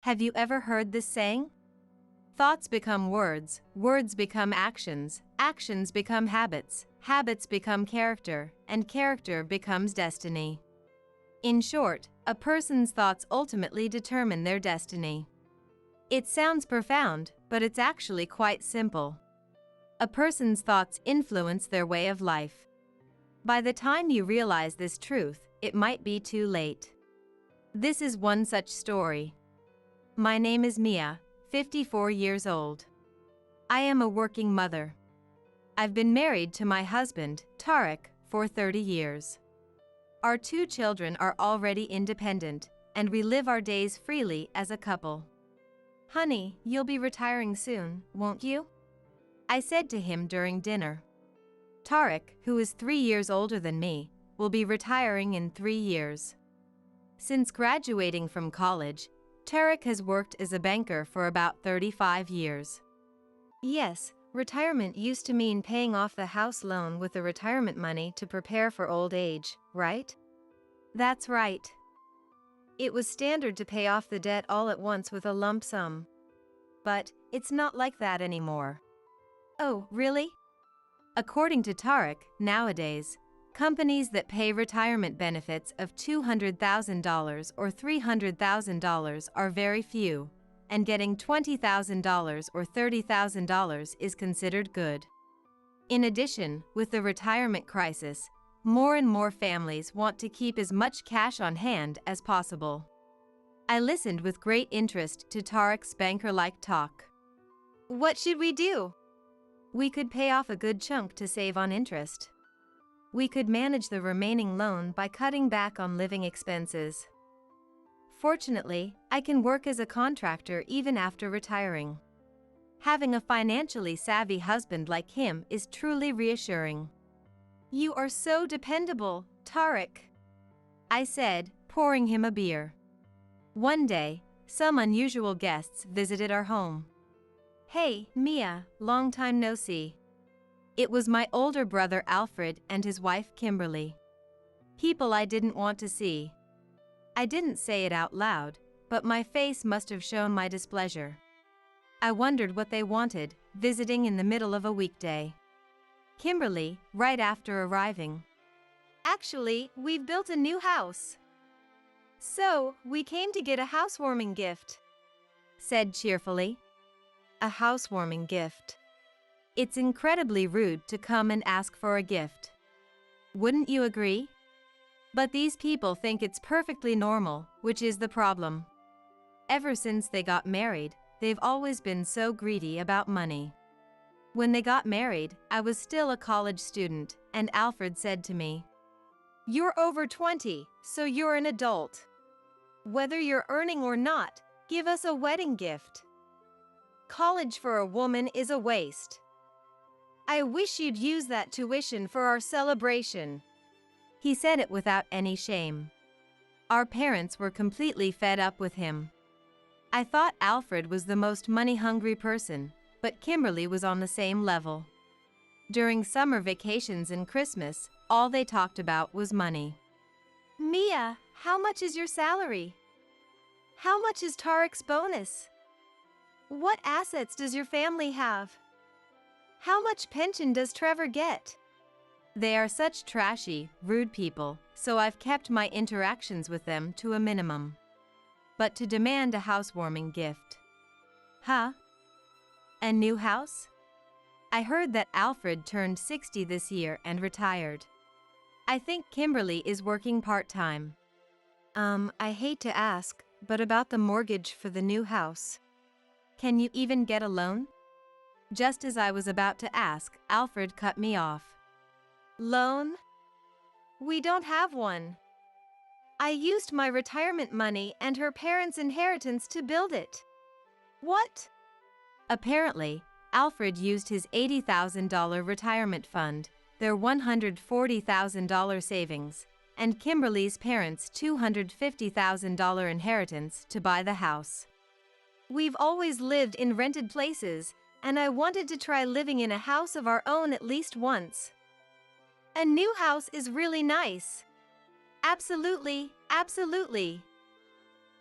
Have you ever heard this saying? Thoughts become words, words become actions, actions become habits, habits become character, and character becomes destiny. In short, a person's thoughts ultimately determine their destiny. It sounds profound, but it's actually quite simple. A person's thoughts influence their way of life. By the time you realize this truth, it might be too late. This is one such story. My name is Mia, 54 years old. I am a working mother. I've been married to my husband, Tarek, for 30 years. Our 2 children are already independent, and we live our days freely as a couple. Honey, you'll be retiring soon, won't you? I said to him during dinner. Tarek, who is 3 years older than me, will be retiring in 3 years. Since graduating from college, Tarek has worked as a banker for about 35 years. Yes, retirement used to mean paying off the house loan with the retirement money to prepare for old age, right? That's right. It was standard to pay off the debt all at once with a lump sum. But it's not like that anymore. Oh, really? According to Tarek, nowadays, companies that pay retirement benefits of $200,000 or $300,000 are very few, and getting $20,000 or $30,000 is considered good. In addition, with the retirement crisis, more and more families want to keep as much cash on hand as possible. I listened with great interest to Tarek's banker-like talk. What should we do? We could pay off a good chunk to save on interest. We could manage the remaining loan by cutting back on living expenses. Fortunately, I can work as a contractor even after retiring. Having a financially savvy husband like him is truly reassuring. You are so dependable, Tarek, I said, pouring him a beer. One day, some unusual guests visited our home. Hey, Mia, long time no see. It was my older brother Alfred and his wife Kimberly. People I didn't want to see. I didn't say it out loud, but my face must have shown my displeasure. I wondered what they wanted, visiting in the middle of a weekday. Kimberly, right after arriving. Actually, we've built a new house. So, we came to get a housewarming gift, said cheerfully. A housewarming gift. It's incredibly rude to come and ask for a gift. Wouldn't you agree? But these people think it's perfectly normal, which is the problem. Ever since they got married, they've always been so greedy about money. When they got married, I was still a college student, and Alfred said to me, "You're over 20, so you're an adult. Whether you're earning or not, give us a wedding gift. College for a woman is a waste. I wish you'd use that tuition for our celebration." He said it without any shame. Our parents were completely fed up with him. I thought Alfred was the most money-hungry person, but Kimberly was on the same level. During summer vacations and Christmas, all they talked about was money. Mia, how much is your salary? How much is Tarek's bonus? What assets does your family have? How much pension does Trevor get? They are such trashy, rude people, so I've kept my interactions with them to a minimum. But to demand a housewarming gift. Huh? A new house? I heard that Alfred turned 60 this year and retired. I think Kimberly is working part-time. I hate to ask, but about the mortgage for the new house. Can you even get a loan? Just as I was about to ask, Alfred cut me off. Loan? We don't have one. I used my retirement money and her parents' inheritance to build it. What? Apparently, Alfred used his $80,000 retirement fund, their $140,000 savings, and Kimberly's parents' $250,000 inheritance to buy the house. We've always lived in rented places, and I wanted to try living in a house of our own at least once. A new house is really nice. Absolutely, absolutely.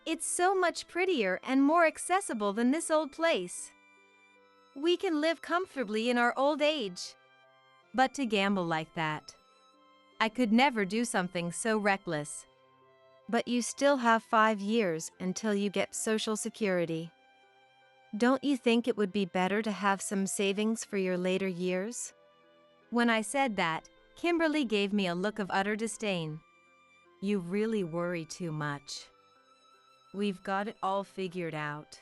It's so much prettier and more accessible than this old place. We can live comfortably in our old age. But to gamble like that, I could never do something so reckless. But you still have 5 years until you get Social Security. Don't you think it would be better to have some savings for your later years? When I said that, Kimberly gave me a look of utter disdain. You really worry too much. We've got it all figured out.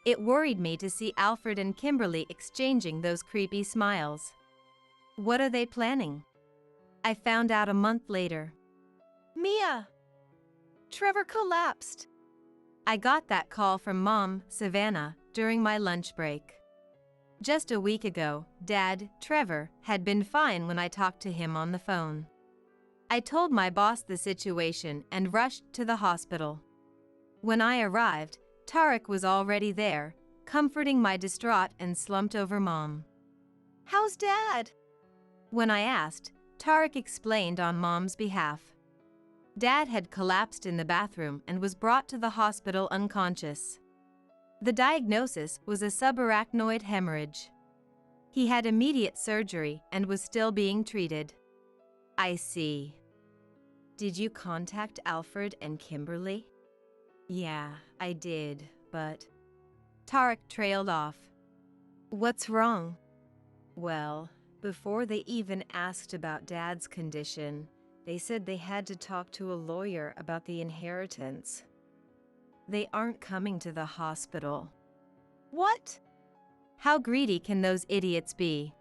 It worried me to see Alfred and Kimberly exchanging those creepy smiles. What are they planning? I found out a month later. Mia! Trevor collapsed. I got that call from Mom, Savannah, during my lunch break. Just a week ago, Dad, Trevor, had been fine when I talked to him on the phone. I told my boss the situation and rushed to the hospital. When I arrived, Tarek was already there, comforting my distraught and slumped-over mom. How's Dad? When I asked, Tarek explained on Mom's behalf. Dad had collapsed in the bathroom and was brought to the hospital unconscious. The diagnosis was a subarachnoid hemorrhage. He had immediate surgery and was still being treated. I see. Did you contact Alfred and Kimberly? Yeah, I did, but... Tarek trailed off. What's wrong? Well, before they even asked about Dad's condition, they said they had to talk to a lawyer about the inheritance. They aren't coming to the hospital. What? How greedy can those idiots be?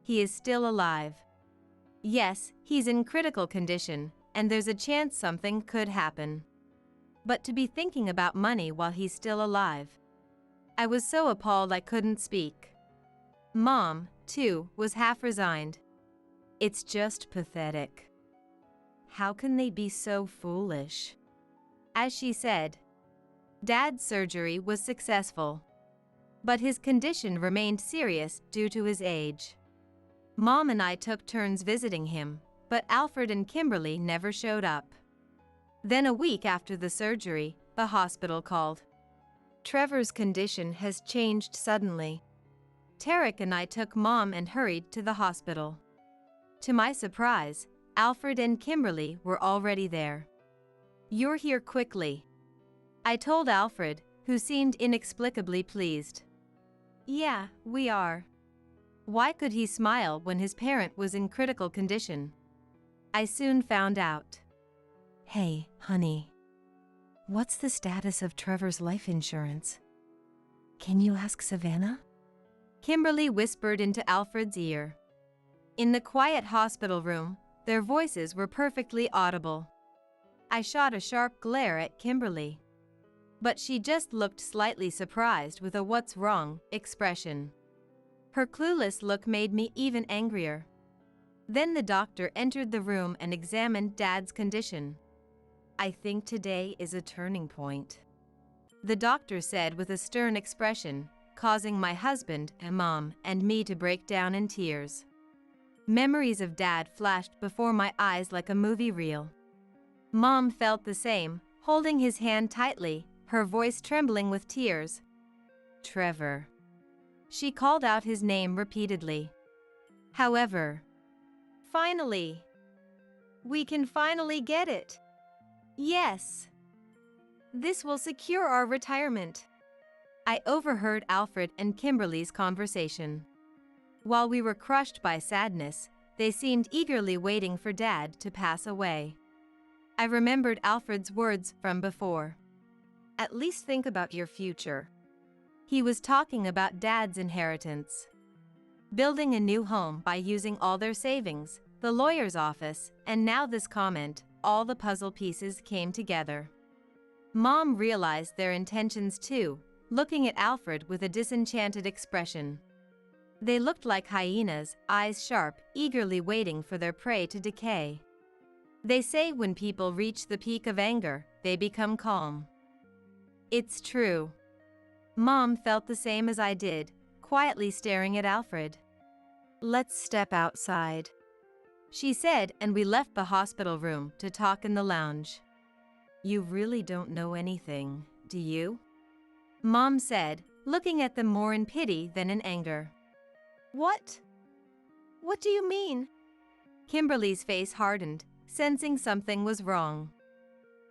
He is still alive. Yes, he's in critical condition, and there's a chance something could happen. But to be thinking about money while he's still alive. I was so appalled I couldn't speak. Mom, too, was half resigned. It's just pathetic. How can they be so foolish? As she said, Dad's surgery was successful, but his condition remained serious due to his age. Mom and I took turns visiting him, but Alfred and Kimberly never showed up. Then a week after the surgery, the hospital called. Trevor's condition has changed suddenly. Tarek and I took Mom and hurried to the hospital. To my surprise, Alfred and Kimberly were already there. You're here quickly, I told Alfred, who seemed inexplicably pleased. Yeah, we are. Why could he smile when his parent was in critical condition? I soon found out. Hey, honey. What's the status of Trevor's life insurance? Can you ask Savannah? Kimberly whispered into Alfred's ear. In the quiet hospital room, their voices were perfectly audible. I shot a sharp glare at Kimberly, but she just looked slightly surprised with a "what's wrong" expression. Her clueless look made me even angrier. Then the doctor entered the room and examined Dad's condition. I think today is a turning point, the doctor said with a stern expression, causing my husband and Mom and me to break down in tears. Memories of Dad flashed before my eyes like a movie reel. Mom felt the same, holding his hand tightly, her voice trembling with tears. Trevor. She called out his name repeatedly. However, finally, we can finally get it. Yes. This will secure our retirement. I overheard Alfred and Kimberly's conversation. While we were crushed by sadness, they seemed eagerly waiting for Dad to pass away. I remembered Alfred's words from before. At least think about your future. He was talking about Dad's inheritance. Building a new home by using all their savings, the lawyer's office, and now this comment, all the puzzle pieces came together. Mom realized their intentions too, looking at Alfred with a disenchanted expression. They looked like hyenas, eyes sharp, eagerly waiting for their prey to decay. They say when people reach the peak of anger, they become calm. It's true. Mom felt the same as I did, quietly staring at Alfred. Let's step outside, she said, and we left the hospital room to talk in the lounge. You really don't know anything, do you? Mom said, looking at them more in pity than in anger. What? What do you mean? Kimberly's face hardened, sensing something was wrong.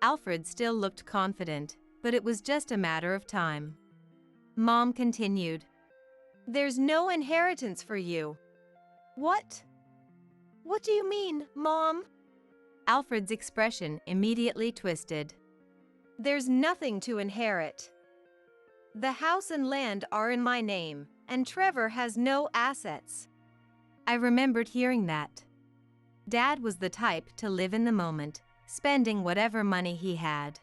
Alfred still looked confident, but it was just a matter of time. Mom continued. There's no inheritance for you. What? What do you mean, Mom? Alfred's expression immediately twisted. There's nothing to inherit. The house and land are in my name, and Trevor has no assets. I remembered hearing that. Dad was the type to live in the moment, spending whatever money he had.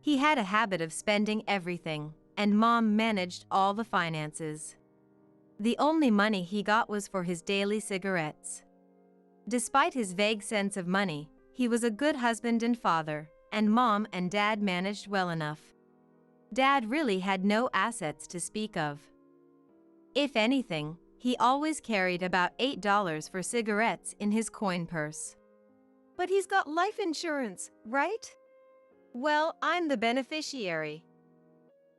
He had a habit of spending everything, and Mom managed all the finances. The only money he got was for his daily cigarettes. Despite his vague sense of money, he was a good husband and father, and Mom and Dad managed well enough. Dad really had no assets to speak of. If anything, he always carried about $8 for cigarettes in his coin purse. But he's got life insurance, right? Well, I'm the beneficiary.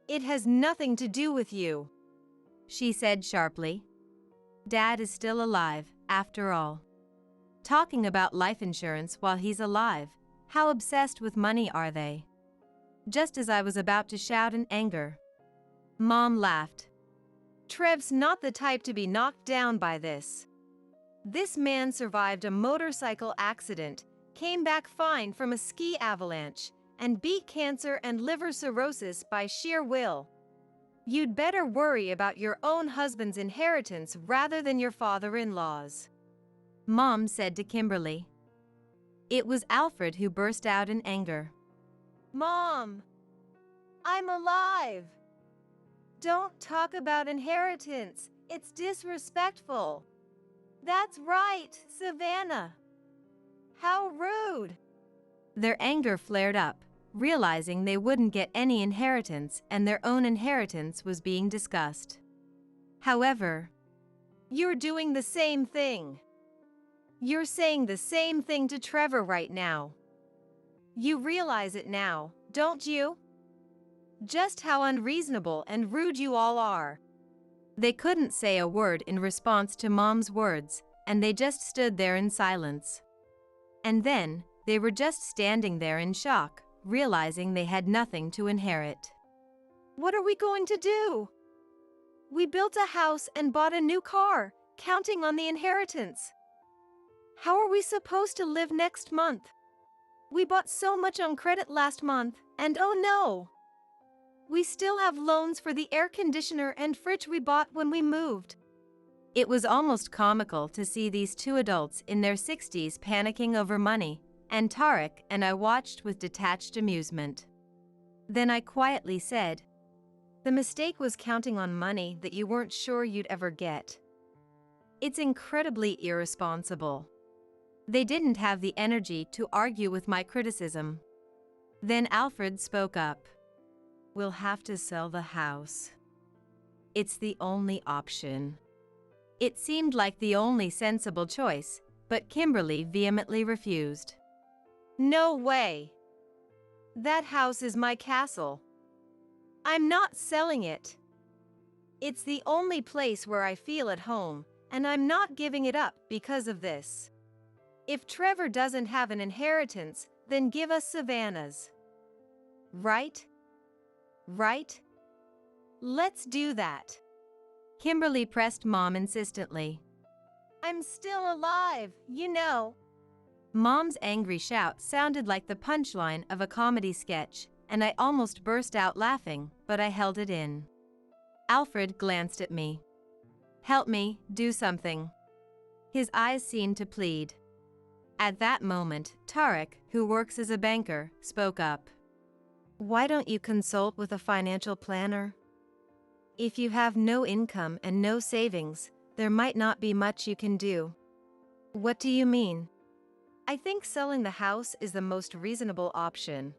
It has nothing to do with you, she said sharply. Dad is still alive, after all. Talking about life insurance while he's alive, how obsessed with money are they? Just as I was about to shout in anger, Mom laughed. Trev's not the type to be knocked down by this. This man survived a motorcycle accident, came back fine from a ski avalanche, and beat cancer and liver cirrhosis by sheer will. You'd better worry about your own husband's inheritance rather than your father-in-law's, Mom said to Kimberly. It was Alfred who burst out in anger. Mom, I'm alive. Don't talk about inheritance. It's disrespectful. That's right, Savannah. How rude. Their anger flared up, realizing they wouldn't get any inheritance and their own inheritance was being discussed. However, you're doing the same thing. You're saying the same thing to Trevor right now. You realize it now, don't you? Just how unreasonable and rude you all are. They couldn't say a word in response to Mom's words, and they just stood there in silence. And then, they were just standing there in shock, realizing they had nothing to inherit. What are we going to do? We built a house and bought a new car, counting on the inheritance. How are we supposed to live next month? We bought so much on credit last month, and oh no! We still have loans for the air conditioner and fridge we bought when we moved. It was almost comical to see these two adults in their 60s panicking over money, and Tarek and I watched with detached amusement. Then I quietly said, the mistake was counting on money that you weren't sure you'd ever get. It's incredibly irresponsible. They didn't have the energy to argue with my criticism. Then Alfred spoke up. We'll have to sell the house. It's the only option. It seemed like the only sensible choice, but Kimberly vehemently refused. No way. That house is my castle. I'm not selling it. It's the only place where I feel at home, and I'm not giving it up because of this. If Trevor doesn't have an inheritance, then give us Savannah's. Right? Right? Let's do that. Kimberly pressed Mom insistently. I'm still alive, you know. Mom's angry shout sounded like the punchline of a comedy sketch, and I almost burst out laughing, but I held it in. Alfred glanced at me. Help me, do something. His eyes seemed to plead. At that moment, Tarek, who works as a banker, spoke up. Why don't you consult with a financial planner? If you have no income and no savings, there might not be much you can do. What do you mean? I think selling the house is the most reasonable option.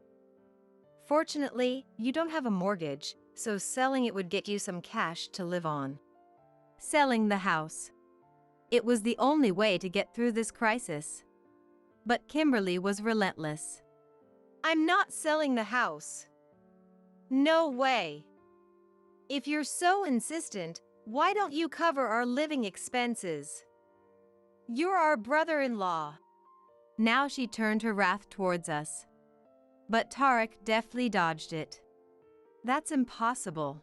Fortunately, you don't have a mortgage, so selling it would get you some cash to live on. Selling the house. It was the only way to get through this crisis. But Kimberly was relentless. I'm not selling the house. No way. If you're so insistent, why don't you cover our living expenses? You're our brother-in-law. Now she turned her wrath towards us. But Tarek deftly dodged it. That's impossible.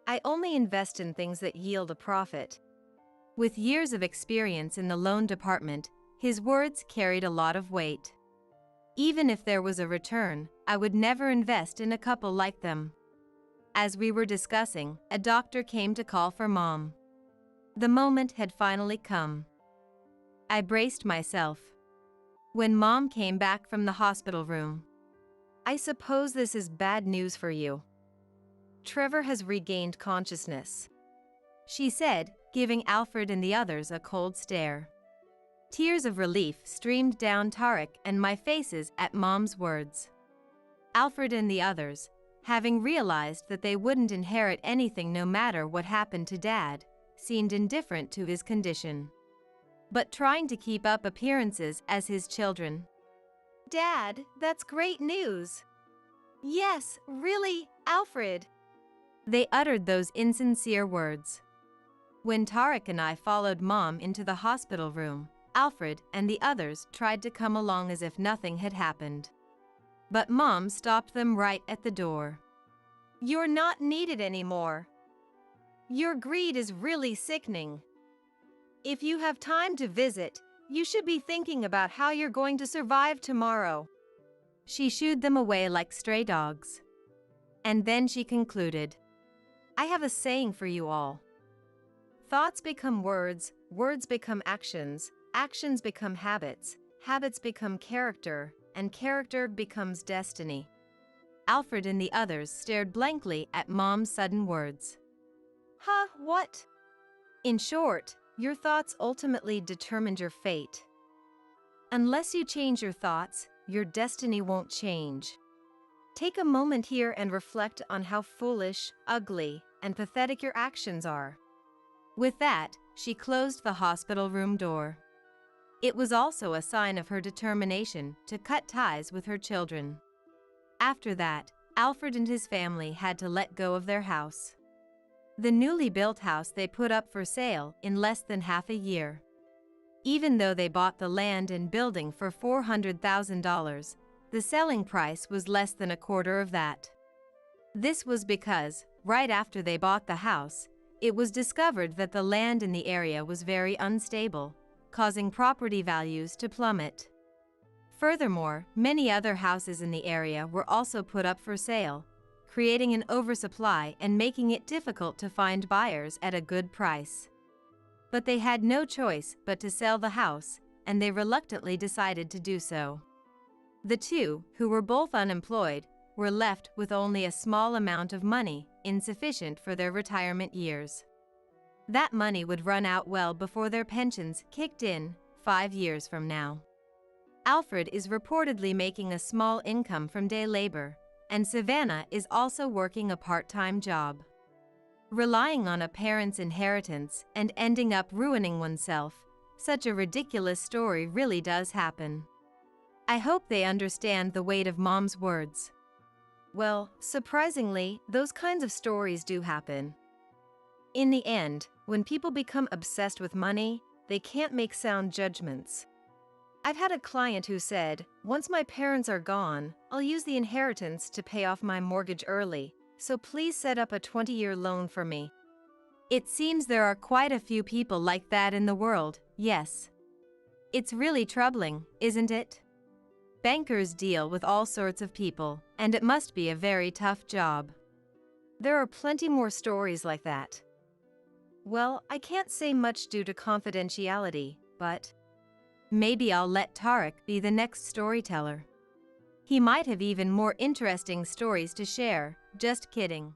I only invest in things that yield a profit. With years of experience in the loan department, his words carried a lot of weight. Even if there was a return, I would never invest in a couple like them. As we were discussing, a doctor came to call for Mom. The moment had finally come. I braced myself. When Mom came back from the hospital room, I suppose this is bad news for you. Trevor has regained consciousness, she said, giving Alfred and the others a cold stare. Tears of relief streamed down Tarek and my faces at Mom's words. Alfred and the others, having realized that they wouldn't inherit anything no matter what happened to Dad, seemed indifferent to his condition, but trying to keep up appearances as his children. Dad, that's great news. Yes, really, Alfred. They uttered those insincere words. When Tarek and I followed Mom into the hospital room, Alfred and the others tried to come along as if nothing had happened. But Mom stopped them right at the door. You're not needed anymore. Your greed is really sickening. If you have time to visit, you should be thinking about how you're going to survive tomorrow. She shooed them away like stray dogs. And then she concluded, I have a saying for you all. Thoughts become words, words become actions, actions become habits, habits become character, and character becomes destiny. Alfred and the others stared blankly at Mom's sudden words. Huh, what? In short, your thoughts ultimately determined your fate. Unless you change your thoughts, your destiny won't change. Take a moment here and reflect on how foolish, ugly, and pathetic your actions are. With that, she closed the hospital room door. It was also a sign of her determination to cut ties with her children. After that, Alfred and his family had to let go of their house. The newly built house they put up for sale in less than half a year. Even though they bought the land and building for $400,000, the selling price was less than a quarter of that. This was because, right after they bought the house, it was discovered that the land in the area was very unstable, causing property values to plummet. Furthermore, many other houses in the area were also put up for sale, creating an oversupply and making it difficult to find buyers at a good price. But they had no choice but to sell the house, and they reluctantly decided to do so. The two, who were both unemployed, were left with only a small amount of money, insufficient for their retirement years. That money would run out well before their pensions kicked in, 5 years from now. Alfred is reportedly making a small income from day labor, and Savannah is also working a part-time job. Relying on a parent's inheritance and ending up ruining oneself, such a ridiculous story really does happen. I hope they understand the weight of Mom's words. Well, surprisingly, those kinds of stories do happen. In the end, when people become obsessed with money, they can't make sound judgments. I've had a client who said, once my parents are gone, I'll use the inheritance to pay off my mortgage early, so please set up a 20-year loan for me. It seems there are quite a few people like that in the world, yes. It's really troubling, isn't it? Bankers deal with all sorts of people, and it must be a very tough job. There are plenty more stories like that. Well, I can't say much due to confidentiality, but maybe I'll let Tarek be the next storyteller. He might have even more interesting stories to share, just kidding.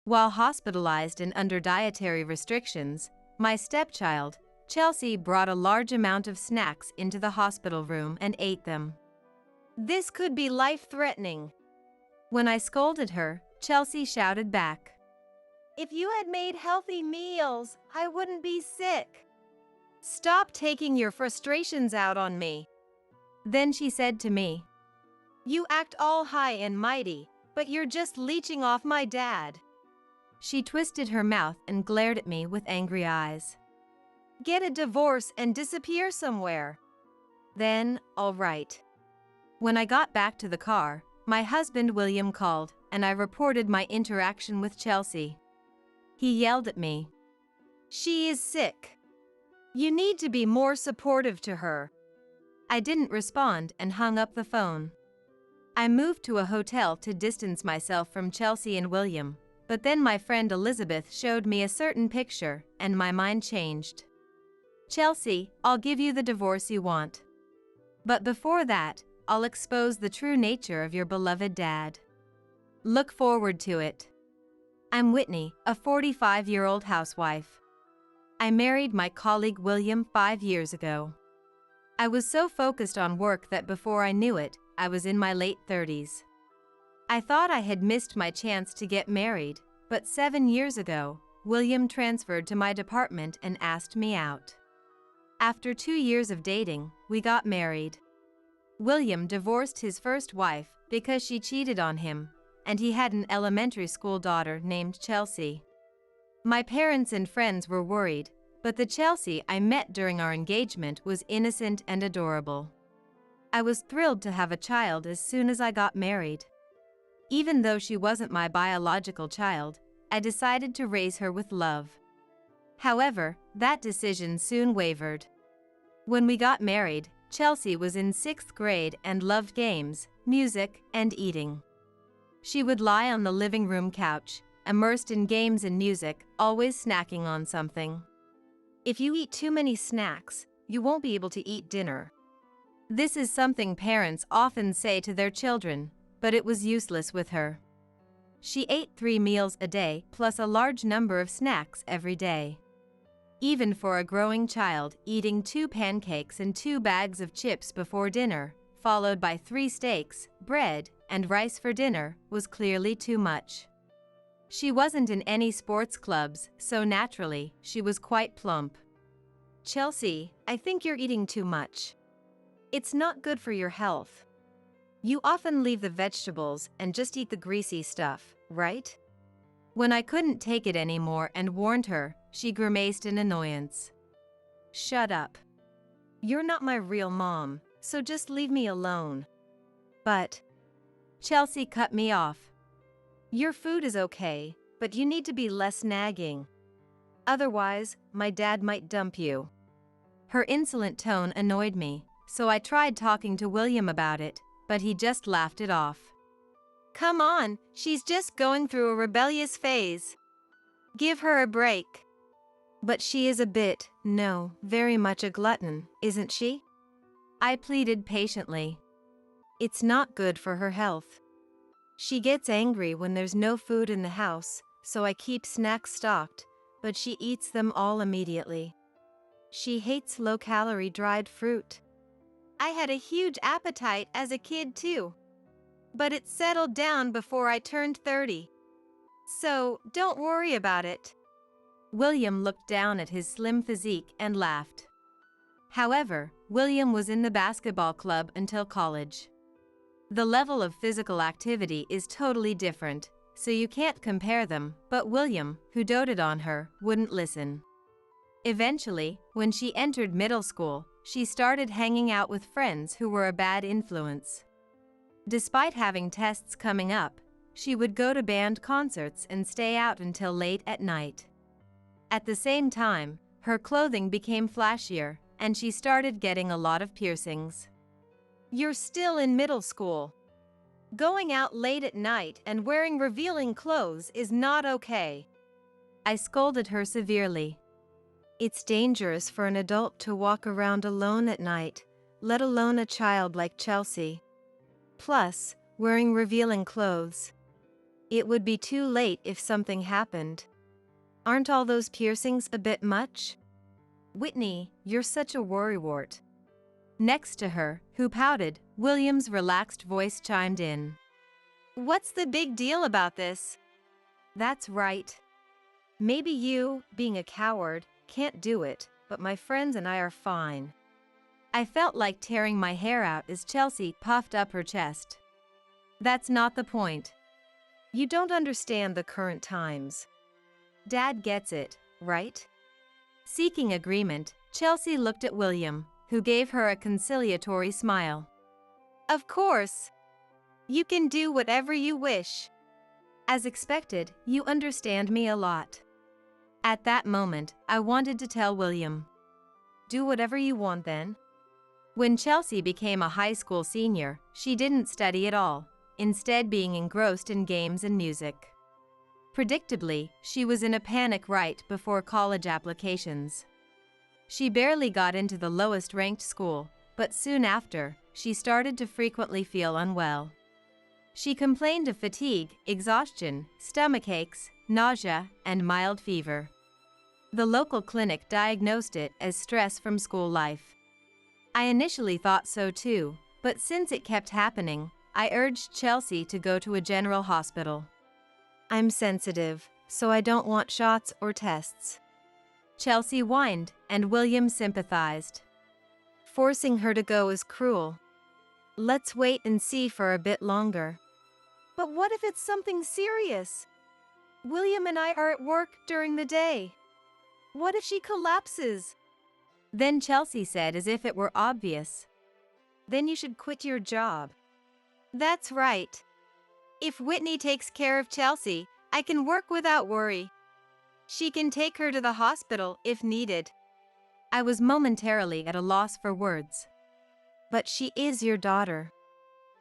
While hospitalized and under dietary restrictions, my stepchild, Chelsea, brought a large amount of snacks into the hospital room and ate them. This could be life-threatening. When I scolded her, Chelsea shouted back, If you had made healthy meals, I wouldn't be sick. Stop taking your frustrations out on me. Then she said to me, "You act all high and mighty, but you're just leeching off my dad." She twisted her mouth and glared at me with angry eyes. "Get a divorce and disappear somewhere." Then, all right. When I got back to the car, my husband William called, and I reported my interaction with Chelsea. He yelled at me, "She is sick. You need to be more supportive to her." I didn't respond and hung up the phone. I moved to a hotel to distance myself from Chelsea and William, but then my friend Elizabeth showed me a certain picture, and my mind changed. "Chelsea, I'll give you the divorce you want. But before that, I'll expose the true nature of your beloved dad. Look forward to it." I'm Whitney, a 45-year-old housewife. I married my colleague William 5 years ago. I was so focused on work that before I knew it, I was in my late 30s. I thought I had missed my chance to get married, but 7 years ago, William transferred to my department and asked me out. After 2 years of dating, we got married. William divorced his first wife because she cheated on him, and he had an elementary school daughter named Chelsea. My parents and friends were worried, but the Chelsea I met during our engagement was innocent and adorable. I was thrilled to have a child as soon as I got married. Even though she wasn't my biological child, I decided to raise her with love. However, that decision soon wavered. When we got married, Chelsea was in 6th grade and loved games, music, and eating. She would lie on the living room couch, immersed in games and music, always snacking on something. "If you eat too many snacks, you won't be able to eat dinner." This is something parents often say to their children, but it was useless with her. She ate 3 meals a day plus a large number of snacks every day. Even for a growing child, eating 2 pancakes and 2 bags of chips before dinner, followed by 3 steaks, bread, and rice for dinner, was clearly too much. She wasn't in any sports clubs, so naturally, she was quite plump. "Chelsea, I think you're eating too much. It's not good for your health. You often leave the vegetables and just eat the greasy stuff, right?" When I couldn't take it anymore and warned her, she grimaced in annoyance. "Shut up. You're not my real mom, so just leave me alone." "But..." Chelsea cut me off. "Your food is okay, but you need to be less nagging. Otherwise, my dad might dump you." Her insolent tone annoyed me, so I tried talking to William about it, but he just laughed it off. "Come on, she's just going through a rebellious phase. Give her a break." "But she is a bit, no, very much a glutton, isn't she?" I pleaded patiently. "It's not good for her health. She gets angry when there's no food in the house, so I keep snacks stocked, but she eats them all immediately. She hates low-calorie dried fruit." "I had a huge appetite as a kid too. But it settled down before I turned 30. So, don't worry about it." William looked down at his slim physique and laughed. However, William was in the basketball club until college. The level of physical activity is totally different, so you can't compare them, but William, who doted on her, wouldn't listen. Eventually, when she entered middle school, she started hanging out with friends who were a bad influence. Despite having tests coming up, she would go to band concerts and stay out until late at night. At the same time, her clothing became flashier, and she started getting a lot of piercings. "You're still in middle school. Going out late at night and wearing revealing clothes is not okay." I scolded her severely. "It's dangerous for an adult to walk around alone at night, let alone a child like Chelsea. Plus, wearing revealing clothes. It would be too late if something happened. Aren't all those piercings a bit much?" "Whitney, you're such a worrywart." Next to her, who pouted, William's relaxed voice chimed in. "What's the big deal about this?" "That's right. Maybe you, being a coward, can't do it, but my friends and I are fine." I felt like tearing my hair out as Chelsea puffed up her chest. That's not the point. You don't understand the current times. Dad gets it, right? Seeking agreement, Chelsea looked at William, who gave her a conciliatory smile. Of course. You can do whatever you wish. As expected, you understand me a lot. At that moment, I wanted to tell William. Do whatever you want then. When Chelsea became a high school senior, she didn't study at all, instead being engrossed in games and music. Predictably, she was in a panic right before college applications. She barely got into the lowest-ranked school, but soon after, she started to frequently feel unwell. She complained of fatigue, exhaustion, stomach aches, nausea, and mild fever. The local clinic diagnosed it as stress from school life. I initially thought so too, but since it kept happening, I urged Chelsea to go to a general hospital. I'm sensitive, so I don't want shots or tests. Chelsea whined, and William sympathized. Forcing her to go is cruel. Let's wait and see for a bit longer. But what if it's something serious? William and I are at work during the day. What if she collapses? Then Chelsea said as if it were obvious. Then you should quit your job. That's right. If Whitney takes care of Chelsea, I can work without worry. She can take her to the hospital if needed. I was momentarily at a loss for words. But she is your daughter.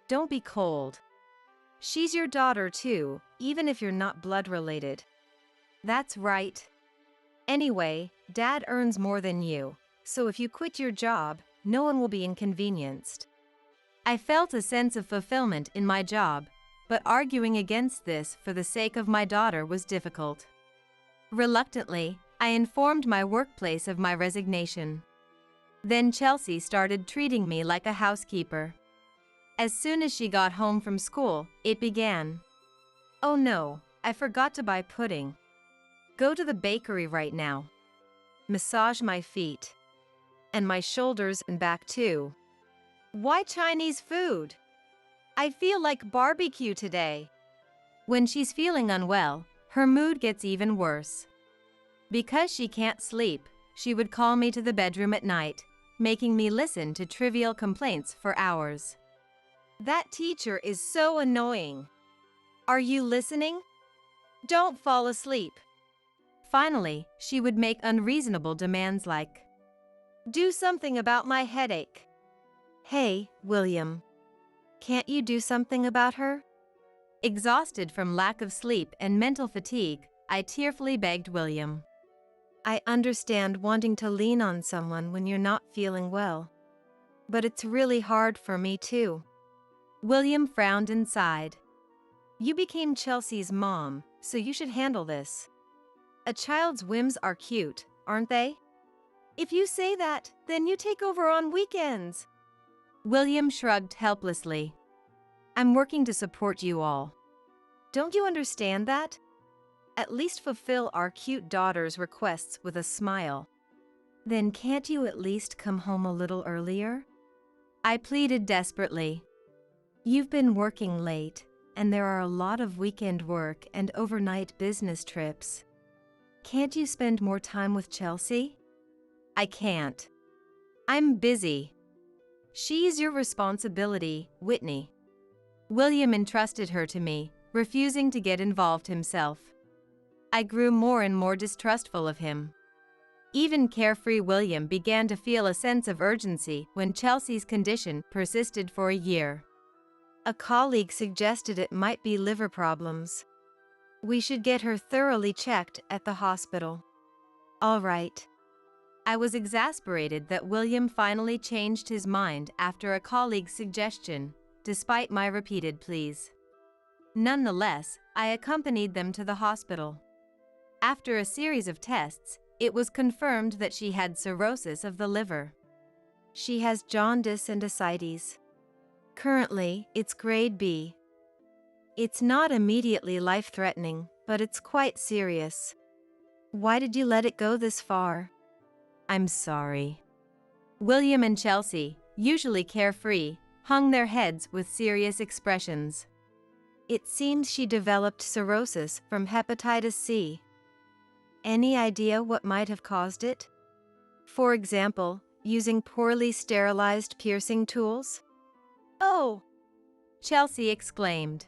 Don't be cold. She's your daughter too, even if you're not blood related. That's right. Anyway, Dad earns more than you, so if you quit your job, no one will be inconvenienced. I felt a sense of fulfillment in my job, but arguing against this for the sake of my daughter was difficult. Reluctantly, I informed my workplace of my resignation. Then Chelsea started treating me like a housekeeper. As soon as she got home from school, it began. Oh no, I forgot to buy pudding. Go to the bakery right now. Massage my feet. And my shoulders and back too. Why Chinese food? I feel like barbecue today. When she's feeling unwell, her mood gets even worse. Because she can't sleep, she would call me to the bedroom at night, making me listen to trivial complaints for hours. That teacher is so annoying. Are you listening? Don't fall asleep. Finally, she would make unreasonable demands like, do something about my headache. Hey, William. Can't you do something about her? Exhausted from lack of sleep and mental fatigue, I tearfully begged William. I understand wanting to lean on someone when you're not feeling well. But it's really hard for me too. William frowned and sighed. You became Chelsea's mom, so you should handle this. A child's whims are cute, aren't they? If you say that, then you take over on weekends. William shrugged helplessly. I'm working to support you all. Don't you understand that? At least fulfill our cute daughter's requests with a smile. Then can't you at least come home a little earlier? I pleaded desperately. You've been working late, and there are a lot of weekend work and overnight business trips. Can't you spend more time with Chelsea? I can't. I'm busy. She's your responsibility, Whitney. William entrusted her to me, refusing to get involved himself. I grew more and more distrustful of him. Even carefree William began to feel a sense of urgency when Chelsea's condition persisted for a year. A colleague suggested it might be liver problems. We should get her thoroughly checked at the hospital. All right. I was exasperated that William finally changed his mind after a colleague's suggestion, despite my repeated pleas. Nonetheless, I accompanied them to the hospital. After a series of tests, it was confirmed that she had cirrhosis of the liver. She has jaundice and ascites. Currently, it's grade B. It's not immediately life-threatening, but it's quite serious. Why did you let it go this far? I'm sorry. William and Chelsea, usually carefree, hung their heads with serious expressions. It seems she developed cirrhosis from hepatitis C. Any idea what might have caused it? For example, using poorly sterilized piercing tools? Oh! Chelsea exclaimed.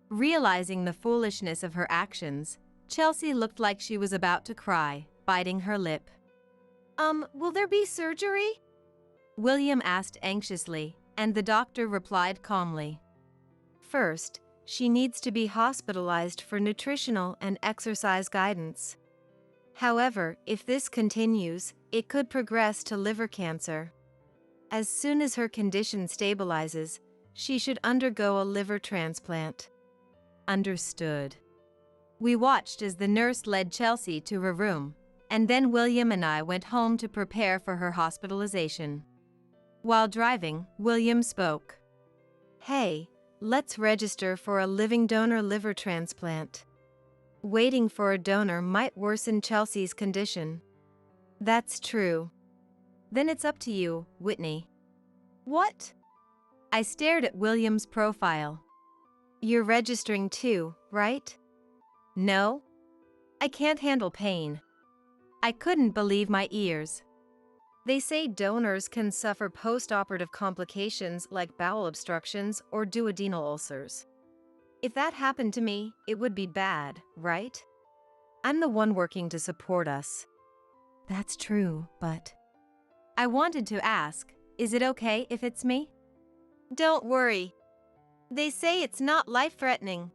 Realizing the foolishness of her actions, Chelsea looked like she was about to cry, biting her lip. Will there be surgery? William asked anxiously, and the doctor replied calmly. First, she needs to be hospitalized for nutritional and exercise guidance. However, if this continues, it could progress to liver cancer. As soon as her condition stabilizes, she should undergo a liver transplant. Understood. We watched as the nurse led Chelsea to her room, and then William and I went home to prepare for her hospitalization. While driving, William spoke. Hey, let's register for a living donor liver transplant. Waiting for a donor might worsen Chelsea's condition. That's true. Then it's up to you, Whitney. What? I stared at William's profile. You're registering too, right? No. I can't handle pain. I couldn't believe my ears. They say donors can suffer post-operative complications like bowel obstructions or duodenal ulcers. If that happened to me, it would be bad, right? I'm the one working to support us. That's true, but... I wanted to ask, is it okay if it's me? Don't worry. They say it's not life-threatening.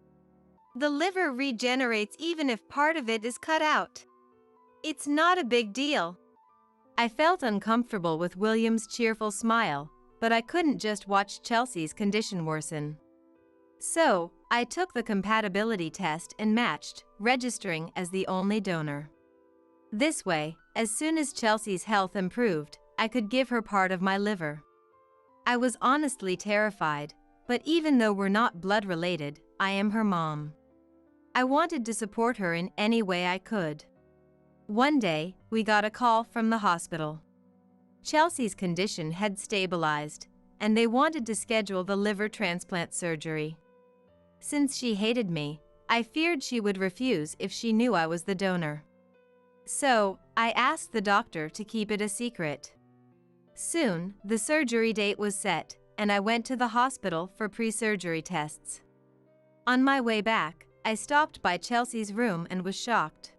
The liver regenerates even if part of it is cut out. It's not a big deal. I felt uncomfortable with William's cheerful smile, but I couldn't just watch Chelsea's condition worsen. So, I took the compatibility test and matched, registering as the only donor. This way, as soon as Chelsea's health improved, I could give her part of my liver. I was honestly terrified, but even though we're not blood-related, I am her mom. I wanted to support her in any way I could. One day, we got a call from the hospital. Chelsea's condition had stabilized, and they wanted to schedule the liver transplant surgery. Since she hated me, I feared she would refuse if she knew I was the donor. So, I asked the doctor to keep it a secret. Soon, the surgery date was set, and I went to the hospital for pre-surgery tests. On my way back, I stopped by Chelsea's room and was shocked.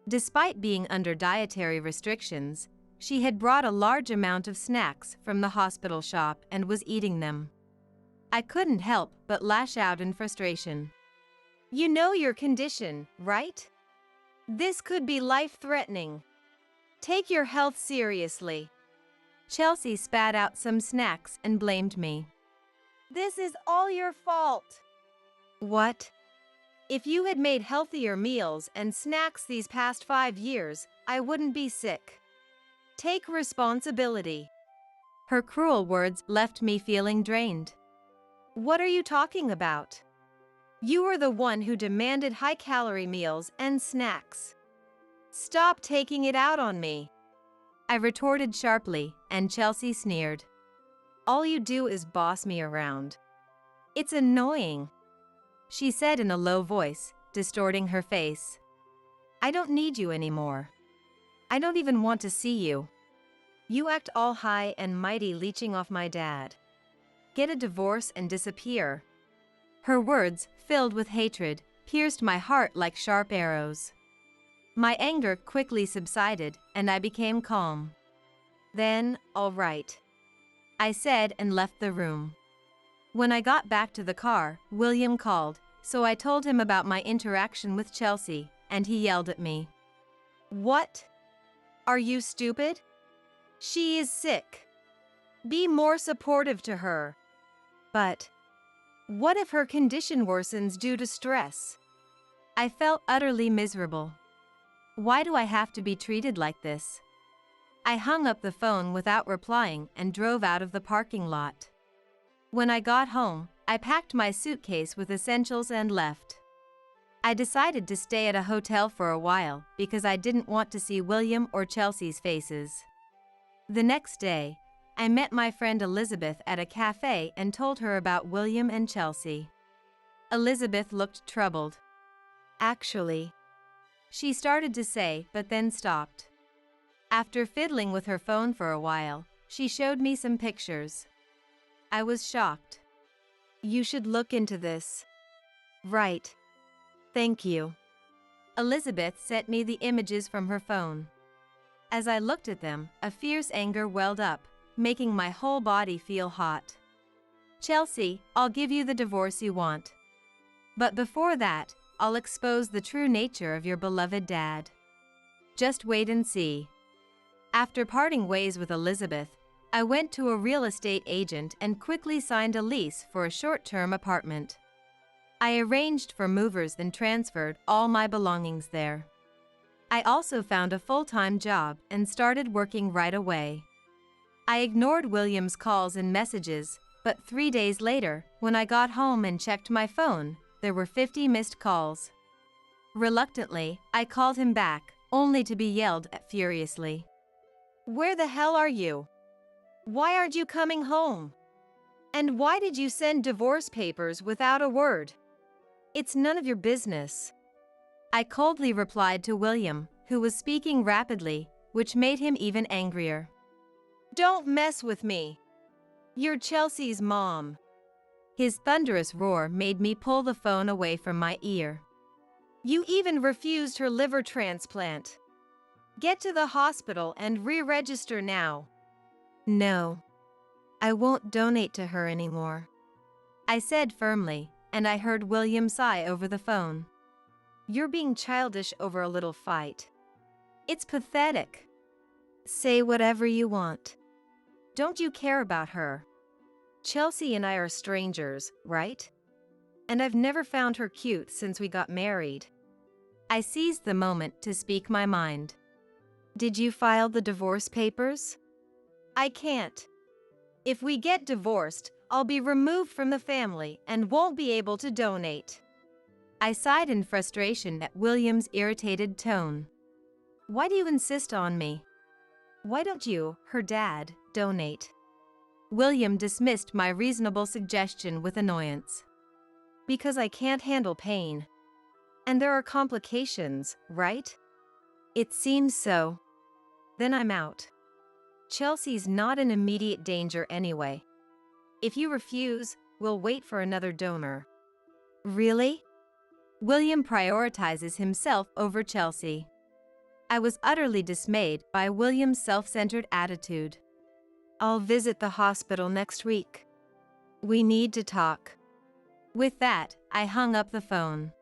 Despite being under dietary restrictions, she had brought a large amount of snacks from the hospital shop and was eating them. I couldn't help but lash out in frustration. You know your condition, right? This could be life-threatening. Take your health seriously. Chelsea spat out some snacks and blamed me. This is all your fault. What? If you had made healthier meals and snacks these past 5 years, I wouldn't be sick. Take responsibility. Her cruel words left me feeling drained. What are you talking about? You were the one who demanded high-calorie meals and snacks. Stop taking it out on me. I retorted sharply, and Chelsea sneered. All you do is boss me around. It's annoying, she said in a low voice, distorting her face. I don't need you anymore. I don't even want to see you. You act all high and mighty leeching off my dad. Get a divorce and disappear. Her words, filled with hatred, pierced my heart like sharp arrows. My anger quickly subsided, and I became calm. Then, all right, I said and left the room. When I got back to the car, William called, so I told him about my interaction with Chelsea, and he yelled at me. What? Are you stupid? She is sick. Be more supportive to her. But what if her condition worsens due to stress? I felt utterly miserable. Why do I have to be treated like this? I hung up the phone without replying and drove out of the parking lot. When I got home, I packed my suitcase with essentials and left. I decided to stay at a hotel for a while because I didn't want to see William or Chelsea's faces. The next day, I met my friend Elizabeth at a cafe and told her about William and Chelsea. Elizabeth looked troubled. Actually, She started to say, but then stopped. After fiddling with her phone for a while, she showed me some pictures. I was shocked. you should look into this. Right. Thank you. Elizabeth sent me the images from her phone. As I looked at them, a fierce anger welled up, making my whole body feel hot. Chelsea, I'll give you the divorce you want. But before that, I'll expose the true nature of your beloved dad. Just wait and see. After parting ways with Elizabeth, I went to a real estate agent and quickly signed a lease for a short-term apartment. I arranged for movers and transferred all my belongings there. I also found a full-time job and started working right away. I ignored William's calls and messages, but 3 days later, when I got home and checked my phone, there were 50 missed calls. Reluctantly, I called him back, only to be yelled at furiously. Where the hell are you? Why aren't you coming home? And why did you send divorce papers without a word? It's none of your business. I coldly replied to William, who was speaking rapidly, which made him even angrier. Don't mess with me. You're Chelsea's mom. His thunderous roar made me pull the phone away from my ear. You even refused her liver transplant. Get to the hospital and re-register now. No. I won't donate to her anymore, I said firmly, and I heard William sigh over the phone. You're being childish over a little fight. It's pathetic. Say whatever you want. Don't you care about her? Chelsea and I are strangers, right? And I've never found her cute since we got married. I seized the moment to speak my mind. Did you file the divorce papers? I can't. If we get divorced, I'll be removed from the family and won't be able to donate. I sighed in frustration at William's irritated tone. Why do you insist on me? Why don't you, her dad, donate? William dismissed my reasonable suggestion with annoyance. Because I can't handle pain. And there are complications, right? It seems so. Then I'm out. Chelsea's not in immediate danger anyway. If you refuse, we'll wait for another donor. Really? William prioritizes himself over Chelsea. I was utterly dismayed by William's self-centered attitude. I'll visit the hospital next week. We need to talk. With that, I hung up the phone.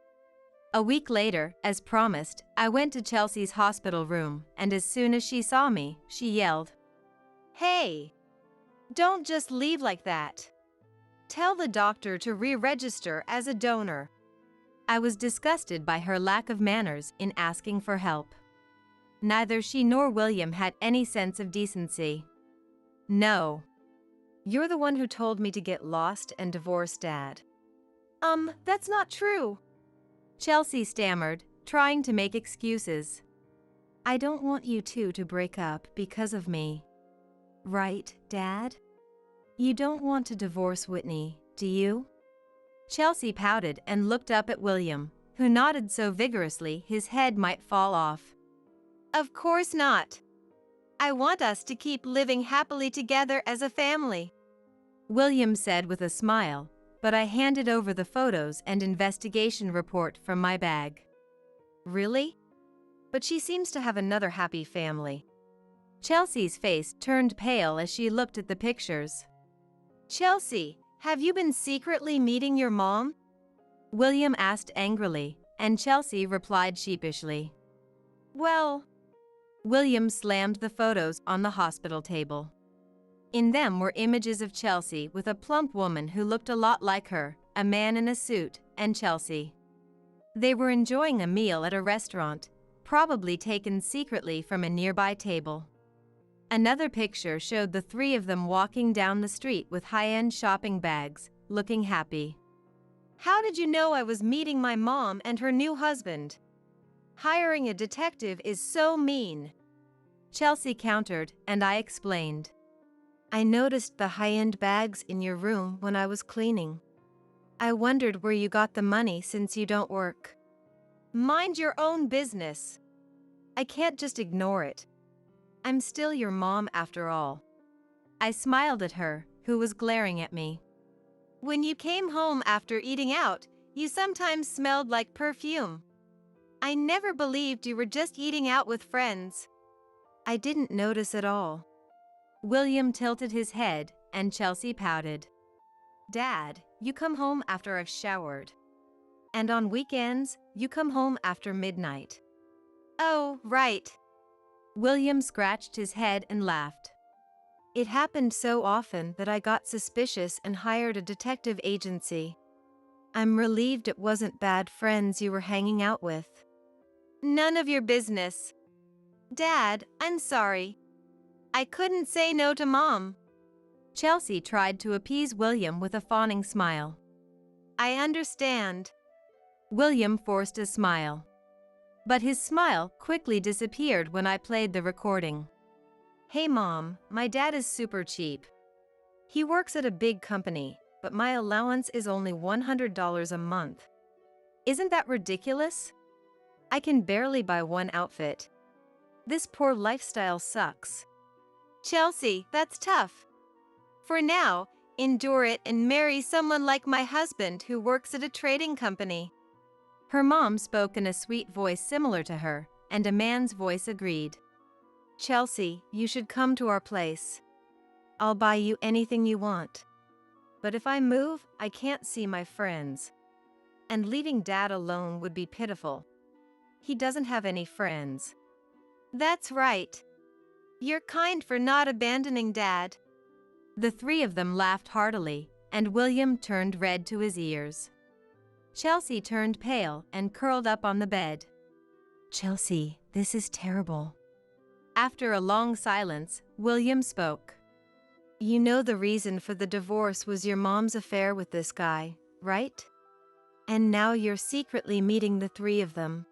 A week later, as promised, I went to Chelsea's hospital room, and as soon as she saw me, she yelled, "Hey! Don't just leave like that. Tell the doctor to re-register as a donor." I was disgusted by her lack of manners in asking for help. Neither she nor William had any sense of decency. No. You're the one who told me to get lost and divorce Dad. That's not true. Chelsea stammered, trying to make excuses. I don't want you two to break up because of me. Right, Dad? You don't want to divorce Whitney, do you? Chelsea pouted and looked up at William, who nodded so vigorously his head might fall off. Of course not. I want us to keep living happily together as a family, William said with a smile, but I handed over the photos and investigation report from my bag. Really? But she seems to have another happy family. Chelsea's face turned pale as she looked at the pictures. Chelsea, have you been secretly meeting your mom? William asked angrily, and Chelsea replied sheepishly. Well, William slammed the photos on the hospital table. In them were images of Chelsea with a plump woman who looked a lot like her, a man in a suit, and Chelsea. They were enjoying a meal at a restaurant, probably taken secretly from a nearby table. Another picture showed the three of them walking down the street with high-end shopping bags, looking happy. How did you know I was meeting my mom and her new husband? Hiring a detective is so mean. Chelsea countered, and I explained. I noticed the high-end bags in your room when I was cleaning. I wondered where you got the money since you don't work. Mind your own business. I can't just ignore it. I'm still your mom after all. I smiled at her, who was glaring at me. When you came home after eating out, you sometimes smelled like perfume. I never believed you were just eating out with friends. I didn't notice at all. William tilted his head, and Chelsea pouted. Dad, you come home after I've showered. And on weekends, you come home after midnight. Oh, right. William scratched his head and laughed. It happened so often that I got suspicious and hired a detective agency. I'm relieved it wasn't bad friends you were hanging out with. None of your business. Dad, I'm sorry. I couldn't say no to Mom. Chelsea tried to appease William with a fawning smile. I understand. William forced a smile. But his smile quickly disappeared when I played the recording. Hey Mom, my dad is super cheap. He works at a big company, but my allowance is only $100 a month. Isn't that ridiculous? I can barely buy one outfit. This poor lifestyle sucks. Chelsea, that's tough. For now, endure it and marry someone like my husband who works at a trading company. Her mom spoke in a sweet voice similar to her, and a man's voice agreed. Chelsea, you should come to our place. I'll buy you anything you want. But if I move, I can't see my friends. And leaving Dad alone would be pitiful. He doesn't have any friends. That's right. You're kind for not abandoning Dad. The three of them laughed heartily, and William turned red to his ears. Chelsea turned pale and curled up on the bed. Chelsea, this is terrible. After a long silence, William spoke. You know the reason for the divorce was your mom's affair with this guy, right? And now you're secretly meeting the three of them.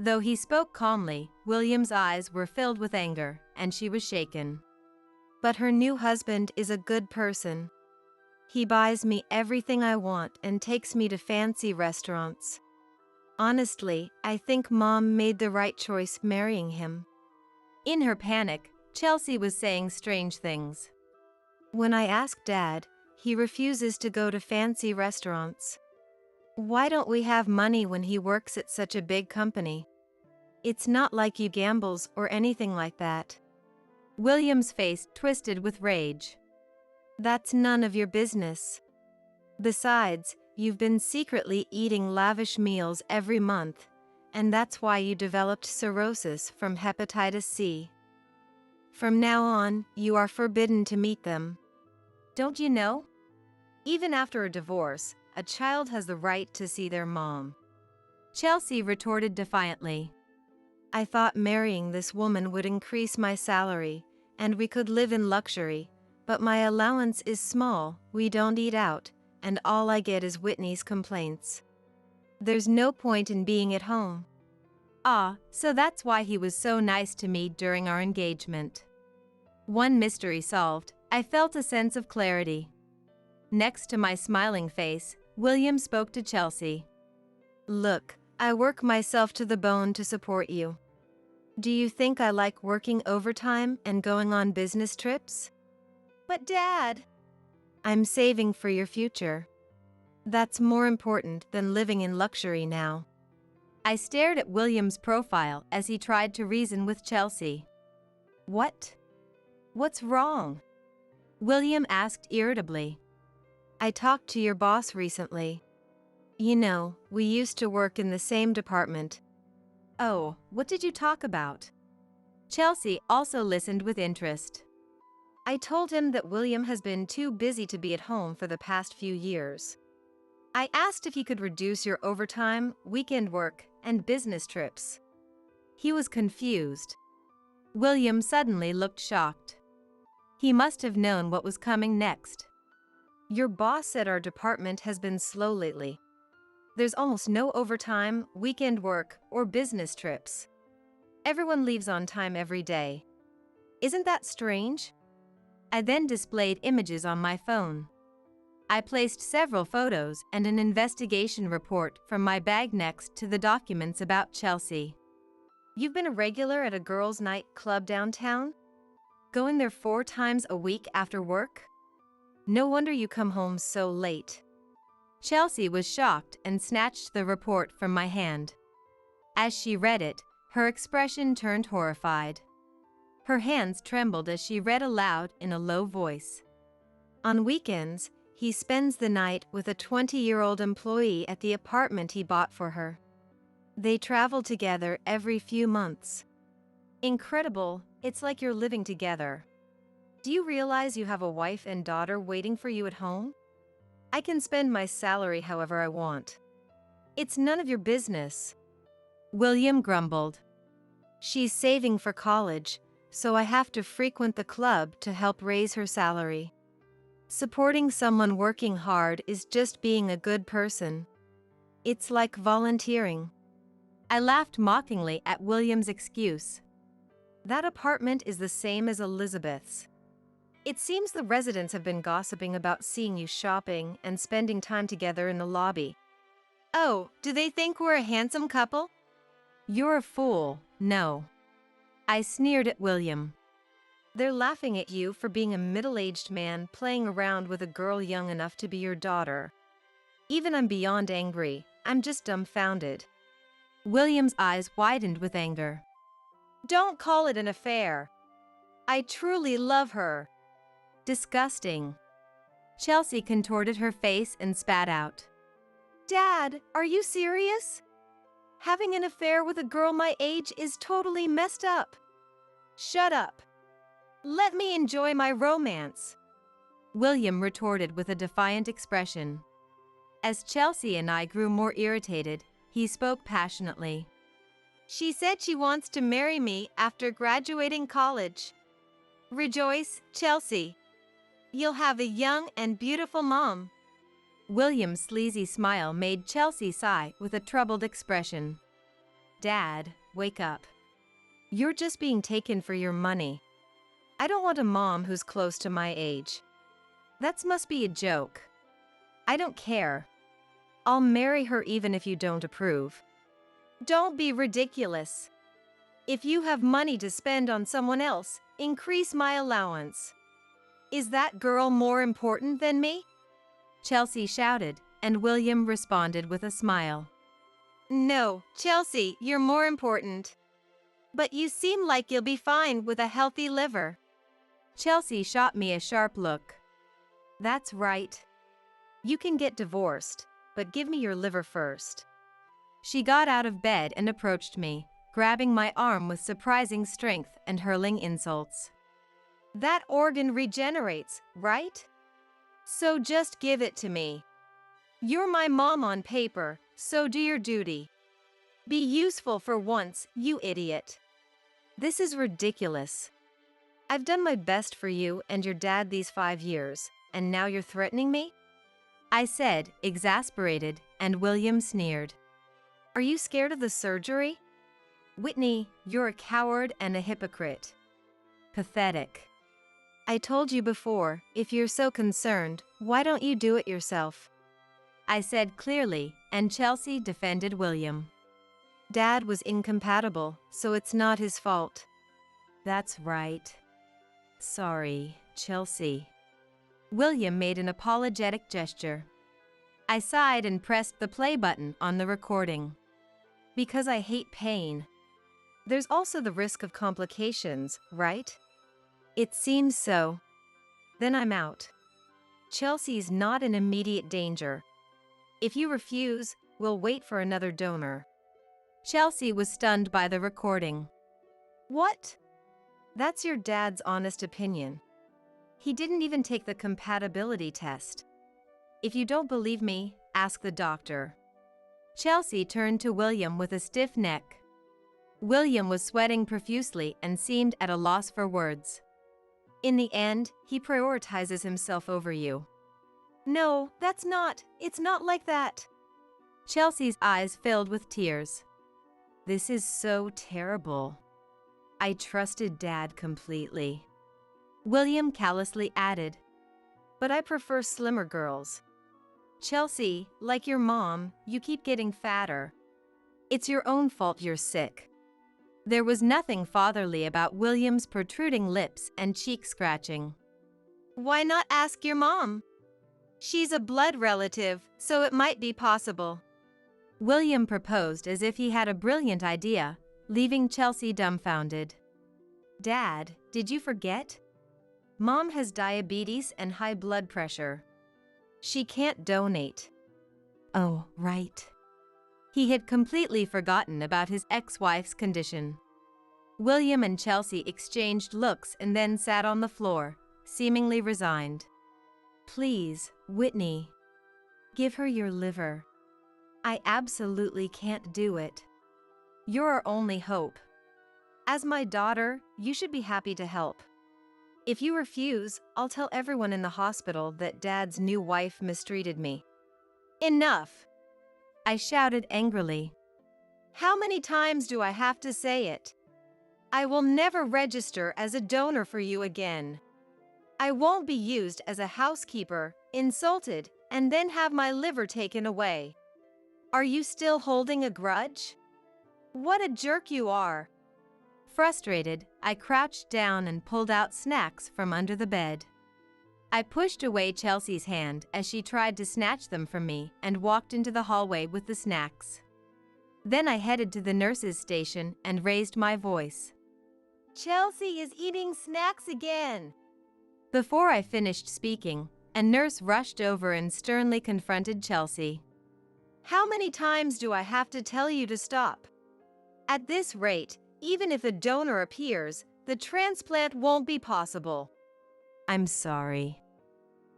Though he spoke calmly, William's eyes were filled with anger, and she was shaken. But her new husband is a good person. He buys me everything I want and takes me to fancy restaurants. Honestly, I think Mom made the right choice marrying him. In her panic, Chelsea was saying strange things. When I ask Dad, he refuses to go to fancy restaurants. Why don't we have money when he works at such a big company? It's not like he gambles or anything like that. William's face twisted with rage. That's none of your business. Besides, you've been secretly eating lavish meals every month, and that's why you developed cirrhosis from hepatitis C. From now on, you are forbidden to meet them. Don't you know? Even after a divorce, a child has the right to see their mom. Chelsea retorted defiantly. I thought marrying this woman would increase my salary, and we could live in luxury, but my allowance is small, we don't eat out, and all I get is Whitney's complaints. There's no point in being at home. Ah, so that's why he was so nice to me during our engagement. One mystery solved, I felt a sense of clarity. Next to my smiling face, William spoke to Chelsea. Look, I work myself to the bone to support you. Do you think I like working overtime and going on business trips? But Dad, I'm saving for your future. That's more important than living in luxury now. I stared at William's profile as he tried to reason with Chelsea. What? What's wrong? William asked irritably. I talked to your boss recently. You know, we used to work in the same department. Oh, what did you talk about? Chelsea also listened with interest. I told him that William has been too busy to be at home for the past few years. I asked if he could reduce your overtime, weekend work, and business trips. He was confused. William suddenly looked shocked. He must have known what was coming next. Your boss said our department has been slow lately. There's almost no overtime, weekend work, or business trips. Everyone leaves on time every day. Isn't that strange? I then displayed images on my phone. I placed several photos and an investigation report from my bag next to the documents about Chelsea. You've been a regular at a girls' night club downtown? Going there 4 times a week after work? No wonder you come home so late. Chelsea was shocked and snatched the report from my hand. As she read it, her expression turned horrified. Her hands trembled as she read aloud in a low voice. On weekends, he spends the night with a 20-year-old employee at the apartment he bought for her. They travel together every few months. Incredible, it's like you're living together. Do you realize you have a wife and daughter waiting for you at home? I can spend my salary however I want. It's none of your business. William grumbled. She's saving for college, so I have to frequent the club to help raise her salary. Supporting someone working hard is just being a good person. It's like volunteering. I laughed mockingly at William's excuse. That apartment is the same as Elizabeth's. It seems the residents have been gossiping about seeing you shopping and spending time together in the lobby. Oh, do they think we're a handsome couple? You're a fool, no. I sneered at William. They're laughing at you for being a middle-aged man playing around with a girl young enough to be your daughter. Even I'm beyond angry, I'm just dumbfounded. William's eyes widened with anger. Don't call it an affair. I truly love her. Disgusting. Chelsea contorted her face and spat out. Dad, are you serious? Having an affair with a girl my age is totally messed up. Shut up. Let me enjoy my romance. William retorted with a defiant expression. As Chelsea and I grew more irritated, he spoke passionately. She said she wants to marry me after graduating college. Rejoice, Chelsea. You'll have a young and beautiful mom. William's sleazy smile made Chelsea sigh with a troubled expression. Dad, wake up. You're just being taken for your money. I don't want a mom who's close to my age. That must be a joke. I don't care. I'll marry her even if you don't approve. Don't be ridiculous. If you have money to spend on someone else, increase my allowance. Is that girl more important than me? Chelsea shouted, and William responded with a smile. No, Chelsea, you're more important. But you seem like you'll be fine with a healthy liver. Chelsea shot me a sharp look. That's right. You can get divorced, but give me your liver first. She got out of bed and approached me, grabbing my arm with surprising strength and hurling insults. That organ regenerates, right? So just give it to me. You're my mom on paper, so do your duty. Be useful for once, you idiot. This is ridiculous. I've done my best for you and your dad these 5 years, and now you're threatening me? I said, exasperated, and William sneered. Are you scared of the surgery? Whitney, you're a coward and a hypocrite. Pathetic. I told you before, if you're so concerned, why don't you do it yourself? I said clearly, and Chelsea defended William. Dad was incompatible, so it's not his fault. That's right. Sorry, Chelsea. William made an apologetic gesture. I sighed and pressed the play button on the recording. Because I hate pain. There's also the risk of complications, right? It seems so. Then I'm out. Chelsea's not in immediate danger. If you refuse, we'll wait for another donor. Chelsea was stunned by the recording. What? That's your dad's honest opinion. He didn't even take the compatibility test. If you don't believe me, ask the doctor. Chelsea turned to William with a stiff neck. William was sweating profusely and seemed at a loss for words. In the end, he prioritizes himself over you. No, it's not like that. Chelsea's eyes filled with tears. This is so terrible. I trusted Dad completely. William callously added. But I prefer slimmer girls. Chelsea, like your mom, you keep getting fatter. It's your own fault you're sick. There was nothing fatherly about William's protruding lips and cheek scratching. Why not ask your mom? She's a blood relative, so it might be possible. William proposed as if he had a brilliant idea, leaving Chelsea dumbfounded. Dad, did you forget? Mom has diabetes and high blood pressure. She can't donate. Oh, right. He had completely forgotten about his ex-wife's condition. William and Chelsea exchanged looks and then sat on the floor, seemingly resigned. Please, Whitney. Give her your liver. I absolutely can't do it. You're our only hope. As my daughter, you should be happy to help. If you refuse, I'll tell everyone in the hospital that Dad's new wife mistreated me. Enough! I shouted angrily. How many times do I have to say it? I will never register as a donor for you again. I won't be used as a housekeeper, insulted, and then have my liver taken away. Are you still holding a grudge? What a jerk you are! Frustrated, I crouched down and pulled out snacks from under the bed. I pushed away Chelsea's hand as she tried to snatch them from me and walked into the hallway with the snacks. Then I headed to the nurse's station and raised my voice. Chelsea is eating snacks again! Before I finished speaking, a nurse rushed over and sternly confronted Chelsea. How many times do I have to tell you to stop? At this rate, even if a donor appears, the transplant won't be possible. I'm sorry.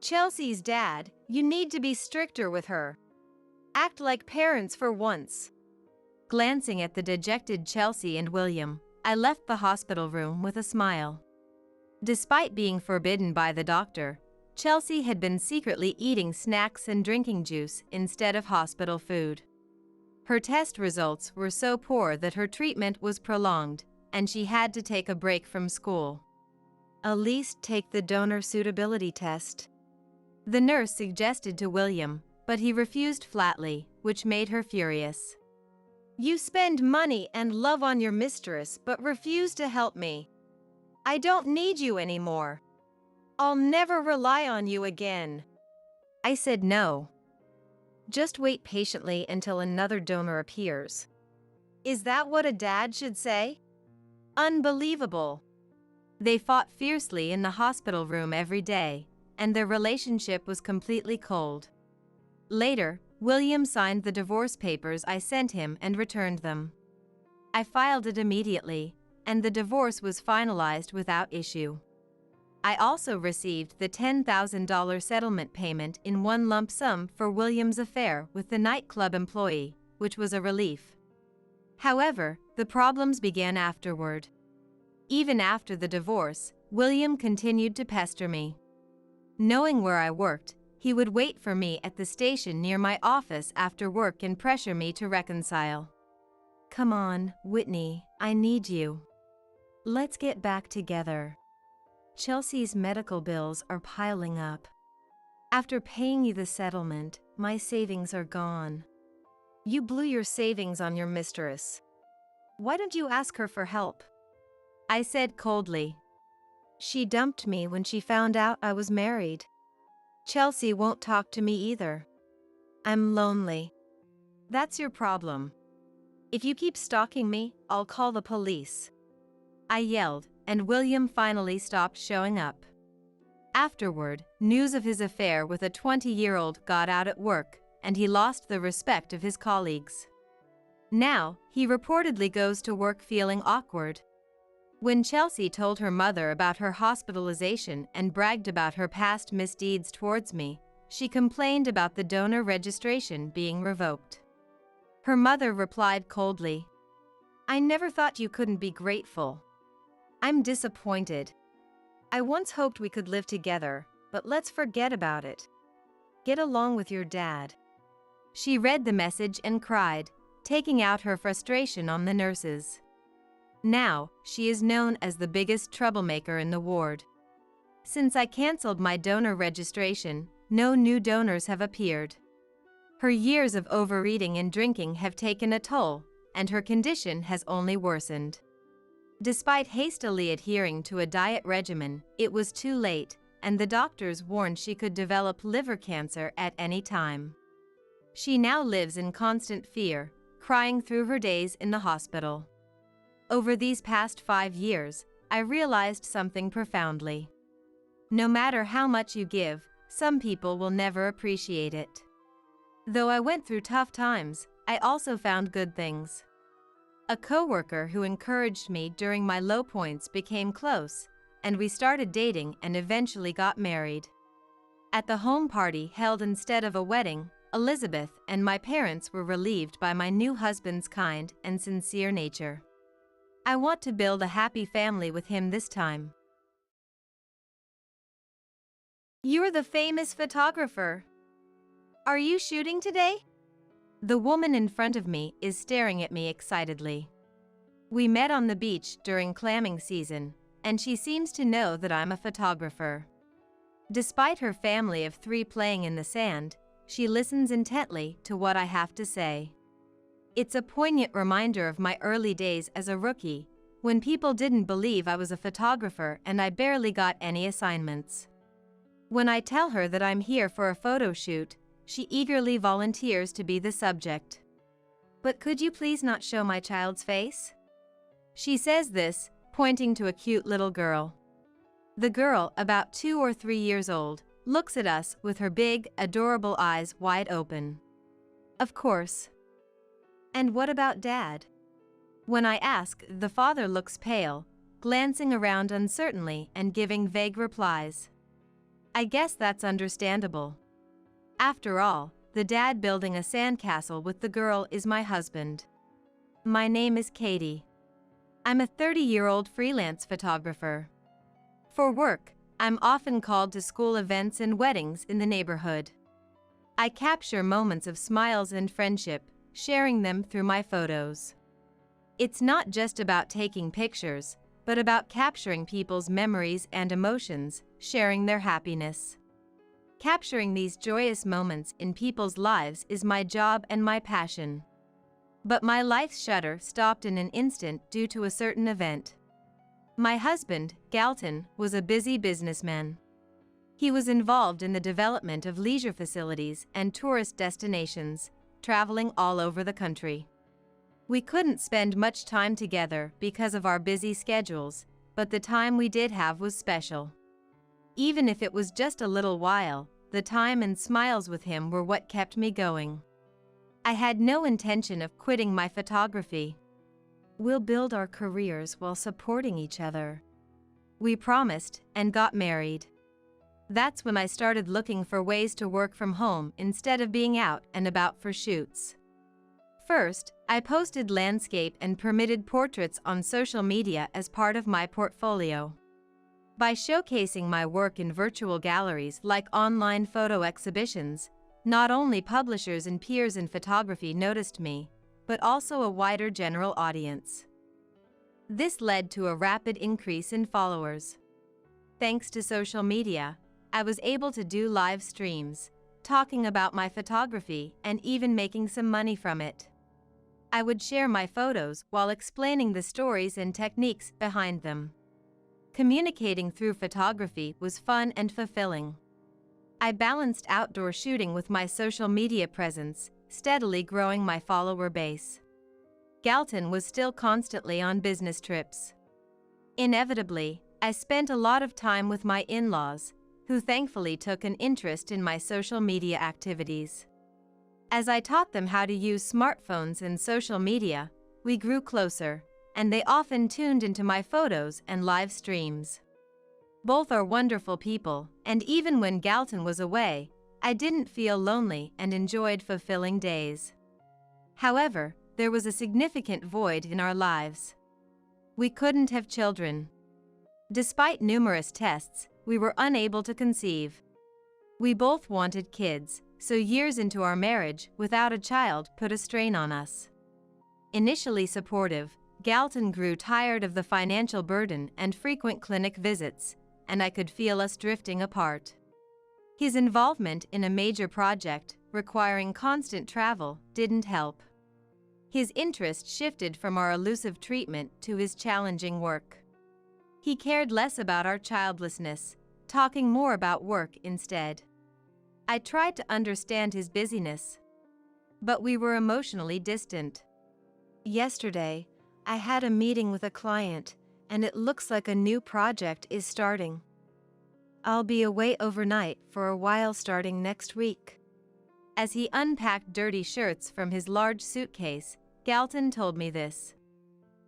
Chelsea's dad, you need to be stricter with her. Act like parents for once. Glancing at the dejected Chelsea and William, I left the hospital room with a smile. Despite being forbidden by the doctor, Chelsea had been secretly eating snacks and drinking juice instead of hospital food. Her test results were so poor that her treatment was prolonged, and she had to take a break from school. At least take the donor suitability test, the nurse suggested to William, but he refused flatly, which made her furious. You spend money and love on your mistress but refuse to help me. I don't need you anymore. I'll never rely on you again. I said no. Just wait patiently until another donor appears. Is that what a dad should say? Unbelievable. They fought fiercely in the hospital room every day, and their relationship was completely cold. Later, William signed the divorce papers I sent him and returned them. I filed it immediately, and the divorce was finalized without issue. I also received the $10,000 settlement payment in one lump sum for William's affair with the nightclub employee, which was a relief. However, the problems began afterward. Even after the divorce, William continued to pester me. Knowing where I worked, he would wait for me at the station near my office after work and pressure me to reconcile. Come on, Whitney, I need you. Let's get back together. Chelsea's medical bills are piling up. After paying you the settlement, my savings are gone. You blew your savings on your mistress. Why don't you ask her for help? I said coldly. She dumped me when she found out I was married. Chelsea won't talk to me either. I'm lonely. That's your problem. If you keep stalking me, I'll call the police. I yelled, and William finally stopped showing up. Afterward, news of his affair with a 20-year-old got out at work, and he lost the respect of his colleagues. Now, he reportedly goes to work feeling awkward. When Chelsea told her mother about her hospitalization and bragged about her past misdeeds towards me, she complained about the donor registration being revoked. Her mother replied coldly, "I never thought you couldn't be grateful. I'm disappointed. I once hoped we could live together, but let's forget about it. Get along with your dad." She read the message and cried, taking out her frustration on the nurses. Now, she is known as the biggest troublemaker in the ward. Since I cancelled my donor registration, no new donors have appeared. Her years of overeating and drinking have taken a toll, and her condition has only worsened. Despite hastily adhering to a diet regimen, it was too late, and the doctors warned she could develop liver cancer at any time. She now lives in constant fear, crying through her days in the hospital. Over these past 5 years, I realized something profoundly. No matter how much you give, some people will never appreciate it. Though I went through tough times, I also found good things. A coworker who encouraged me during my low points became close, and we started dating and eventually got married. At the home party held instead of a wedding, Elizabeth and my parents were relieved by my new husband's kind and sincere nature. I want to build a happy family with him this time. You're the famous photographer. Are you shooting today? The woman in front of me is staring at me excitedly. We met on the beach during clamming season, and she seems to know that I'm a photographer. Despite her family of 3 playing in the sand, she listens intently to what I have to say. It's a poignant reminder of my early days as a rookie, when people didn't believe I was a photographer and I barely got any assignments. When I tell her that I'm here for a photo shoot, she eagerly volunteers to be the subject. "But could you please not show my child's face?" She says this, pointing to a cute little girl. The girl, about 2 or 3 years old, looks at us with her big, adorable eyes wide open. "Of course." "And what about Dad?" When I ask, the father looks pale, glancing around uncertainly and giving vague replies. I guess that's understandable. After all, the dad building a sandcastle with the girl is my husband. My name is Katie. I'm a 30-year-old freelance photographer. For work, I'm often called to school events and weddings in the neighborhood. I capture moments of smiles and friendship, sharing them through my photos. It's not just about taking pictures, but about capturing people's memories and emotions, sharing their happiness. Capturing these joyous moments in people's lives is my job and my passion. But my life's shutter stopped in an instant due to a certain event. My husband, Galton, was a busy businessman. He was involved in the development of leisure facilities and tourist destinations, traveling all over the country. We couldn't spend much time together because of our busy schedules, but the time we did have was special. Even if it was just a little while, the time and smiles with him were what kept me going. I had no intention of quitting my photography. We'll build our careers while supporting each other. We promised and got married. That's when I started looking for ways to work from home instead of being out and about for shoots. First, I posted landscape and permitted portraits on social media as part of my portfolio. By showcasing my work in virtual galleries like online photo exhibitions, not only publishers and peers in photography noticed me, but also a wider general audience. This led to a rapid increase in followers. Thanks to social media, I was able to do live streams, talking about my photography and even making some money from it. I would share my photos while explaining the stories and techniques behind them. Communicating through photography was fun and fulfilling. I balanced outdoor shooting with my social media presence, steadily growing my follower base. Galton was still constantly on business trips. Inevitably, I spent a lot of time with my in-laws, who thankfully took an interest in my social media activities. As I taught them how to use smartphones and social media, we grew closer, and they often tuned into my photos and live streams. Both are wonderful people, and even when Galton was away, I didn't feel lonely and enjoyed fulfilling days. However, there was a significant void in our lives. We couldn't have children. Despite numerous tests, we were unable to conceive. We both wanted kids, so years into our marriage without a child put a strain on us. Initially supportive, Galton grew tired of the financial burden and frequent clinic visits, and I could feel us drifting apart. His involvement in a major project, requiring constant travel, didn't help. His interest shifted from our elusive treatment to his challenging work. He cared less about our childlessness, talking more about work instead. I tried to understand his busyness, but we were emotionally distant. Yesterday, I had a meeting with a client, and it looks like a new project is starting. I'll be away overnight for a while starting next week. As he unpacked dirty shirts from his large suitcase, Galton told me this.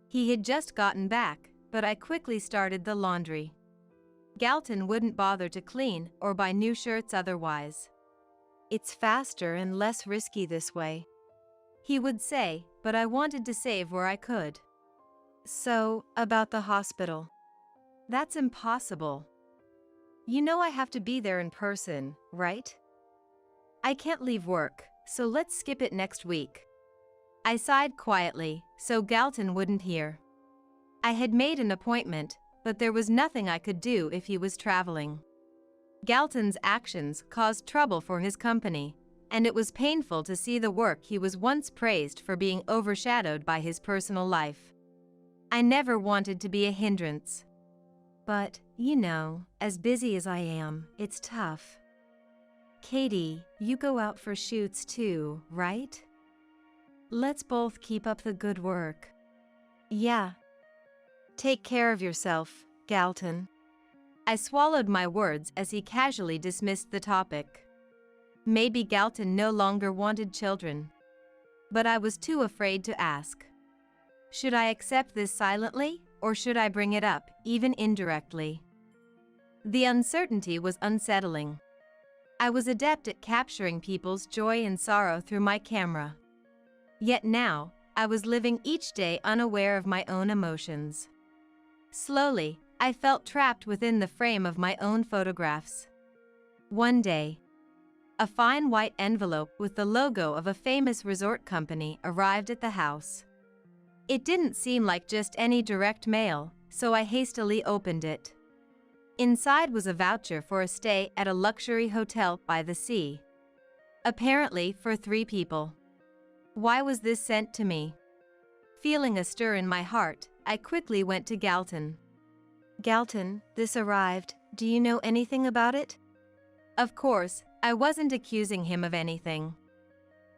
He had just gotten back, but I quickly started the laundry. Galton wouldn't bother to clean or buy new shirts otherwise. It's faster and less risky this way, he would say, but I wanted to save where I could. So, about the hospital. That's impossible. You know I have to be there in person, right? I can't leave work, so let's skip it next week. I sighed quietly, so Galton wouldn't hear. I had made an appointment, but there was nothing I could do if he was traveling. Galton's actions caused trouble for his company, and it was painful to see the work he was once praised for being overshadowed by his personal life. I never wanted to be a hindrance. But, you know, as busy as I am, it's tough. Katie, you go out for shoots too, right? Let's both keep up the good work. Yeah. Take care of yourself, Galton. I swallowed my words as he casually dismissed the topic. Maybe Galton no longer wanted children. But I was too afraid to ask. Should I accept this silently, or should I bring it up, even indirectly? The uncertainty was unsettling. I was adept at capturing people's joy and sorrow through my camera. Yet now, I was living each day unaware of my own emotions. Slowly, I felt trapped within the frame of my own photographs. One day, a fine white envelope with the logo of a famous resort company arrived at the house. It didn't seem like just any direct mail, so I hastily opened it. Inside was a voucher for a stay at a luxury hotel by the sea. Apparently for 3 people. Why was this sent to me? Feeling a stir in my heart, I quickly went to Galton. Galton, this arrived. Do you know anything about it? Of course, I wasn't accusing him of anything.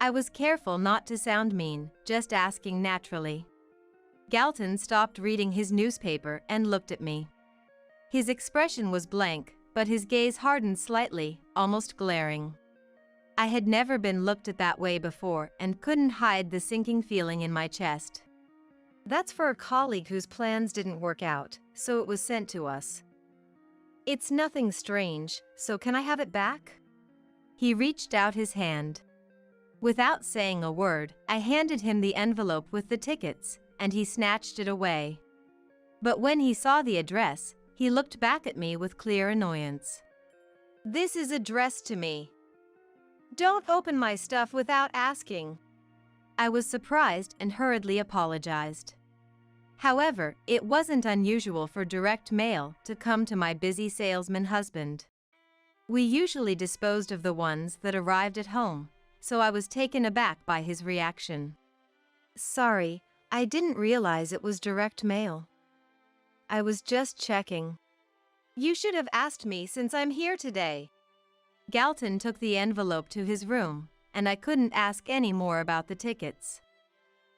I was careful not to sound mean, just asking naturally. Galton stopped reading his newspaper and looked at me. His expression was blank, but his gaze hardened slightly, almost glaring. I had never been looked at that way before and couldn't hide the sinking feeling in my chest. That's for a colleague whose plans didn't work out, so it was sent to us. It's nothing strange, so can I have it back? He reached out his hand. Without saying a word, I handed him the envelope with the tickets, and he snatched it away. But when he saw the address, he looked back at me with clear annoyance. This is addressed to me. Don't open my stuff without asking. I was surprised and hurriedly apologized. However, it wasn't unusual for direct mail to come to my busy salesman husband. We usually disposed of the ones that arrived at home, so I was taken aback by his reaction. Sorry, I didn't realize it was direct mail. I was just checking. You should have asked me since I'm here today. Galton took the envelope to his room, and I couldn't ask any more about the tickets.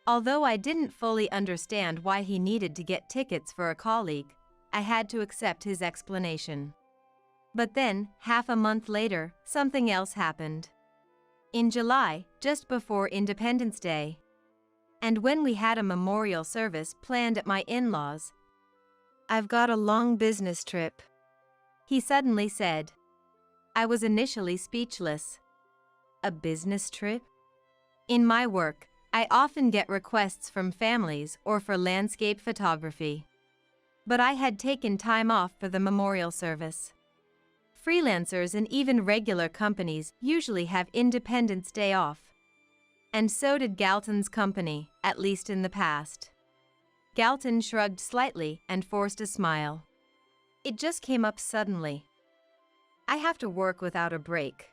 Although I didn't fully understand why he needed to get tickets for a colleague, I had to accept his explanation. But then, half a month later, something else happened. In July, just before Independence Day, and when we had a memorial service planned at my in-laws, I've got a long business trip, he suddenly said. I was initially speechless. A business trip? In my work, I often get requests from families or for landscape photography. But I had taken time off for the memorial service. Freelancers and even regular companies usually have Independence Day off. And so did Galton's company, at least in the past. Galton shrugged slightly and forced a smile. It just came up suddenly. I have to work without a break.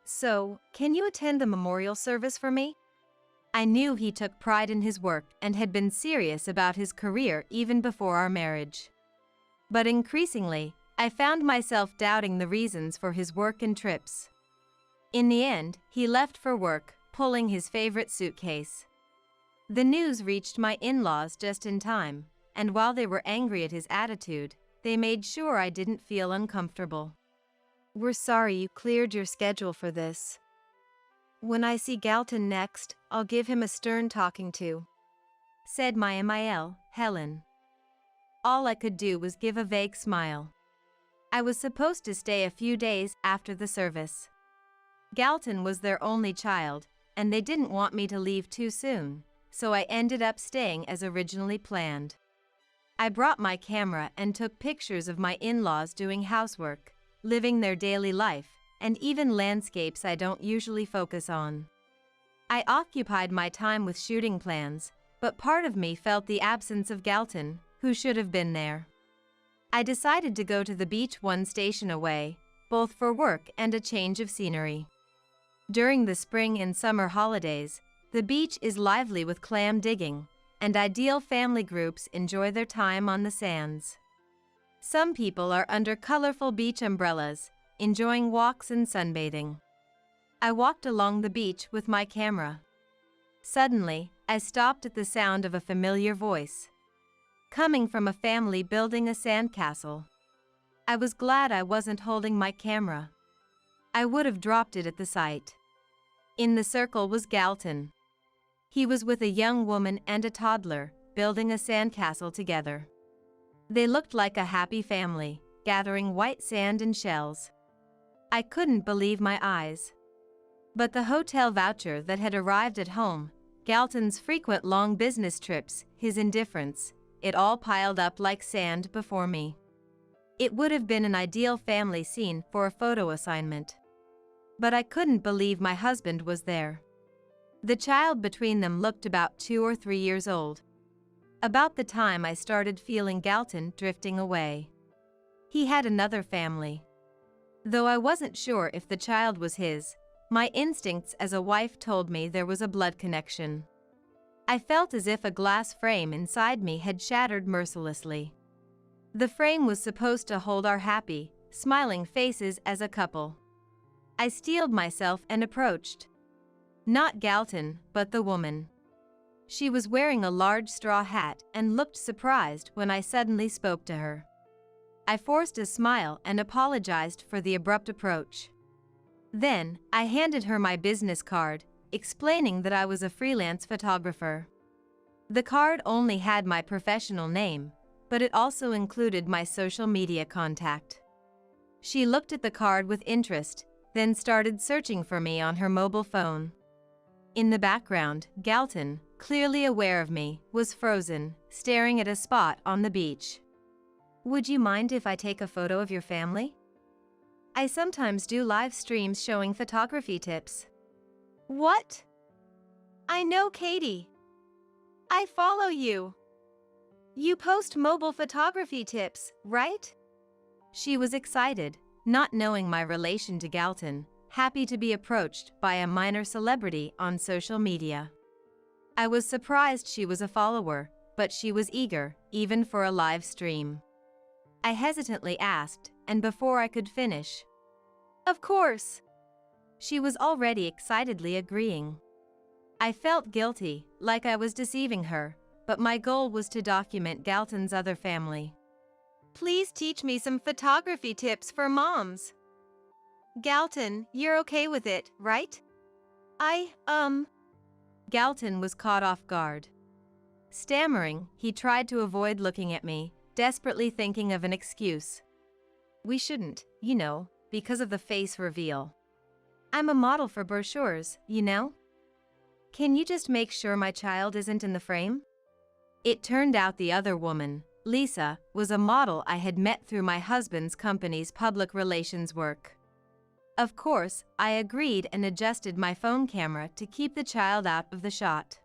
So, can you attend the memorial service for me? I knew he took pride in his work and had been serious about his career even before our marriage. But increasingly, I found myself doubting the reasons for his work and trips. In the end, he left for work, pulling his favorite suitcase. The news reached my in-laws just in time, and while they were angry at his attitude, they made sure I didn't feel uncomfortable. We're sorry you cleared your schedule for this. When I see Galton next, I'll give him a stern talking to, said my MIL, Helen. All I could do was give a vague smile. I was supposed to stay a few days after the service. Galton was their only child, and they didn't want me to leave too soon, so I ended up staying as originally planned. I brought my camera and took pictures of my in-laws doing housework, living their daily life, and even landscapes I don't usually focus on. I occupied my time with shooting plans, but part of me felt the absence of Galton, who should have been there. I decided to go to the beach one station away, both for work and a change of scenery. During the spring and summer holidays, the beach is lively with clam digging, and ideal family groups enjoy their time on the sands. Some people are under colorful beach umbrellas, enjoying walks and sunbathing. I walked along the beach with my camera. Suddenly, I stopped at the sound of a familiar voice, coming from a family building a sandcastle. I was glad I wasn't holding my camera. I would have dropped it at the sight. In the circle was Galton. He was with a young woman and a toddler, building a sandcastle together. They looked like a happy family, gathering white sand and shells. I couldn't believe my eyes. But the hotel voucher that had arrived at home, Galton's frequent long business trips, his indifference, it all piled up like sand before me. It would have been an ideal family scene for a photo assignment. But I couldn't believe my husband was there. The child between them looked about 2 or 3 years old. About the time I started feeling Galton drifting away. He had another family. Though I wasn't sure if the child was his, my instincts as a wife told me there was a blood connection. I felt as if a glass frame inside me had shattered mercilessly. The frame was supposed to hold our happy, smiling faces as a couple. I steeled myself and approached. Not Galton, but the woman. She was wearing a large straw hat and looked surprised when I suddenly spoke to her. I forced a smile and apologized for the abrupt approach. Then, I handed her my business card, explaining that I was a freelance photographer. The card only had my professional name, but it also included my social media contact. She looked at the card with interest, then started searching for me on her mobile phone. In the background, Galton, clearly aware of me, was frozen, staring at a spot on the beach. Would you mind if I take a photo of your family? I sometimes do live streams showing photography tips. What? I know Katie. I follow you. You post mobile photography tips, right? She was excited, not knowing my relation to Galton, happy to be approached by a minor celebrity on social media. I was surprised she was a follower, but she was eager, even for a live stream. I hesitantly asked, and before I could finish, "Of course." She was already excitedly agreeing. I felt guilty, like I was deceiving her, but my goal was to document Galton's other family. "Please teach me some photography tips for moms." "Galton, you're okay with it, right?" Galton was caught off guard. Stammering, he tried to avoid looking at me, desperately thinking of an excuse. "We shouldn't, because of the face reveal. I'm a model for brochures, Can you just make sure my child isn't in the frame?" It turned out the other woman, Lisa, was a model I had met through my husband's company's public relations work. Of course, I agreed and adjusted my phone camera to keep the child out of the shot.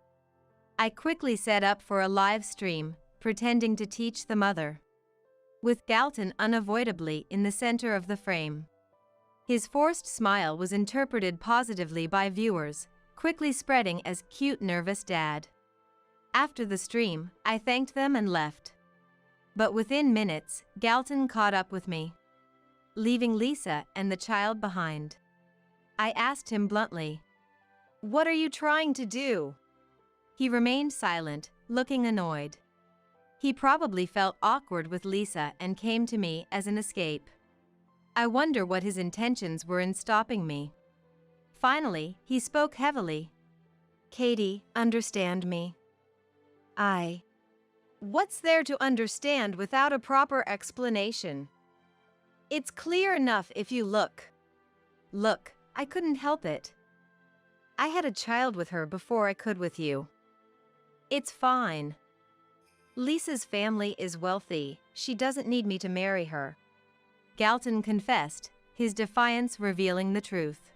I quickly set up for a live stream, pretending to teach the mother, with Galton unavoidably in the center of the frame. His forced smile was interpreted positively by viewers, quickly spreading as cute nervous dad. After the stream, I thanked them and left. But within minutes, Galton caught up with me, leaving Lisa and the child behind. I asked him bluntly, "What are you trying to do?" He remained silent, looking annoyed. He probably felt awkward with Lisa and came to me as an escape. I wonder what his intentions were in stopping me. Finally, he spoke heavily. "Katie, understand me. What's there to understand without a proper explanation? It's clear enough if you look." "Look, I couldn't help it. I had a child with her before I could with you. It's fine. Lisa's family is wealthy, she doesn't need me to marry her," Galton confessed, his defiance revealing the truth.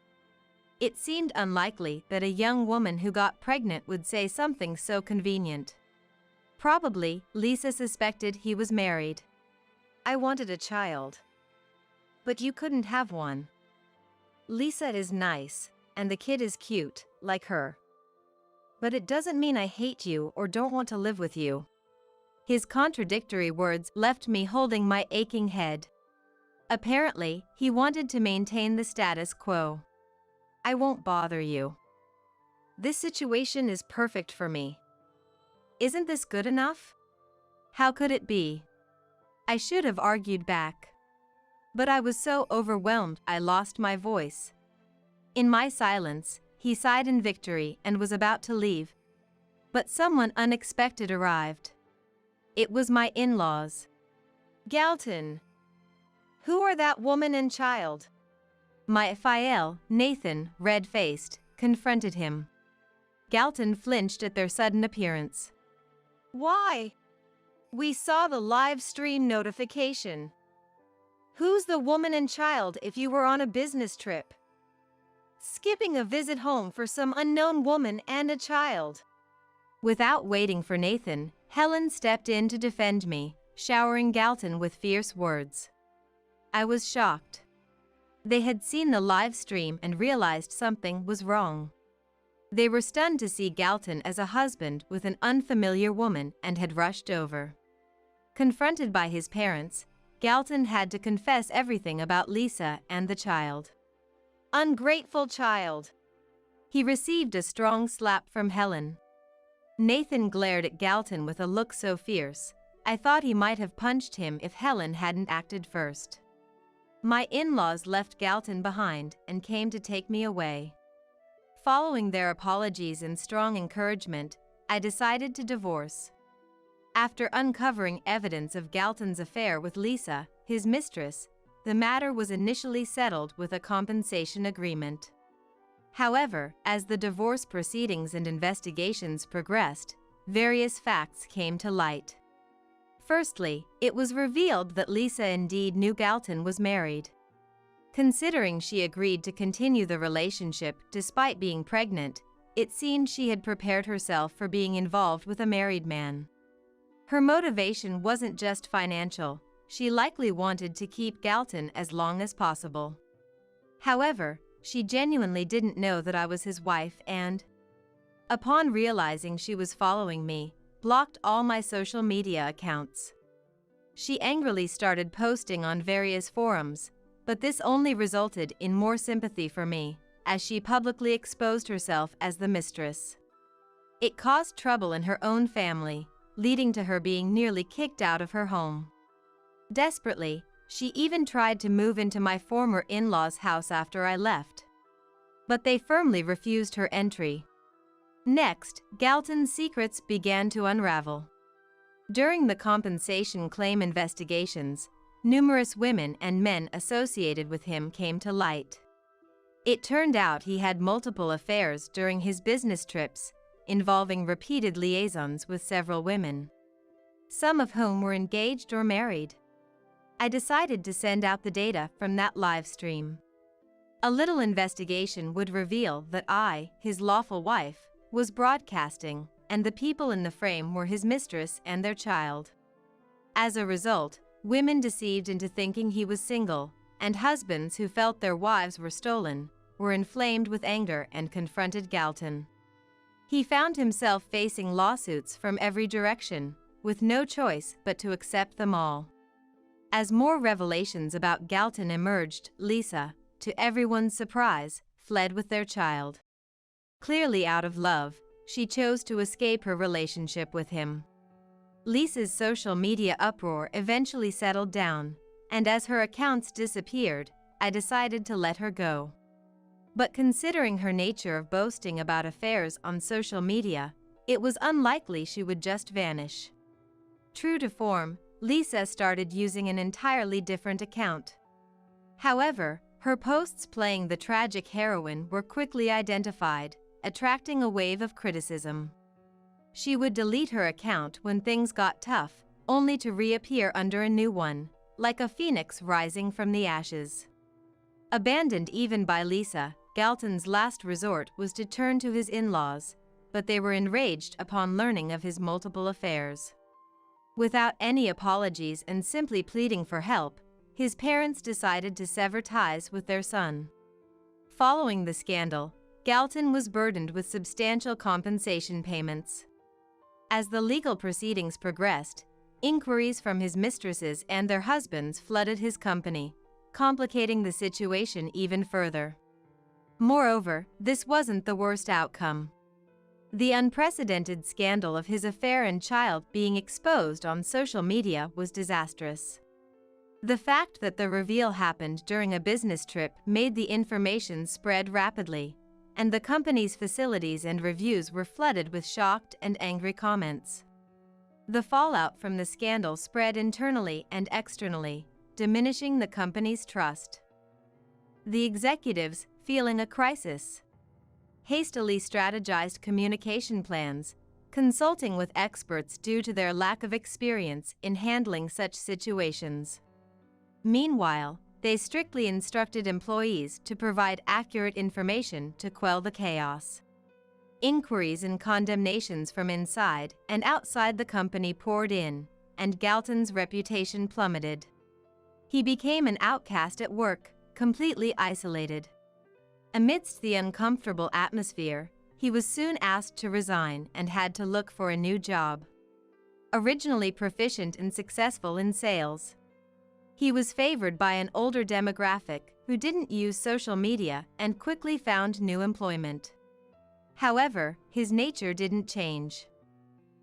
It seemed unlikely that a young woman who got pregnant would say something so convenient. Probably, Lisa suspected he was married. "I wanted a child. But you couldn't have one. Lisa is nice, and the kid is cute, like her. But it doesn't mean I hate you or don't want to live with you." His contradictory words left me holding my aching head. Apparently, he wanted to maintain the status quo. "I won't bother you. This situation is perfect for me. Isn't this good enough?" How could it be? I should have argued back. But I was so overwhelmed I lost my voice. In my silence, he sighed in victory and was about to leave. But someone unexpected arrived. It was my in-laws. "Galton, who are that woman and child?" My Fael, Nathan, red-faced, confronted him. Galton flinched at their sudden appearance. "Why? We saw the live stream notification. Who's the woman and child if you were on a business trip? Skipping a visit home for some unknown woman and a child?" Without waiting for Nathan, Helen stepped in to defend me, showering Galton with fierce words. I was shocked. They had seen the live stream and realized something was wrong. They were stunned to see Galton as a husband with an unfamiliar woman and had rushed over. Confronted by his parents, Galton had to confess everything about Lisa and the child. "Ungrateful child." He received a strong slap from Helen. Nathan glared at Galton with a look so fierce, I thought he might have punched him if Helen hadn't acted first. My in-laws left Galton behind and came to take me away. Following their apologies and strong encouragement, I decided to divorce. After uncovering evidence of Galton's affair with Lisa, his mistress, the matter was initially settled with a compensation agreement. However, as the divorce proceedings and investigations progressed, various facts came to light. Firstly, it was revealed that Lisa indeed knew Galton was married. Considering she agreed to continue the relationship despite being pregnant, it seemed she had prepared herself for being involved with a married man. Her motivation wasn't just financial, she likely wanted to keep Galton as long as possible. However, she genuinely didn't know that I was his wife and, upon realizing she was following me, blocked all my social media accounts. She angrily started posting on various forums, but this only resulted in more sympathy for me, as she publicly exposed herself as the mistress. It caused trouble in her own family, leading to her being nearly kicked out of her home. Desperately, she even tried to move into my former in-laws' house after I left. But they firmly refused her entry. Next, Galton's secrets began to unravel. During the compensation claim investigations, numerous women and men associated with him came to light. It turned out he had multiple affairs during his business trips, involving repeated liaisons with several women, some of whom were engaged or married. I decided to send out the data from that live stream. A little investigation would reveal that I, his lawful wife, was broadcasting, and the people in the frame were his mistress and their child. As a result, women deceived into thinking he was single, and husbands who felt their wives were stolen, were inflamed with anger and confronted Galton. He found himself facing lawsuits from every direction, with no choice but to accept them all. As more revelations about Galton emerged, Lisa, to everyone's surprise, fled with their child. Clearly out of love, she chose to escape her relationship with him. Lisa's social media uproar eventually settled down, and as her accounts disappeared, I decided to let her go. But considering her nature of boasting about affairs on social media, it was unlikely she would just vanish. True to form, Lisa started using an entirely different account. However, her posts playing the tragic heroine were quickly identified, attracting a wave of criticism. She would delete her account when things got tough, only to reappear under a new one, like a phoenix rising from the ashes. Abandoned even by Lisa, Galton's last resort was to turn to his in-laws, but they were enraged upon learning of his multiple affairs. Without any apologies and simply pleading for help, his parents decided to sever ties with their son. Following the scandal, Galton was burdened with substantial compensation payments. As the legal proceedings progressed, inquiries from his mistresses and their husbands flooded his company, complicating the situation even further. Moreover, this wasn't the worst outcome. The unprecedented scandal of his affair and child being exposed on social media was disastrous. The fact that the reveal happened during a business trip made the information spread rapidly, and the company's facilities and reviews were flooded with shocked and angry comments. The fallout from the scandal spread internally and externally, diminishing the company's trust. The executives, feeling a crisis, hastily strategized communication plans, consulting with experts due to their lack of experience in handling such situations. Meanwhile, they strictly instructed employees to provide accurate information to quell the chaos. Inquiries and condemnations from inside and outside the company poured in, and Galton's reputation plummeted. He became an outcast at work, completely isolated. Amidst the uncomfortable atmosphere, he was soon asked to resign and had to look for a new job. Originally proficient and successful in sales, he was favored by an older demographic who didn't use social media and quickly found new employment. However, his nature didn't change.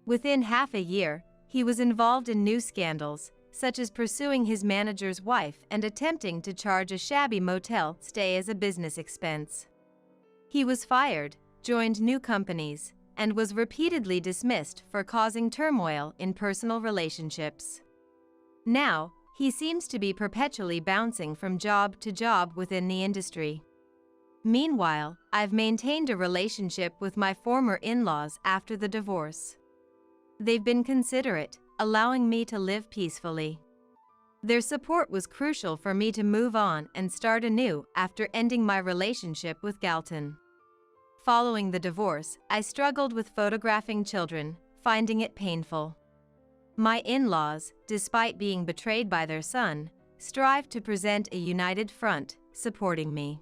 Within half a year, he was involved in new scandals, such as pursuing his manager's wife and attempting to charge a shabby motel stay as a business expense. He was fired, joined new companies, and was repeatedly dismissed for causing turmoil in personal relationships. Now, he seems to be perpetually bouncing from job to job within the industry. Meanwhile, I've maintained a relationship with my former in-laws after the divorce. They've been considerate, allowing me to live peacefully. Their support was crucial for me to move on and start anew after ending my relationship with Galton. Following the divorce, I struggled with photographing children, finding it painful. My in-laws, despite being betrayed by their son, strived to present a united front, supporting me.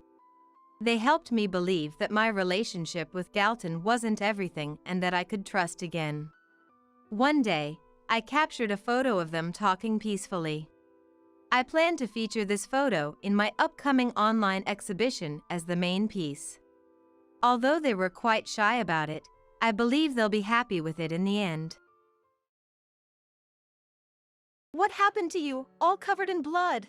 They helped me believe that my relationship with Galton wasn't everything and that I could trust again. One day, I captured a photo of them talking peacefully. I plan to feature this photo in my upcoming online exhibition as the main piece. Although they were quite shy about it, I believe they'll be happy with it in the end. What happened to you, all covered in blood?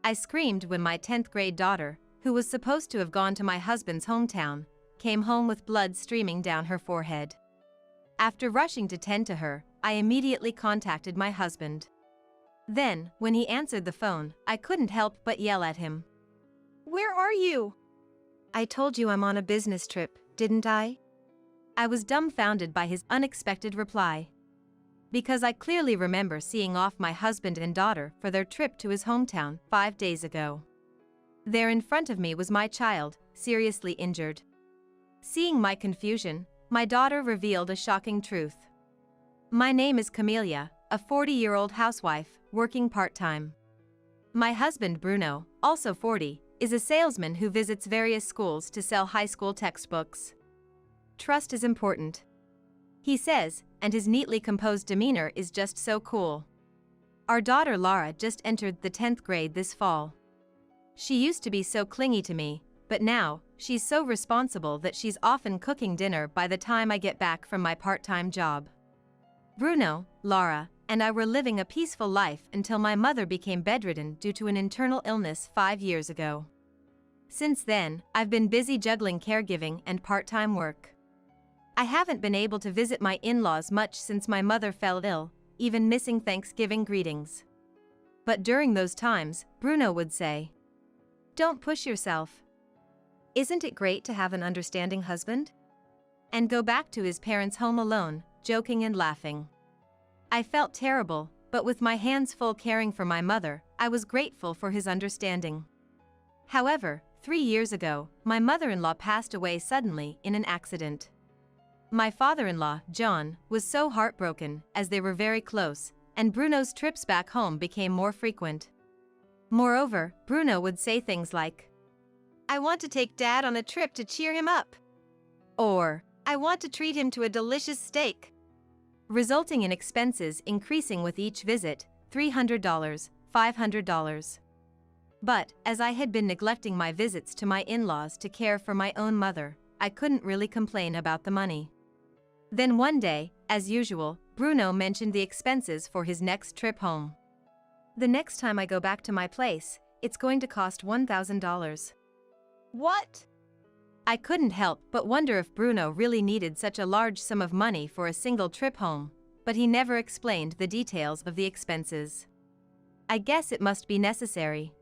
I screamed when my 10th grade daughter, who was supposed to have gone to my husband's hometown, came home with blood streaming down her forehead. After rushing to tend to her, I immediately contacted my husband. Then, when he answered the phone, I couldn't help but yell at him. Where are you? I told you I'm on a business trip, didn't I? I was dumbfounded by his unexpected reply. Because I clearly remember seeing off my husband and daughter for their trip to his hometown 5 days ago. There in front of me was my child, seriously injured. Seeing my confusion, my daughter revealed a shocking truth. My name is Camelia, a 40-year-old housewife, working part-time. My husband Bruno, also 40, is a salesman who visits various schools to sell high school textbooks. Trust is important, he says, and his neatly composed demeanor is just so cool. Our daughter Laura just entered the 10th grade this fall. She used to be so clingy to me, but now, she's so responsible that she's often cooking dinner by the time I get back from my part-time job. Bruno, Laura, and I were living a peaceful life until my mother became bedridden due to an internal illness 5 years ago. Since then, I've been busy juggling caregiving and part-time work. I haven't been able to visit my in-laws much since my mother fell ill, even missing Thanksgiving greetings. But during those times, Bruno would say, "Don't push yourself. Isn't it great to have an understanding husband?" And go back to his parents' home alone, joking and laughing. I felt terrible, but with my hands full caring for my mother, I was grateful for his understanding. However, 3 years ago, my mother-in-law passed away suddenly in an accident. My father-in-law, John, was so heartbroken, as they were very close, and Bruno's trips back home became more frequent. Moreover, Bruno would say things like, "I want to take Dad on a trip to cheer him up," or, "I want to treat him to a delicious steak," resulting in expenses increasing with each visit, $300, $500. But, as I had been neglecting my visits to my in-laws to care for my own mother, I couldn't really complain about the money. Then one day, as usual, Bruno mentioned the expenses for his next trip home. "The next time I go back to my place, it's going to cost $1,000. What? I couldn't help but wonder if Bruno really needed such a large sum of money for a single trip home, but he never explained the details of the expenses. I guess it must be necessary,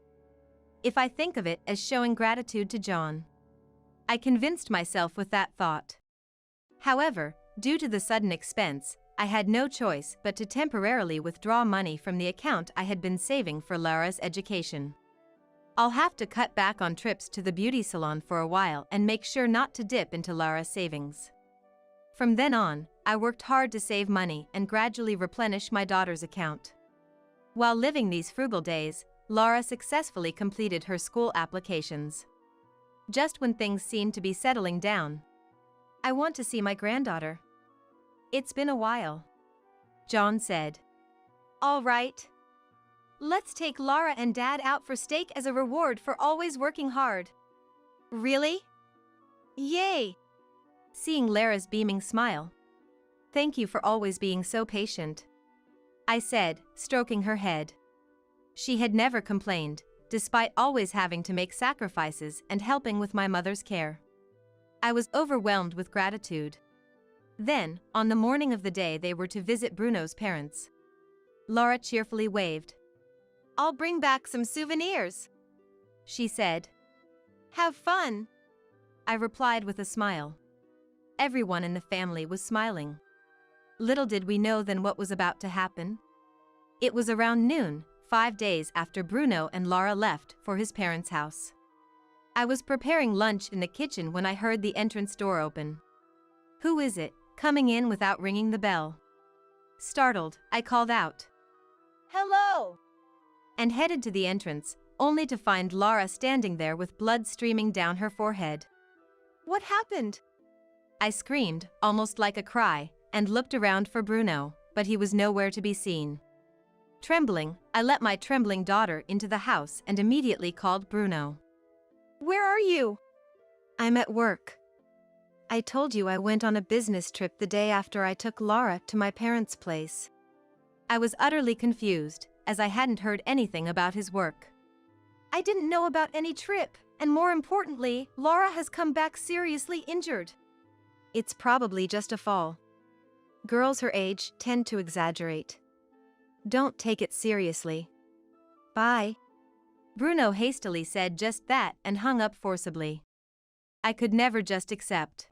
if I think of it as showing gratitude to John. I convinced myself with that thought. However, due to the sudden expense, I had no choice but to temporarily withdraw money from the account I had been saving for Laura's education. I'll have to cut back on trips to the beauty salon for a while and make sure not to dip into Laura's savings. From then on, I worked hard to save money and gradually replenish my daughter's account. While living these frugal days, Laura successfully completed her school applications. Just when things seemed to be settling down, "I want to see my granddaughter. It's been a while," John said. "All right. Let's take Laura and Dad out for steak as a reward for always working hard." "Really? Yay!" Seeing Lara's beaming smile. "Thank you for always being so patient," I said, stroking her head. She had never complained, despite always having to make sacrifices and helping with my mother's care. I was overwhelmed with gratitude. Then, on the morning of the day they were to visit Bruno's parents, Laura cheerfully waved. "I'll bring back some souvenirs," she said. "Have fun," I replied with a smile. Everyone in the family was smiling. Little did we know then what was about to happen. It was around noon, 5 days after Bruno and Laura left for his parents' house. I was preparing lunch in the kitchen when I heard the entrance door open. "Who is it, coming in without ringing the bell?" Startled, I called out, "Hello!" and headed to the entrance, only to find Laura standing there with blood streaming down her forehead. "What happened?" I screamed, almost like a cry, and looked around for Bruno, but he was nowhere to be seen. Trembling, I let my trembling daughter into the house and immediately called Bruno. "Where are you?" "I'm at work. I told you I went on a business trip the day after I took Laura to my parents' place." I was utterly confused, as I hadn't heard anything about his work. "I didn't know about any trip, and more importantly, Laura has come back seriously injured." "It's probably just a fall. Girls her age tend to exaggerate. Don't take it seriously. Bye." Bruno hastily said just that and hung up forcibly. I could never just accept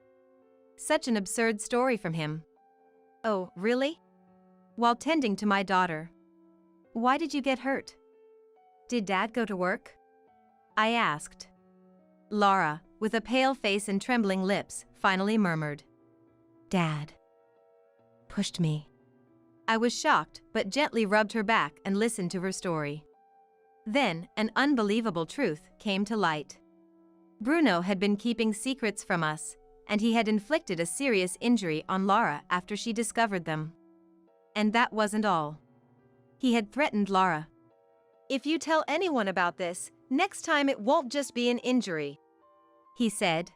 such an absurd story from him. "Oh, really?" While tending to my daughter. "Why did you get hurt? Did Dad go to work?" I asked. Laura, with a pale face and trembling lips, finally murmured, Dad pushed me. I was shocked, but gently rubbed her back and listened to her story. Then, an unbelievable truth came to light. Bruno had been keeping secrets from us, and he had inflicted a serious injury on Lara after she discovered them. And that wasn't all. He had threatened Lara. If you tell anyone about this, next time it won't just be an injury, he said.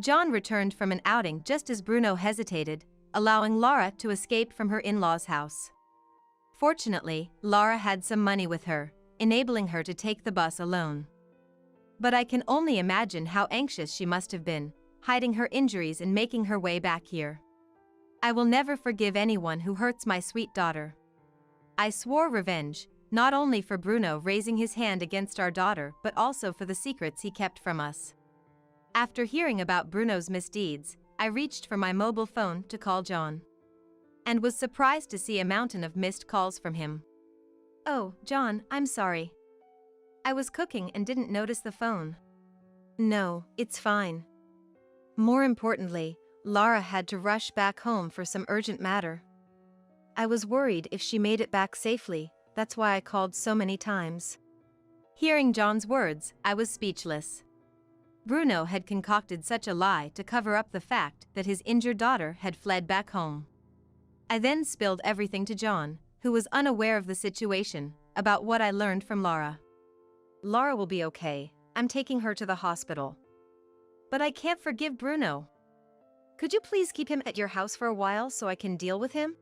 John returned from an outing just as Bruno hesitated, allowing Lara to escape from her in-laws' house. Fortunately, Lara had some money with her, enabling her to take the bus alone. But I can only imagine how anxious she must have been, hiding her injuries and making her way back here. I will never forgive anyone who hurts my sweet daughter. I swore revenge, not only for Bruno raising his hand against our daughter but also for the secrets he kept from us. After hearing about Bruno's misdeeds, I reached for my mobile phone to call John. And was surprised to see a mountain of missed calls from him. Oh, John, I'm sorry. I was cooking and didn't notice the phone. No, it's fine. More importantly, Lara had to rush back home for some urgent matter. I was worried if she made it back safely, that's why I called so many times. Hearing John's words, I was speechless. Bruno had concocted such a lie to cover up the fact that his injured daughter had fled back home. I then spilled everything to John, who was unaware of the situation, about what I learned from Lara. Lara will be okay. I'm taking her to the hospital. But I can't forgive Bruno. Could you please keep him at your house for a while so I can deal with him?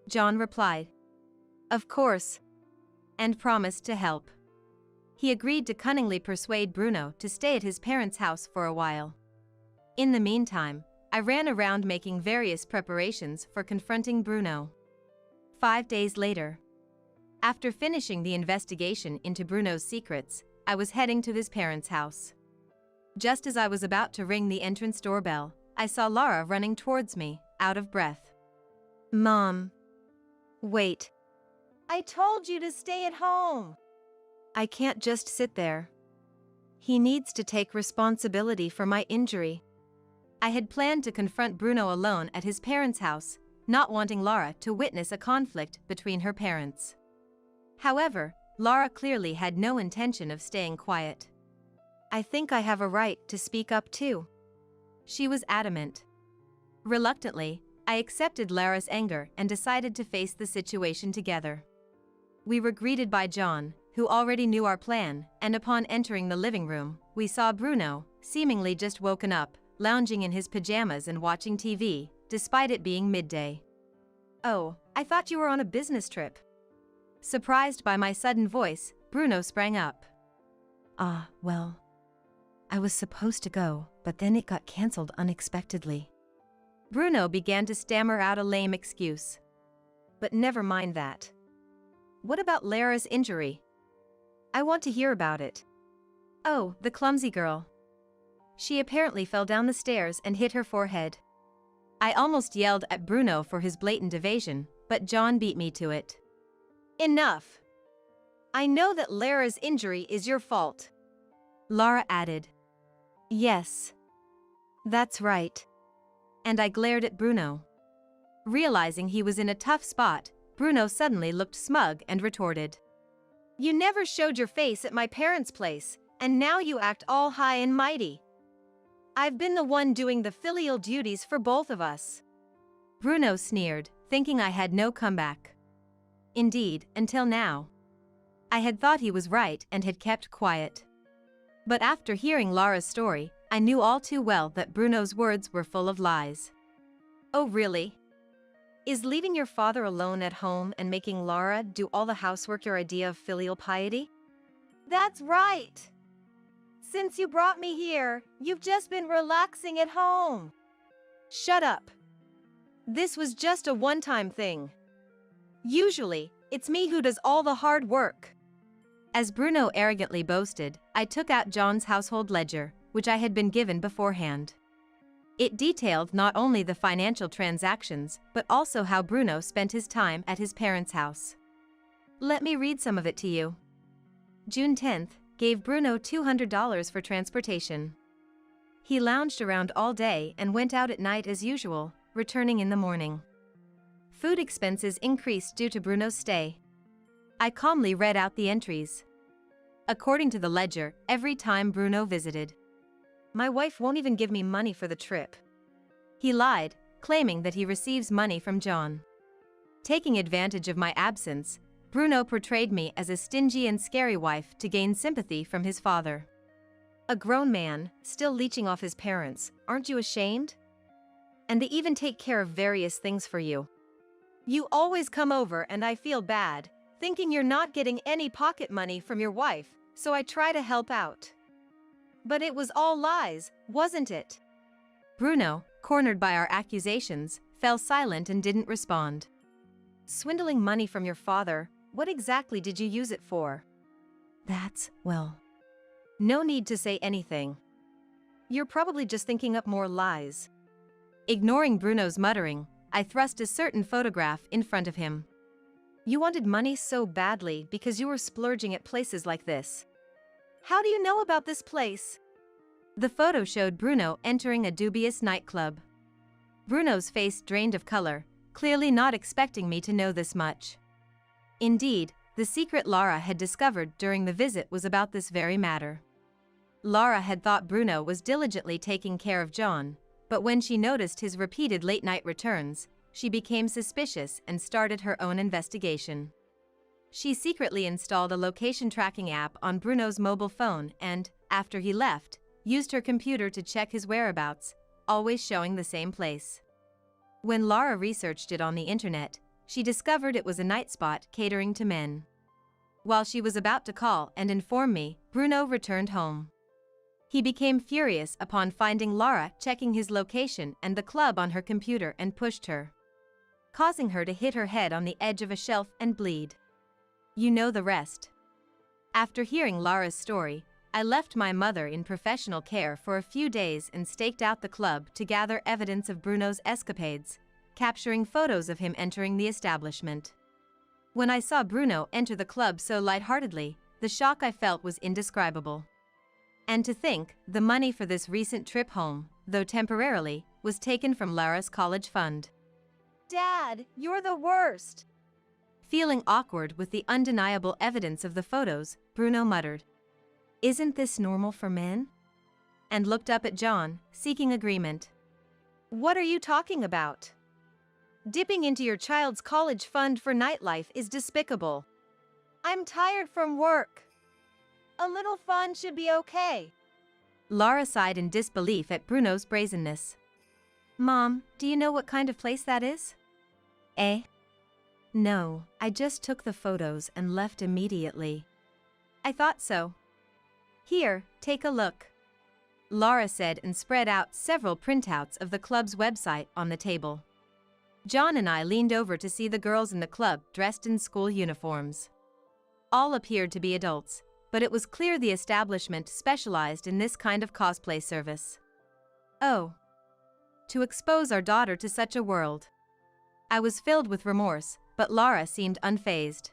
John replied. Of course. And promised to help. He agreed to cunningly persuade Bruno to stay at his parents' house for a while. In the meantime, I ran around making various preparations for confronting Bruno. 5 days later, after finishing the investigation into Bruno's secrets, I was heading to his parents' house. Just as I was about to ring the entrance doorbell, I saw Lara running towards me, out of breath. Mom. Wait. I told you to stay at home. I can't just sit there. He needs to take responsibility for my injury. I had planned to confront Bruno alone at his parents' house, not wanting Lara to witness a conflict between her parents. However, Lara clearly had no intention of staying quiet. I think I have a right to speak up too. She was adamant. Reluctantly, I accepted Lara's anger and decided to face the situation together. We were greeted by John, who already knew our plan, and upon entering the living room, we saw Bruno, seemingly just woken up, lounging in his pajamas and watching TV, despite it being midday. Oh, I thought you were on a business trip. Surprised by my sudden voice, Bruno sprang up. Well, I was supposed to go, but then it got cancelled unexpectedly. Bruno began to stammer out a lame excuse. But never mind that. What about Lara's injury? I want to hear about it. Oh, the clumsy girl. She apparently fell down the stairs and hit her forehead. I almost yelled at Bruno for his blatant evasion, but John beat me to it. Enough. I know that Lara's injury is your fault. Lara added. Yes. That's right. And I glared at Bruno. Realizing he was in a tough spot, Bruno suddenly looked smug and retorted. You never showed your face at my parents' place, and now you act all high and mighty. I've been the one doing the filial duties for both of us. Bruno sneered, thinking I had no comeback. Indeed, until now. I had thought he was right and had kept quiet. But after hearing Lara's story, I knew all too well that Bruno's words were full of lies. Oh really? Is leaving your father alone at home and making Lara do all the housework your idea of filial piety? That's right! Since you brought me here, you've just been relaxing at home. Shut up. This was just a one-time thing. Usually, it's me who does all the hard work. As Bruno arrogantly boasted, I took out John's household ledger, which I had been given beforehand. It detailed not only the financial transactions, but also how Bruno spent his time at his parents' house. Let me read some of it to you. June 10th, gave Bruno $200 for transportation. He lounged around all day and went out at night as usual, returning in the morning. Food expenses increased due to Bruno's stay. I calmly read out the entries. According to the ledger, every time Bruno visited. My wife won't even give me money for the trip. He lied, claiming that he receives money from John. Taking advantage of my absence, Bruno portrayed me as a stingy and scary wife to gain sympathy from his father. A grown man, still leeching off his parents, aren't you ashamed? And they even take care of various things for you. You always come over and I feel bad, thinking you're not getting any pocket money from your wife, so I try to help out. But it was all lies, wasn't it? Bruno, cornered by our accusations, fell silent and didn't respond. Swindling money from your father, what exactly did you use it for? That's, well, no need to say anything. You're probably just thinking up more lies. Ignoring Bruno's muttering, I thrust a certain photograph in front of him. You wanted money so badly because you were splurging at places like this. How do you know about this place? The photo showed Bruno entering a dubious nightclub. Bruno's face drained of color, clearly not expecting me to know this much. Indeed, the secret Lara had discovered during the visit was about this very matter. Lara had thought Bruno was diligently taking care of John, but when she noticed his repeated late-night returns, she became suspicious and started her own investigation. She secretly installed a location tracking app on Bruno's mobile phone and, after he left, used her computer to check his whereabouts, always showing the same place. When Lara researched it on the internet, she discovered it was a night spot catering to men. While she was about to call and inform me, Bruno returned home. He became furious upon finding Lara checking his location and the club on her computer and pushed her, causing her to hit her head on the edge of a shelf and bleed. You know the rest. After hearing Lara's story, I left my mother in professional care for a few days and staked out the club to gather evidence of Bruno's escapades, capturing photos of him entering the establishment. When I saw Bruno enter the club so lightheartedly, the shock I felt was indescribable. And to think, the money for this recent trip home, though temporarily, was taken from Lara's college fund. Dad, you're the worst! Feeling awkward with the undeniable evidence of the photos, Bruno muttered, "Isn't this normal for men?" And looked up at John, seeking agreement. What are you talking about? Dipping into your child's college fund for nightlife is despicable. I'm tired from work. A little fun should be okay. Lara sighed in disbelief at Bruno's brazenness. Mom, do you know what kind of place that is? Eh? No, I just took the photos and left immediately. I thought so. Here, take a look. Lara said and spread out several printouts of the club's website on the table. John and I leaned over to see the girls in the club dressed in school uniforms. All appeared to be adults, but it was clear the establishment specialized in this kind of cosplay service. Oh. To expose our daughter to such a world. I was filled with remorse, but Lara seemed unfazed.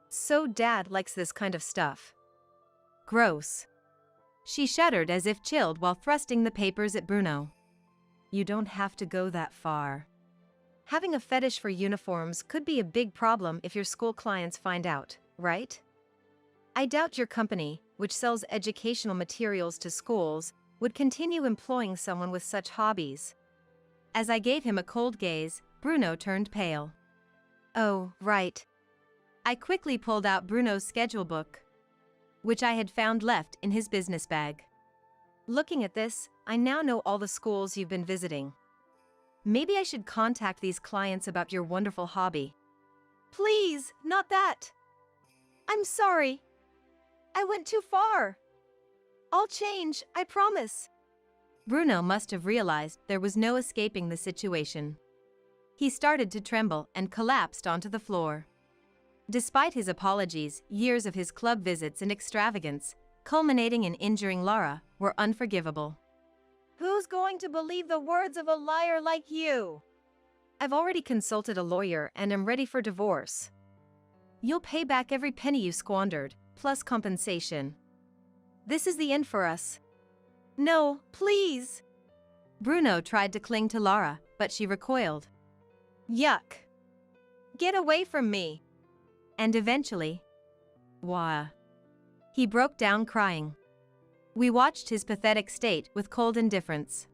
So Dad likes this kind of stuff. Gross. She shuddered as if chilled while thrusting the papers at Bruno. You don't have to go that far. Having a fetish for uniforms could be a big problem if your school clients find out, right? I doubt your company, which sells educational materials to schools, would continue employing someone with such hobbies. As I gave him a cold gaze, Bruno turned pale. Oh, right. I quickly pulled out Bruno's schedule book, which I had found left in his business bag. Looking at this, I now know all the schools you've been visiting. Maybe I should contact these clients about your wonderful hobby. Please, not that. I'm sorry. I went too far. I'll change, I promise. Bruno must have realized there was no escaping the situation. He started to tremble and collapsed onto the floor. Despite his apologies, years of his club visits and extravagance, culminating in injuring Lara, were unforgivable. Who's going to believe the words of a liar like you? I've already consulted a lawyer and am ready for divorce. You'll pay back every penny you squandered, plus compensation. This is the end for us. No, please. Bruno tried to cling to Lara, but but she recoiled. Yuck. Get away from me. And eventually, wah. He broke down crying. We watched his pathetic state with cold indifference.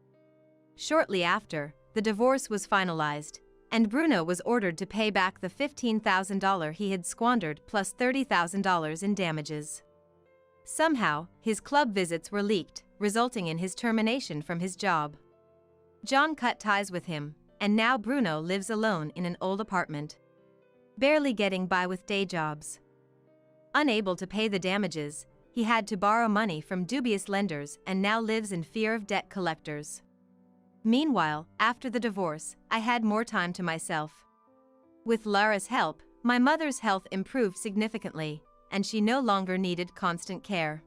Shortly after, the divorce was finalized, and Bruno was ordered to pay back the $15,000 he had squandered plus $30,000 in damages. Somehow, his club visits were leaked, resulting in his termination from his job. John cut ties with him, and now Bruno lives alone in an old apartment, barely getting by with day jobs. Unable to pay the damages, he had to borrow money from dubious lenders and now lives in fear of debt collectors. Meanwhile, after the divorce, I had more time to myself. With Lara's help, my mother's health improved significantly, and she no longer needed constant care.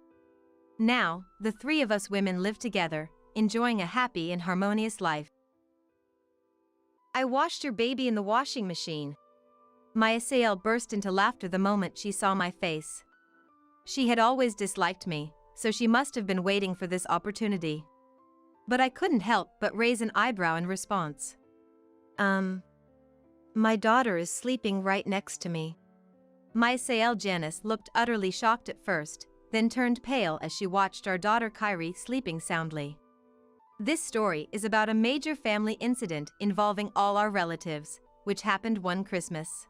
Now, the three of us women live together, enjoying a happy and harmonious life. I washed your baby in the washing machine. My Asael burst into laughter the moment she saw my face. She had always disliked me, so she must have been waiting for this opportunity. But I couldn't help but raise an eyebrow in response. My daughter is sleeping right next to me. My Asael Janice looked utterly shocked at first, then turned pale as she watched our daughter Kyrie sleeping soundly. This story is about a major family incident involving all our relatives, which happened one Christmas.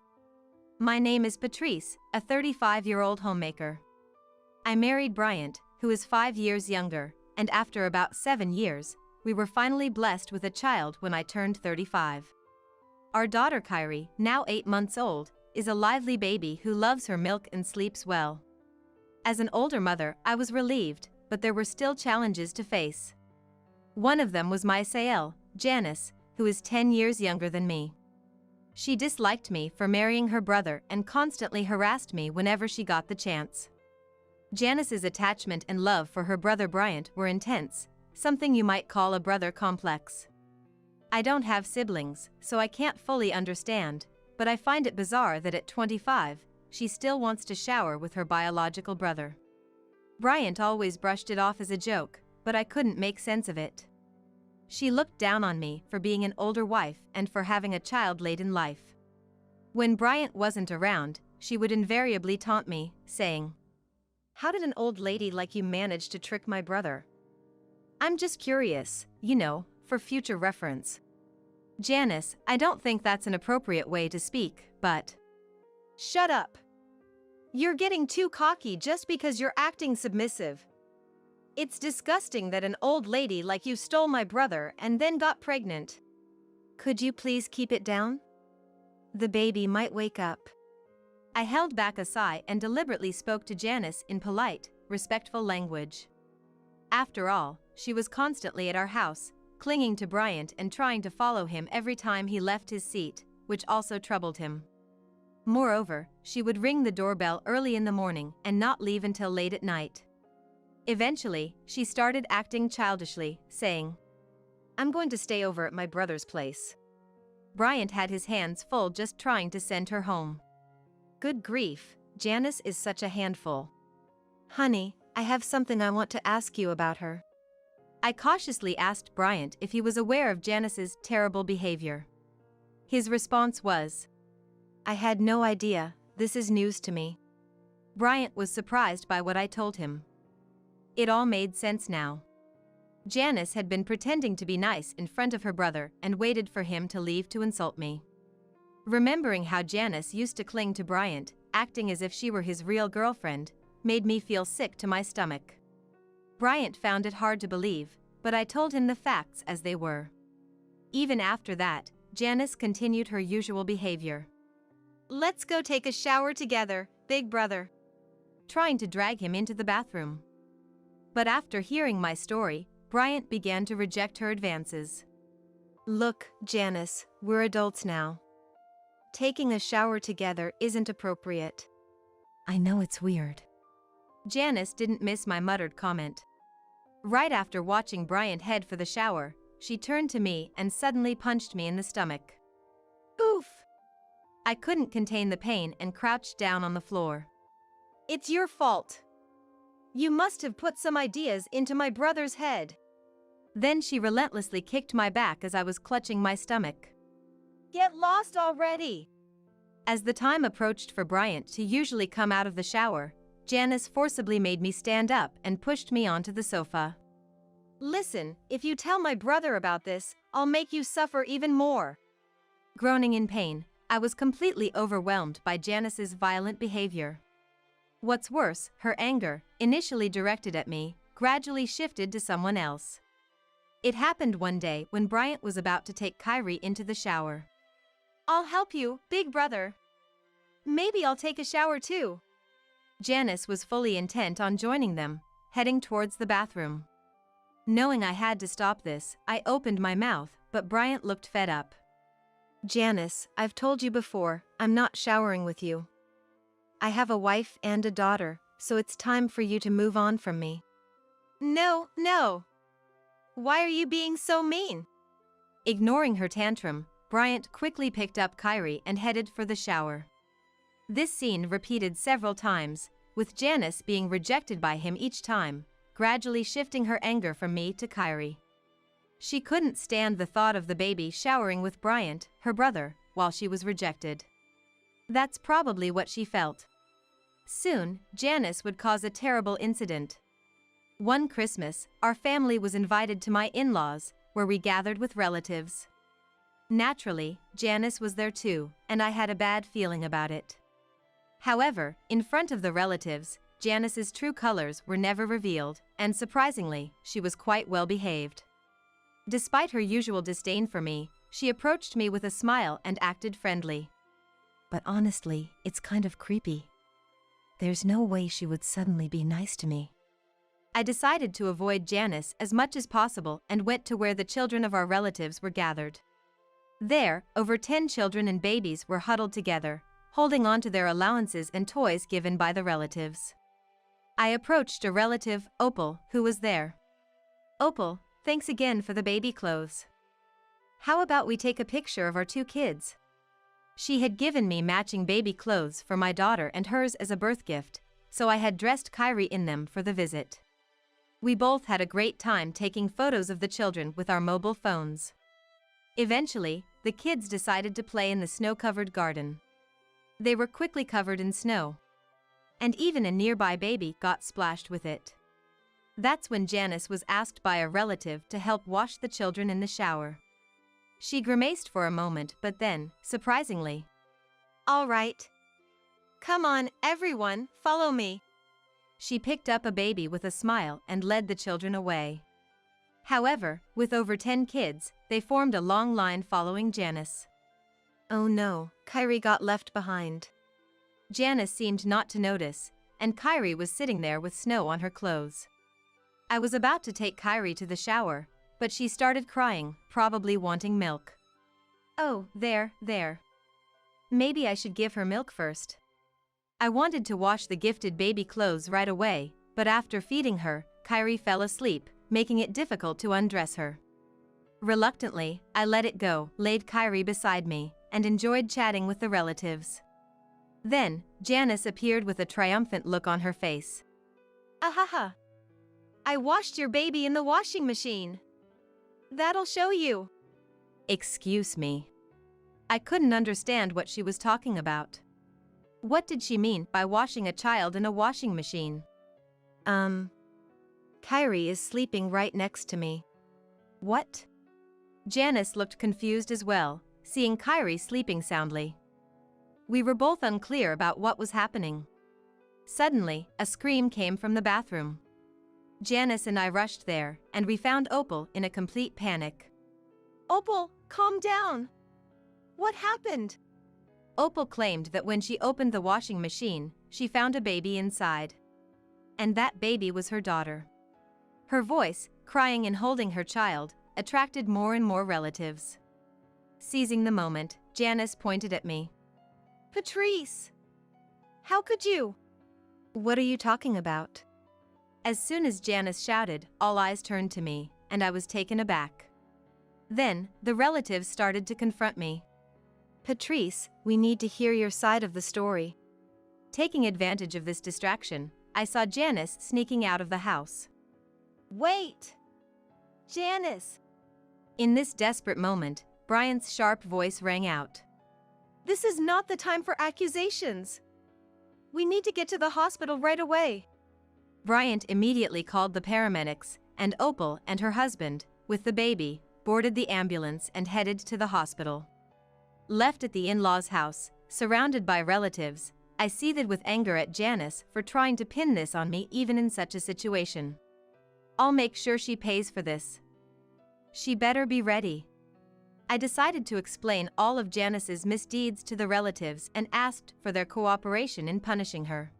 My name is Patrice, a 35-year-old homemaker. I married Bryant, who is 5 years younger, and after about 7 years, we were finally blessed with a child when I turned 35. Our daughter Kyrie, now 8 months old, is a lively baby who loves her milk and sleeps well. As an older mother, I was relieved, but there were still challenges to face. One of them was my Asael, Janice, who is 10 years younger than me. She disliked me for marrying her brother and constantly harassed me whenever she got the chance. Janice's attachment and love for her brother Bryant were intense, something you might call a brother complex. I don't have siblings, so I can't fully understand, but I find it bizarre that at 25, she still wants to shower with her biological brother. Bryant always brushed it off as a joke, but I couldn't make sense of it. She looked down on me for being an older wife and for having a child late in life. When Bryant wasn't around, she would invariably taunt me, saying, "How did an old lady like you manage to trick my brother?" "I'm just curious, for future reference." "Janice, I don't think that's an appropriate way to speak, but..." "Shut up. You're getting too cocky just because you're acting submissive. It's disgusting that an old lady like you stole my brother and then got pregnant." "Could you please keep it down? The baby might wake up." I held back a sigh and deliberately spoke to Janice in polite, respectful language. After all, she was constantly at our house, clinging to Bryant and trying to follow him every time he left his seat, which also troubled him. Moreover, she would ring the doorbell early in the morning and not leave until late at night. Eventually, she started acting childishly, saying, "I'm going to stay over at my brother's place." Bryant had his hands full just trying to send her home. Good grief, Janice is such a handful. "Honey, I have something I want to ask you about her." I cautiously asked Bryant if he was aware of Janice's terrible behavior. His response was, "I had no idea, this is news to me." Bryant was surprised by what I told him. It all made sense now. Janice had been pretending to be nice in front of her brother and waited for him to leave to insult me. Remembering how Janice used to cling to Bryant, acting as if she were his real girlfriend, made me feel sick to my stomach. Bryant found it hard to believe, but I told him the facts as they were. Even after that, Janice continued her usual behavior. "Let's go take a shower together, big brother," trying to drag him into the bathroom. But after hearing my story, Bryant began to reject her advances. "Look, Janice, we're adults now. Taking a shower together isn't appropriate." "I know it's weird." Janice didn't miss my muttered comment. Right after watching Bryant head for the shower, she turned to me and suddenly punched me in the stomach. Oof! I couldn't contain the pain and crouched down on the floor. "It's your fault. You must have put some ideas into my brother's head." Then she relentlessly kicked my back as I was clutching my stomach. Get lost already! As the time approached for Bryant to usually come out of the shower, Janice forcibly made me stand up and pushed me onto the sofa. Listen, if you tell my brother about this, I'll make you suffer even more. Groaning in pain, I was completely overwhelmed by Janice's violent behavior. What's worse, her anger, initially directed at me, gradually shifted to someone else. It happened one day when Bryant was about to take Kyrie into the shower. I'll help you, big brother. Maybe I'll take a shower too. Janice was fully intent on joining them, heading towards the bathroom. Knowing I had to stop this, I opened my mouth, but Bryant looked fed up. Janice, I've told you before, I'm not showering with you. I have a wife and a daughter, so it's time for you to move on from me. No, no. Why are you being so mean? Ignoring her tantrum, Bryant quickly picked up Kyrie and headed for the shower. This scene repeated several times, with Janice being rejected by him each time, gradually shifting her anger from me to Kyrie. She couldn't stand the thought of the baby showering with Bryant, her brother, while she was rejected. That's probably what she felt. Soon, Janice would cause a terrible incident. One Christmas, our family was invited to my in-laws, where we gathered with relatives. Naturally, Janice was there too, and I had a bad feeling about it. However, in front of the relatives, Janice's true colors were never revealed, and surprisingly, she was quite well behaved. Despite her usual disdain for me, she approached me with a smile and acted friendly. But honestly, it's kind of creepy. There's no way she would suddenly be nice to me. I decided to avoid Janice as much as possible and went to where the children of our relatives were gathered. There, over 10 children and babies were huddled together, holding on to their allowances and toys given by the relatives. I approached a relative, Opal, who was there. Opal, thanks again for the baby clothes. How about we take a picture of our 2 kids? She had given me matching baby clothes for my daughter and hers as a birth gift, so I had dressed Kyrie in them for the visit. We both had a great time taking photos of the children with our mobile phones. Eventually, the kids decided to play in the snow-covered garden. They were quickly covered in snow. And even a nearby baby got splashed with it. That's when Janice was asked by a relative to help wash the children in the shower. She grimaced for a moment, but then, surprisingly, All right. Come on, everyone, follow me. She picked up a baby with a smile and led the children away. However, with over 10 kids, they formed a long line following Janice. Oh no, Kyrie got left behind. Janice seemed not to notice, and Kyrie was sitting there with snow on her clothes. I was about to take Kyrie to the shower, but she started crying, probably wanting milk. Oh, there. Maybe I should give her milk first. I wanted to wash the gifted baby clothes right away, but after feeding her, Kyrie fell asleep, making it difficult to undress her. Reluctantly, I let it go, laid Kyrie beside me, and enjoyed chatting with the relatives. Then, Janice appeared with a triumphant look on her face. Ahaha. I washed your baby in the washing machine. That'll show you. Excuse me. I couldn't understand what she was talking about. What did she mean by washing a child in a washing machine? Kyrie is sleeping right next to me. What? Janice looked confused as well, seeing Kyrie sleeping soundly. We were both unclear about what was happening. Suddenly, a scream came from the bathroom. Janice and I rushed there, and we found Opal in a complete panic. Opal, calm down. What happened? Opal claimed that when she opened the washing machine, she found a baby inside. And that baby was her daughter. Her voice, crying and holding her child, attracted more and more relatives. Seizing the moment, Janice pointed at me. Patrice! How could you? What are you talking about? As soon as Janice shouted, all eyes turned to me, and I was taken aback. Then, the relatives started to confront me. Patrice, we need to hear your side of the story. Taking advantage of this distraction, I saw Janice sneaking out of the house. Wait! Janice! In this desperate moment, Bryant's sharp voice rang out. This is not the time for accusations. We need to get to the hospital right away. Bryant immediately called the paramedics, and Opal and her husband, with the baby, boarded the ambulance and headed to the hospital. Left at the in-laws' house, surrounded by relatives, I seethed with anger at Janice for trying to pin this on me even in such a situation. I'll make sure she pays for this. She better be ready. I decided to explain all of Janice's misdeeds to the relatives and asked for their cooperation in punishing her.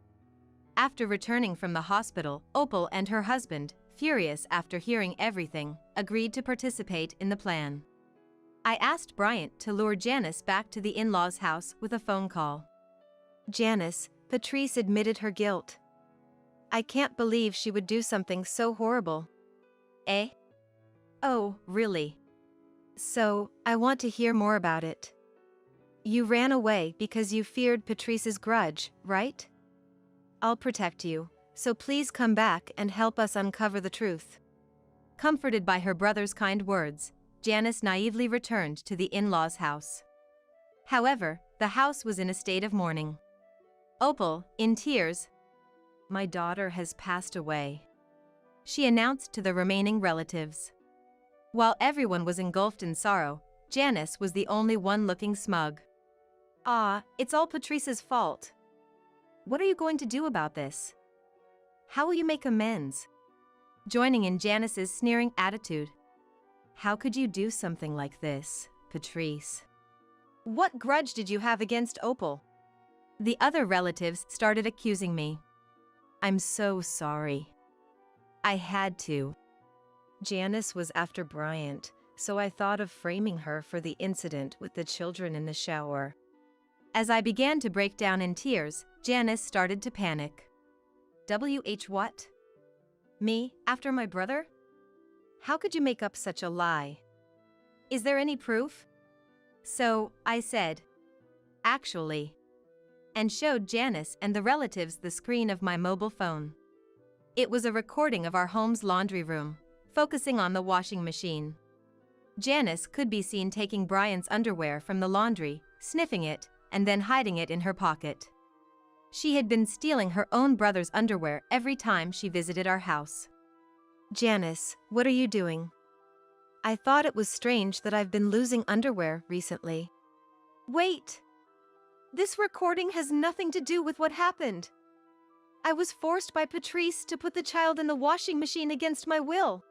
After returning from the hospital, Opal and her husband, furious after hearing everything, agreed to participate in the plan. I asked Bryant to lure Janice back to the in-laws' house with a phone call. Janice, Patrice admitted her guilt. I can't believe she would do something so horrible. Eh? Oh, really? So, I want to hear more about it. You ran away because you feared Patrice's grudge, right? I'll protect you, so please come back and help us uncover the truth. Comforted by her brother's kind words, Janice naively returned to the in-laws' house. However, the house was in a state of mourning. Opal, in tears, "My daughter has passed away," she announced to the remaining relatives. While everyone was engulfed in sorrow, Janice was the only one looking smug. "Ah, it's all Patrice's fault. What are you going to do about this? How will you make amends?" Joining in Janice's sneering attitude. "How could you do something like this, Patrice?" What grudge did you have against Opal? The other relatives started accusing me. "I'm so sorry. I had to." Janice was after Bryant, so I thought of framing her for the incident with the children in the shower. As I began to break down in tears, Janice started to panic. What? Me, after my brother? How could you make up such a lie? Is there any proof? So, I said, "Actually," and showed Janice and the relatives the screen of my mobile phone. It was a recording of our home's laundry room, focusing on the washing machine. Janice could be seen taking Brian's underwear from the laundry, sniffing it, and then hiding it in her pocket. She had been stealing her own brother's underwear every time she visited our house. Janice, what are you doing? I thought it was strange that I've been losing underwear recently. Wait! This recording has nothing to do with what happened. I was forced by Patrice to put the child in the washing machine against my will.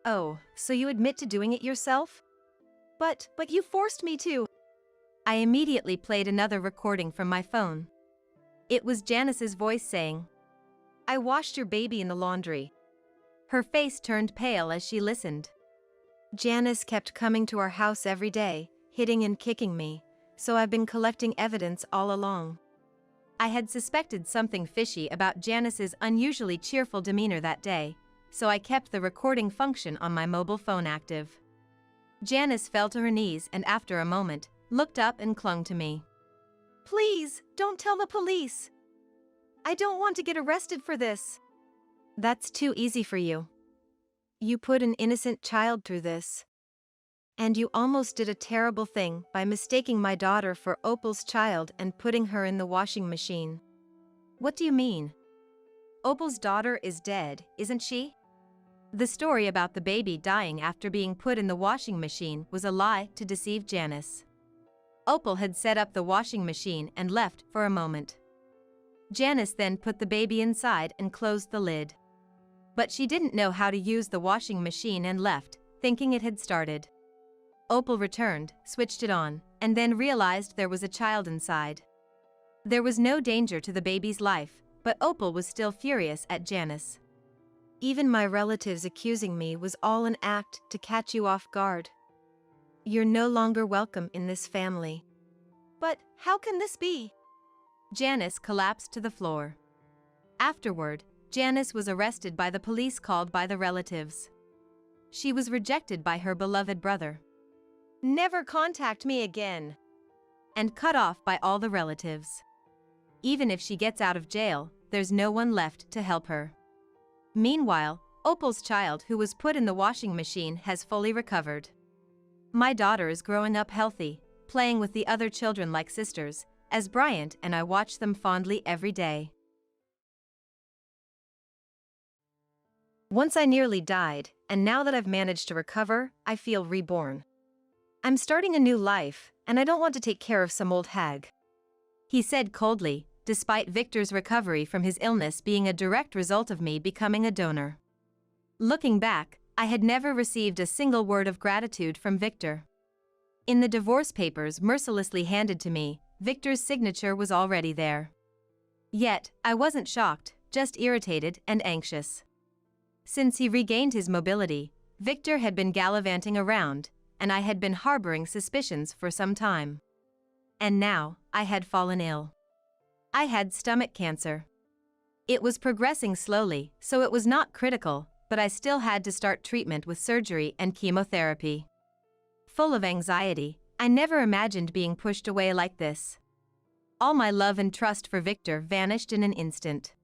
Oh, so you admit to doing it yourself? But you forced me to. I immediately played another recording from my phone. It was Janice's voice saying, "I washed your baby in the laundry." Her face turned pale as she listened. Janice kept coming to our house every day, hitting and kicking me, so I've been collecting evidence all along. I had suspected something fishy about Janice's unusually cheerful demeanor that day, so I kept the recording function on my mobile phone active. Janice fell to her knees and after a moment, looked up and clung to me. "Please, don't tell the police. I don't want to get arrested for this." That's too easy for you. You put an innocent child through this. And you almost did a terrible thing by mistaking my daughter for Opal's child and putting her in the washing machine. What do you mean? Opal's daughter is dead, isn't she? The story about the baby dying after being put in the washing machine was a lie to deceive Janice. Opal had set up the washing machine and left for a moment. Janice then put the baby inside and closed the lid. But she didn't know how to use the washing machine and left, thinking it had started. Opal returned, switched it on, and then realized there was a child inside. There was no danger to the baby's life, but Opal was still furious at Janice. Even my relatives accusing me was all an act to catch you off guard. You're no longer welcome in this family. But how can this be? Janice collapsed to the floor. Afterward, Janice was arrested by the police called by the relatives. She was rejected by her beloved brother. Never contact me again. And cut off by all the relatives. Even if she gets out of jail, there's no one left to help her. Meanwhile, Opal's child who was put in the washing machine has fully recovered. My daughter is growing up healthy, playing with the other children like sisters, as Bryant and I watch them fondly every day. Once I nearly died, and now that I've managed to recover, I feel reborn. I'm starting a new life, and I don't want to take care of some old hag," he said coldly, despite Victor's recovery from his illness being a direct result of me becoming a donor. Looking back, I had never received a single word of gratitude from Victor. In the divorce papers mercilessly handed to me, Victor's signature was already there. Yet, I wasn't shocked, just irritated and anxious. Since he regained his mobility, Victor had been gallivanting around, and I had been harboring suspicions for some time. And now, I had fallen ill. I had stomach cancer. It was progressing slowly, so it was not critical, but I still had to start treatment with surgery and chemotherapy. Full of anxiety, I never imagined being pushed away like this. All my love and trust for Victor vanished in an instant.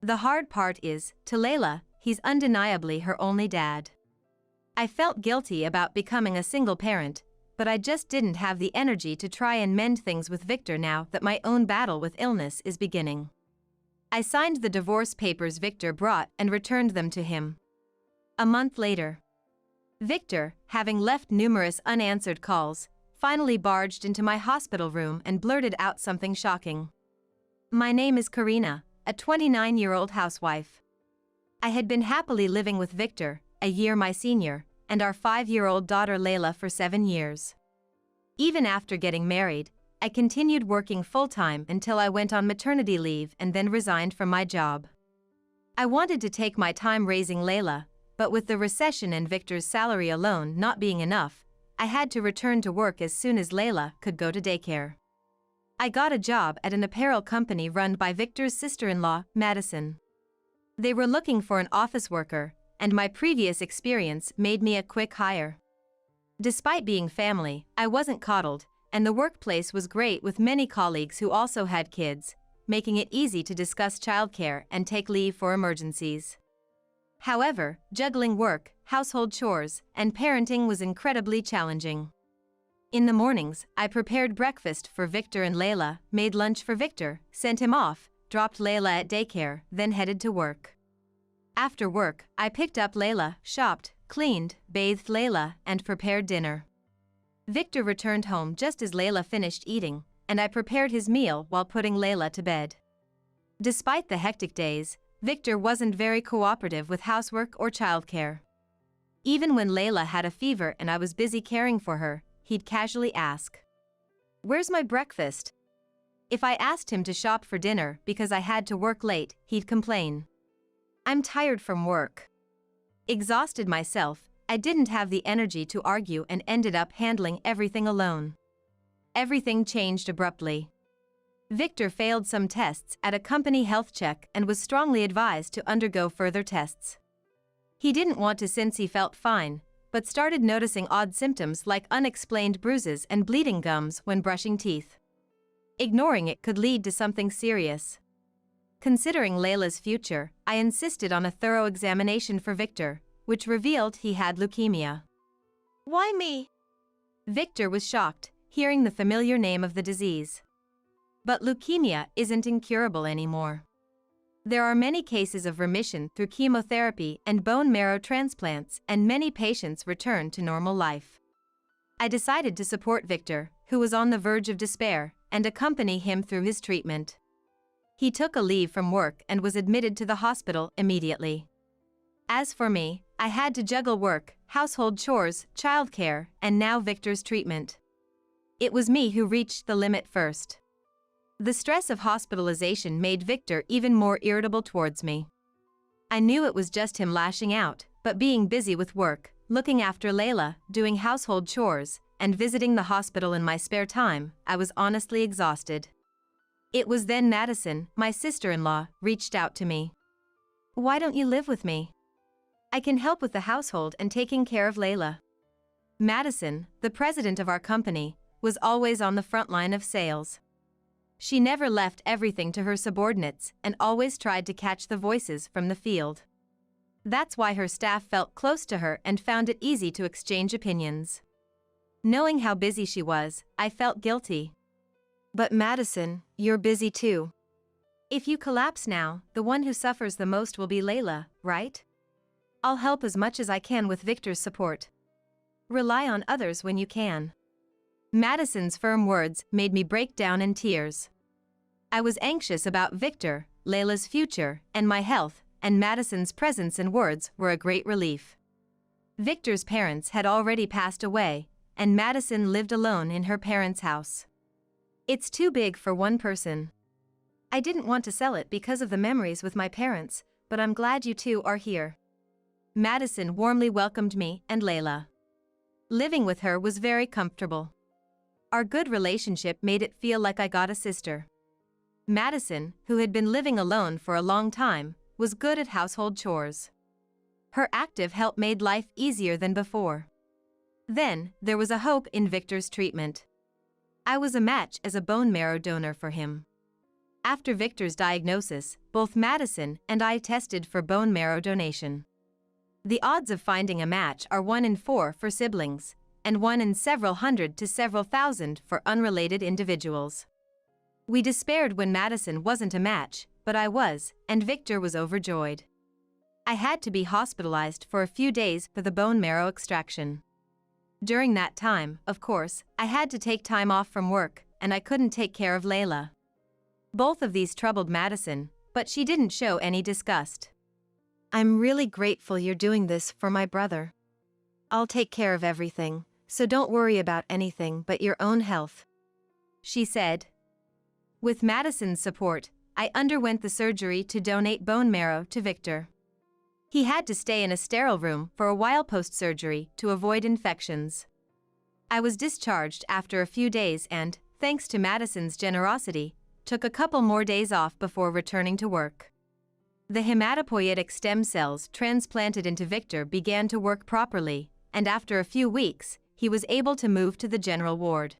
The hard part is, to Layla, he's undeniably her only dad. I felt guilty about becoming a single parent, but I just didn't have the energy to try and mend things with Victor now that my own battle with illness is beginning. I signed the divorce papers Victor brought and returned them to him. A month later, Victor, having left numerous unanswered calls, finally barged into my hospital room and blurted out something shocking. "My name is Karina, a 29-year-old housewife. I had been happily living with Victor, a year my senior, and our 5-year-old daughter Layla for 7 years. Even after getting married, I continued working full-time until I went on maternity leave and then resigned from my job. I wanted to take my time raising Layla, but with the recession and Victor's salary alone not being enough, I had to return to work as soon as Layla could go to daycare. I got a job at an apparel company run by Victor's sister-in-law, Madison. They were looking for an office worker, and my previous experience made me a quick hire. Despite being family, I wasn't coddled, and the workplace was great with many colleagues who also had kids, making it easy to discuss childcare and take leave for emergencies. However, juggling work, household chores, and parenting was incredibly challenging. In the mornings, I prepared breakfast for Victor and Layla, made lunch for Victor, sent him off, dropped Layla at daycare, then headed to work. After work, I picked up Layla, shopped, cleaned, bathed Layla, and prepared dinner. Victor returned home just as Layla finished eating, and I prepared his meal while putting Layla to bed. Despite the hectic days, Victor wasn't very cooperative with housework or childcare. Even when Layla had a fever and I was busy caring for her, he'd casually ask, "Where's my breakfast?" If I asked him to shop for dinner because I had to work late, he'd complain, "I'm tired from work." Exhausted myself, I didn't have the energy to argue and ended up handling everything alone. Everything changed abruptly. Victor failed some tests at a company health check and was strongly advised to undergo further tests. He didn't want to since he felt fine, but started noticing odd symptoms like unexplained bruises and bleeding gums when brushing teeth. Ignoring it could lead to something serious. Considering Layla's future, I insisted on a thorough examination for Victor, which revealed he had leukemia. "Why me?" Victor was shocked, hearing the familiar name of the disease. But leukemia isn't incurable anymore. There are many cases of remission through chemotherapy and bone marrow transplants, and many patients return to normal life. I decided to support Victor, who was on the verge of despair, and accompany him through his treatment. He took a leave from work and was admitted to the hospital immediately. As for me, I had to juggle work, household chores, childcare, and now Victor's treatment. It was me who reached the limit first. The stress of hospitalization made Victor even more irritable towards me. I knew it was just him lashing out, but being busy with work, looking after Layla, doing household chores, and visiting the hospital in my spare time, I was honestly exhausted. It was then Madison, my sister-in-law, reached out to me. "Why don't you live with me? I can help with the household and taking care of Layla." Madison, the president of our company, was always on the front line of sales. She never left everything to her subordinates and always tried to catch the voices from the field. That's why her staff felt close to her and found it easy to exchange opinions. Knowing how busy she was, I felt guilty. But Madison, you're busy too. If you collapse now, the one who suffers the most will be Layla, right? I'll help as much as I can with Victor's support. Rely on others when you can. Madison's firm words made me break down in tears. I was anxious about Victor, Layla's future, and my health, and Madison's presence and words were a great relief. Victor's parents had already passed away, and Madison lived alone in her parents' house. It's too big for one person. I didn't want to sell it because of the memories with my parents, but I'm glad you two are here. Madison warmly welcomed me and Layla. Living with her was very comfortable. Our good relationship made it feel like I got a sister. Madison, who had been living alone for a long time, was good at household chores. Her active help made life easier than before. Then, there was a hope in Victor's treatment. I was a match as a bone marrow donor for him. After Victor's diagnosis, both Madison and I tested for bone marrow donation. The odds of finding a match are 1 in 4 for siblings, and 1 in several hundred to several thousand for unrelated individuals. We despaired when Madison wasn't a match, but I was, and Victor was overjoyed. I had to be hospitalized for a few days for the bone marrow extraction. During that time, of course, I had to take time off from work, and I couldn't take care of Layla. Both of these troubled Madison, but she didn't show any disgust. I'm really grateful you're doing this for my brother. I'll take care of everything, so don't worry about anything but your own health, she said. With Madison's support, I underwent the surgery to donate bone marrow to Victor. He had to stay in a sterile room for a while post-surgery to avoid infections. I was discharged after a few days and, thanks to Madison's generosity, took a couple more days off before returning to work. The hematopoietic stem cells transplanted into Victor began to work properly, and after a few weeks, he was able to move to the general ward.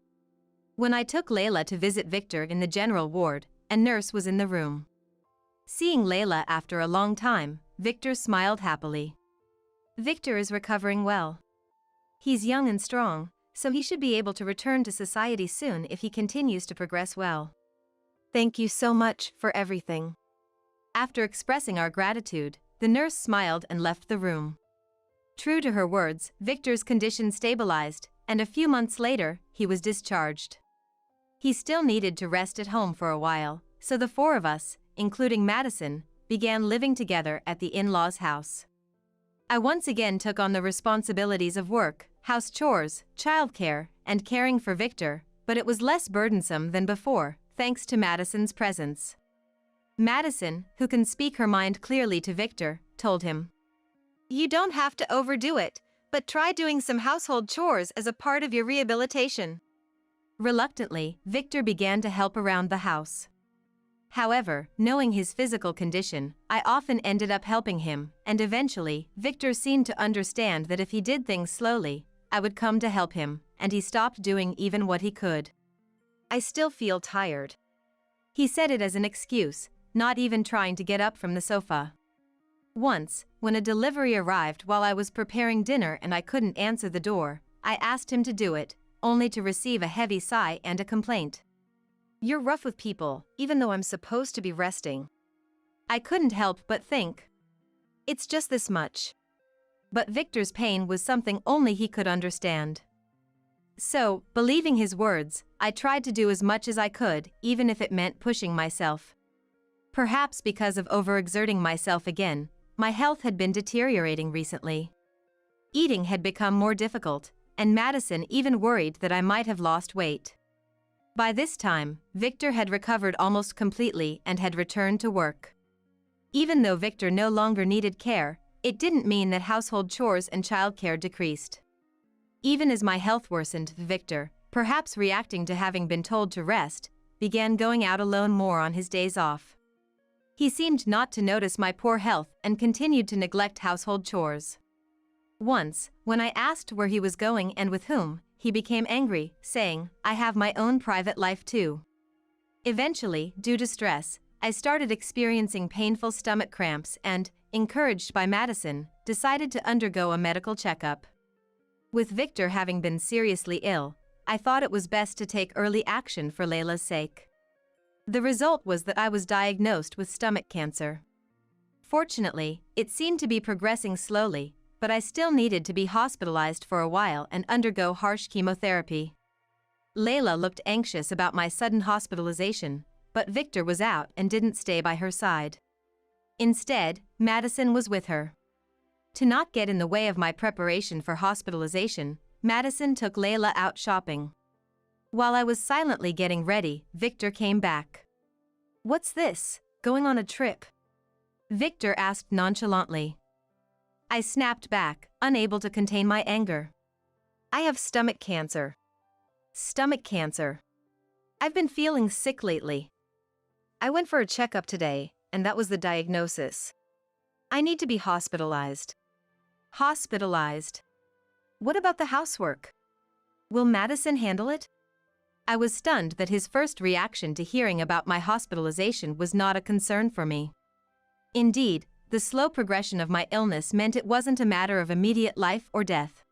When I took Layla to visit Victor in the general ward, a nurse was in the room. Seeing Layla after a long time, Victor smiled happily. Victor is recovering well. He's young and strong, so he should be able to return to society soon if he continues to progress well. Thank you so much for everything. After expressing our gratitude, the nurse smiled and left the room. True to her words, Victor's condition stabilized, and a few months later, he was discharged. He still needed to rest at home for a while, so the 4 of us, including Madison, began living together at the in-laws' house. I once again took on the responsibilities of work, house chores, childcare, and caring for Victor, but it was less burdensome than before, thanks to Madison's presence. Madison, who can speak her mind clearly to Victor, told him, "You don't have to overdo it, but try doing some household chores as a part of your rehabilitation." Reluctantly, Victor began to help around the house. However, knowing his physical condition, I often ended up helping him, and eventually, Victor seemed to understand that if he did things slowly, I would come to help him, and he stopped doing even what he could. "I still feel tired." He said it as an excuse, not even trying to get up from the sofa. Once, when a delivery arrived while I was preparing dinner and I couldn't answer the door, I asked him to do it, only to receive a heavy sigh and a complaint. "You're rough with people, even though I'm supposed to be resting." I couldn't help but think. "It's just this much." But Victor's pain was something only he could understand. So, believing his words, I tried to do as much as I could, even if it meant pushing myself. Perhaps because of overexerting myself again, my health had been deteriorating recently. Eating had become more difficult, and Madison even worried that I might have lost weight. By this time, Victor had recovered almost completely and had returned to work. Even though Victor no longer needed care, it didn't mean that household chores and childcare decreased. Even as my health worsened, Victor, perhaps reacting to having been told to rest, began going out alone more on his days off. He seemed not to notice my poor health and continued to neglect household chores. Once, when I asked where he was going and with whom, he became angry, saying, "I have my own private life too." Eventually, due to stress, I started experiencing painful stomach cramps and, encouraged by Madison, decided to undergo a medical checkup. With Victor having been seriously ill, I thought it was best to take early action for Layla's sake. The result was that I was diagnosed with stomach cancer. Fortunately, it seemed to be progressing slowly, but I still needed to be hospitalized for a while and undergo harsh chemotherapy. Layla looked anxious about my sudden hospitalization, but Victor was out and didn't stay by her side. Instead, Madison was with her. To not get in the way of my preparation for hospitalization, Madison took Layla out shopping. While I was silently getting ready, Victor came back. "What's this? Going on a trip?" Victor asked nonchalantly. I snapped back, unable to contain my anger. "I have stomach cancer." "Stomach cancer? I've been feeling sick lately." "I went for a checkup today, and that was the diagnosis. I need to be hospitalized." "Hospitalized? What about the housework? Will Madison handle it?" I was stunned that his first reaction to hearing about my hospitalization was not a concern for me. Indeed, the slow progression of my illness meant it wasn't a matter of immediate life or death.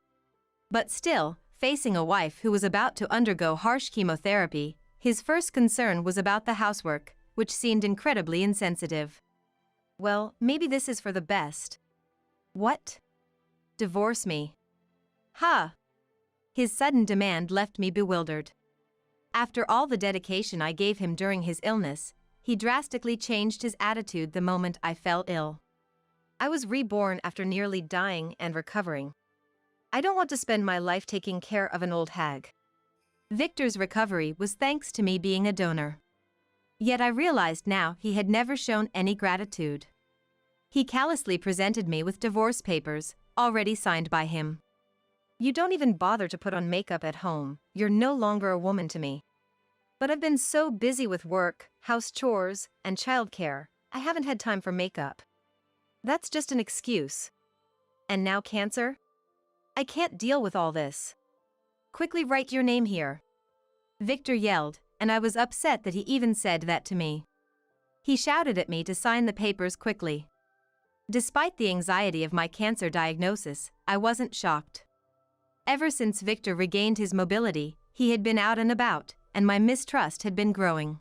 But still, facing a wife who was about to undergo harsh chemotherapy, his first concern was about the housework, which seemed incredibly insensitive. "Well, maybe this is for the best." "What? Divorce me?" "Ha!" His sudden demand left me bewildered. After all the dedication I gave him during his illness, he drastically changed his attitude the moment I fell ill. I was reborn after nearly dying and recovering. I don't want to spend my life taking care of an old hag. Victor's recovery was thanks to me being a donor. Yet I realized now he had never shown any gratitude. He callously presented me with divorce papers, already signed by him. "You don't even bother to put on makeup at home, you're no longer a woman to me." "But I've been so busy with work, house chores, and childcare, I haven't had time for makeup." "That's just an excuse." "And now cancer? I can't deal with all this." "Quickly write your name here." Victor yelled, and I was upset that he even said that to me. He shouted at me to sign the papers quickly. Despite the anxiety of my cancer diagnosis, I wasn't shocked. Ever since Victor regained his mobility, he had been out and about, and my mistrust had been growing.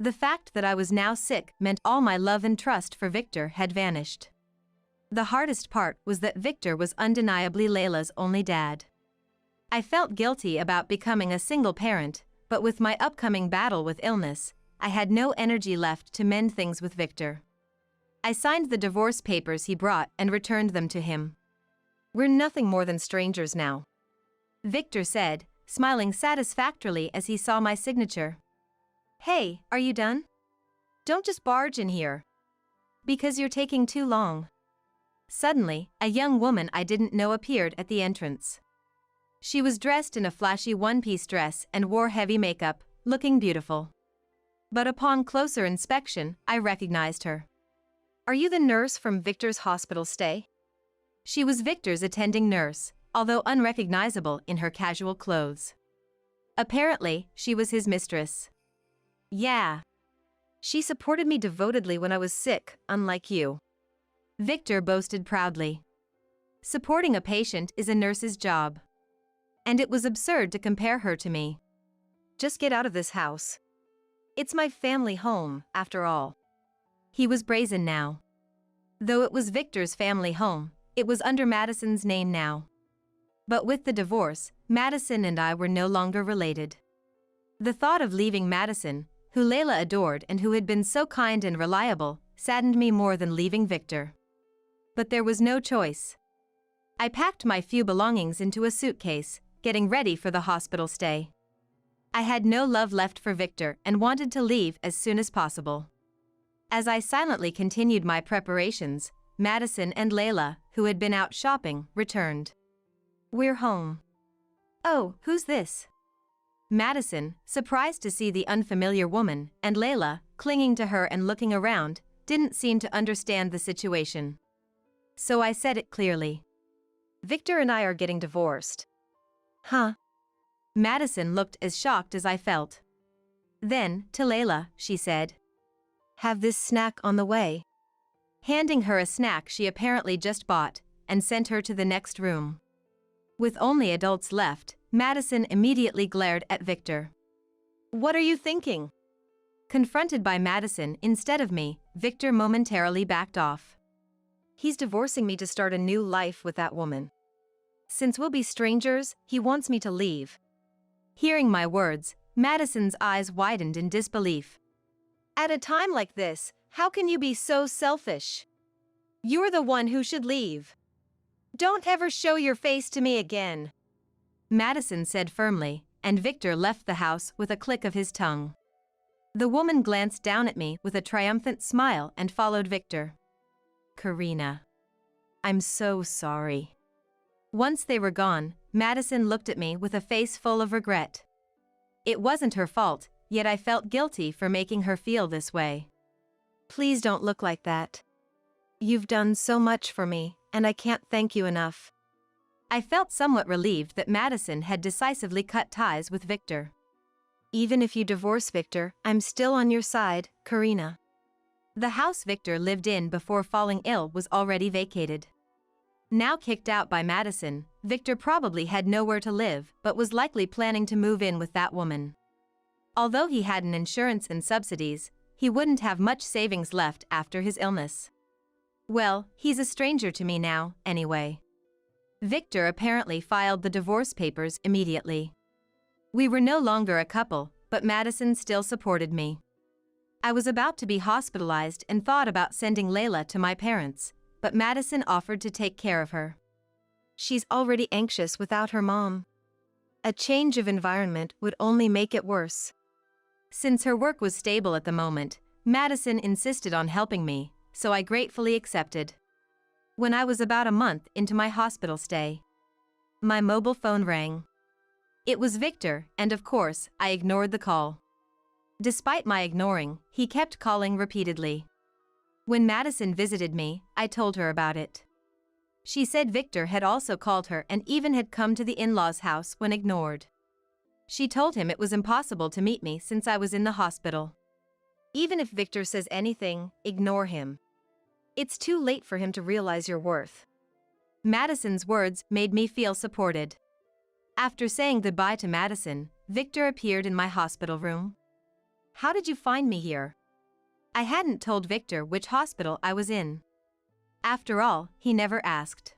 The fact that I was now sick meant all my love and trust for Victor had vanished. The hardest part was that Victor was undeniably Layla's only dad. I felt guilty about becoming a single parent, but with my upcoming battle with illness, I had no energy left to mend things with Victor. I signed the divorce papers he brought and returned them to him. "We're nothing more than strangers now," Victor said, smiling satisfactorily as he saw my signature. "Hey, are you done? Don't just barge in here. Because you're taking too long." Suddenly, a young woman I didn't know appeared at the entrance. She was dressed in a flashy one-piece dress and wore heavy makeup, looking beautiful. But upon closer inspection, I recognized her. "Are you the nurse from Victor's hospital stay?" She was Victor's attending nurse, although unrecognizable in her casual clothes. Apparently, she was his mistress. "Yeah. She supported me devotedly when I was sick, unlike you," Victor boasted proudly. Supporting a patient is a nurse's job. And it was absurd to compare her to me. "Just get out of this house. It's my family home, after all." He was brazen now. Though it was Victor's family home, it was under Madison's name now. But with the divorce, Madison and I were no longer related. The thought of leaving Madison, who Layla adored and who had been so kind and reliable, saddened me more than leaving Victor. But there was no choice. I packed my few belongings into a suitcase, getting ready for the hospital stay. I had no love left for Victor and wanted to leave as soon as possible. As I silently continued my preparations, Madison and Layla, who had been out shopping, returned. "We're home." "Oh, who's this?" Madison, surprised to see the unfamiliar woman, and Layla, clinging to her and looking around, didn't seem to understand the situation. So I said it clearly. "Victor and I are getting divorced." "Huh?" Madison looked as shocked as I felt. Then, to Layla, she said, "Have this snack on the way." handing her a snack she apparently just bought, and sent her to the next room. With only adults left, Madison immediately glared at Victor. What are you thinking? Confronted by Madison instead of me, Victor momentarily backed off. He's divorcing me to start a new life with that woman. Since we'll be strangers, he wants me to leave. Hearing my words, Madison's eyes widened in disbelief. At a time like this, how can you be so selfish? You're the one who should leave. Don't ever show your face to me again, Madison said firmly, and Victor left the house with a click of his tongue. The woman glanced down at me with a triumphant smile and followed Victor. Karina. I'm so sorry. Once they were gone, Madison looked at me with a face full of regret. It wasn't her fault, yet I felt guilty for making her feel this way. Please don't look like that. You've done so much for me, and I can't thank you enough. I felt somewhat relieved that Madison had decisively cut ties with Victor. Even if you divorce Victor, I'm still on your side, Karina. The house Victor lived in before falling ill was already vacated. Now kicked out by Madison, Victor probably had nowhere to live but was likely planning to move in with that woman. Although he had an insurance and subsidies, he wouldn't have much savings left after his illness. Well, he's a stranger to me now, anyway. Victor apparently filed the divorce papers immediately. We were no longer a couple, but Madison still supported me. I was about to be hospitalized and thought about sending Layla to my parents, but Madison offered to take care of her. She's already anxious without her mom. A change of environment would only make it worse. Since her work was stable at the moment, Madison insisted on helping me, so I gratefully accepted. When I was about a month into my hospital stay, my mobile phone rang. It was Victor, and of course, I ignored the call. Despite my ignoring, he kept calling repeatedly. When Madison visited me, I told her about it. She said Victor had also called her and even had come to the in-laws' house when ignored. She told him it was impossible to meet me since I was in the hospital. Even if Victor says anything, ignore him. It's too late for him to realize your worth. Madison's words made me feel supported. After saying goodbye to Madison, Victor appeared in my hospital room. How did you find me here? I hadn't told Victor which hospital I was in. After all, he never asked.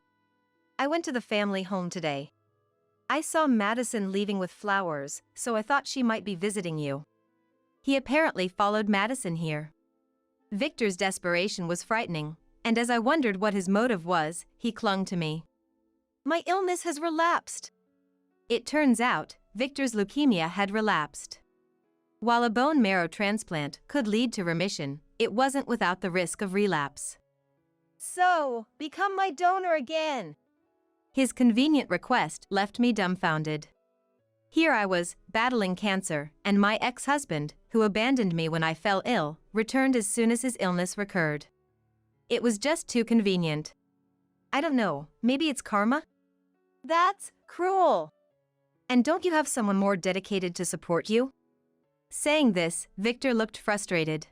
I went to the family home today. I saw Madison leaving with flowers, so I thought she might be visiting you. He apparently followed Madison here. Victor's desperation was frightening, and as I wondered what his motive was, he clung to me. My illness has relapsed. It turns out, Victor's leukemia had relapsed. While a bone marrow transplant could lead to remission, it wasn't without the risk of relapse. So, become my donor again. His convenient request left me dumbfounded. Here I was, battling cancer, and my ex-husband, who abandoned me when I fell ill, returned as soon as his illness recurred. It was just too convenient. I don't know, maybe it's karma? That's cruel. And don't you have someone more dedicated to support you? Saying this, Victor looked frustrated.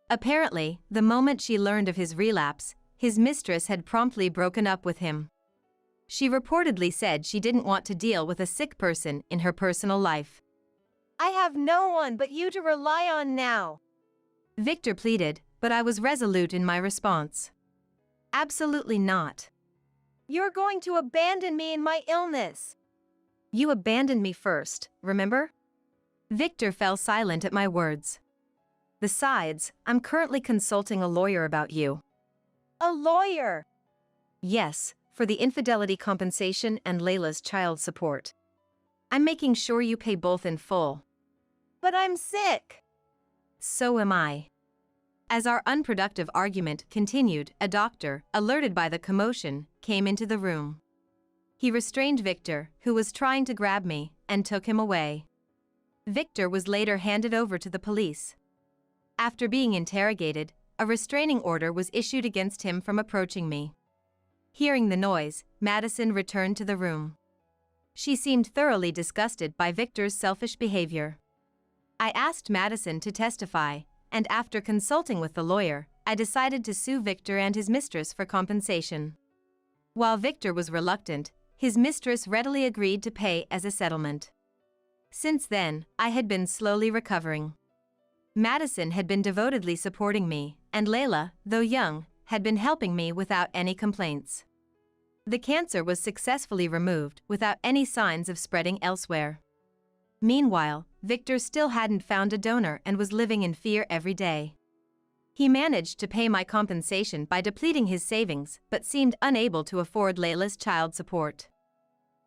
Apparently, the moment she learned of his relapse, his mistress had promptly broken up with him. She reportedly said she didn't want to deal with a sick person in her personal life. I have no one but you to rely on now, Victor pleaded, but I was resolute in my response. Absolutely not. You're going to abandon me in my illness. You abandoned me first, remember? Victor fell silent at my words. Besides, I'm currently consulting a lawyer about you. A lawyer? Yes, for the infidelity compensation and Layla's child support. I'm making sure you pay both in full. But I'm sick. So am I. As our unproductive argument continued, a doctor, alerted by the commotion, came into the room. He restrained Victor, who was trying to grab me, and took him away. Victor was later handed over to the police. After being interrogated, a restraining order was issued against him from approaching me. Hearing the noise, Madison returned to the room. She seemed thoroughly disgusted by Victor's selfish behavior. I asked Madison to testify, and after consulting with the lawyer, I decided to sue Victor and his mistress for compensation. While Victor was reluctant, his mistress readily agreed to pay as a settlement. Since then, I had been slowly recovering. Madison had been devotedly supporting me, and Layla, though young, had been helping me without any complaints. The cancer was successfully removed without any signs of spreading elsewhere. Meanwhile, Victor still hadn't found a donor and was living in fear every day. He managed to pay my compensation by depleting his savings but seemed unable to afford Layla's child support.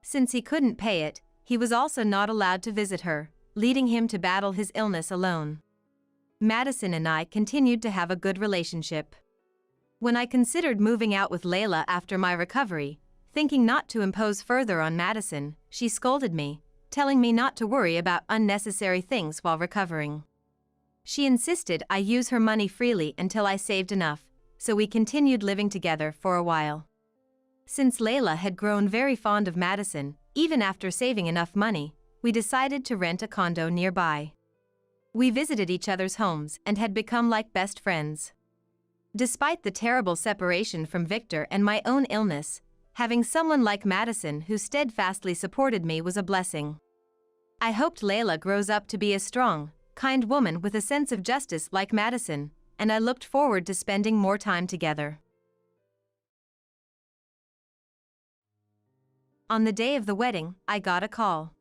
Since he couldn't pay it, he was also not allowed to visit her, leading him to battle his illness alone. Madison and I continued to have a good relationship. When I considered moving out with Layla after my recovery, thinking not to impose further on Madison, she scolded me, telling me not to worry about unnecessary things while recovering. She insisted I use her money freely until I saved enough, so we continued living together for a while. Since Layla had grown very fond of Madison, even after saving enough money, we decided to rent a condo nearby. We visited each other's homes and had become like best friends. Despite the terrible separation from Victor and my own illness, having someone like Madison who steadfastly supported me was a blessing. I hoped Layla grows up to be a strong, kind woman with a sense of justice like Madison, and I looked forward to spending more time together. On the day of the wedding, I got a call.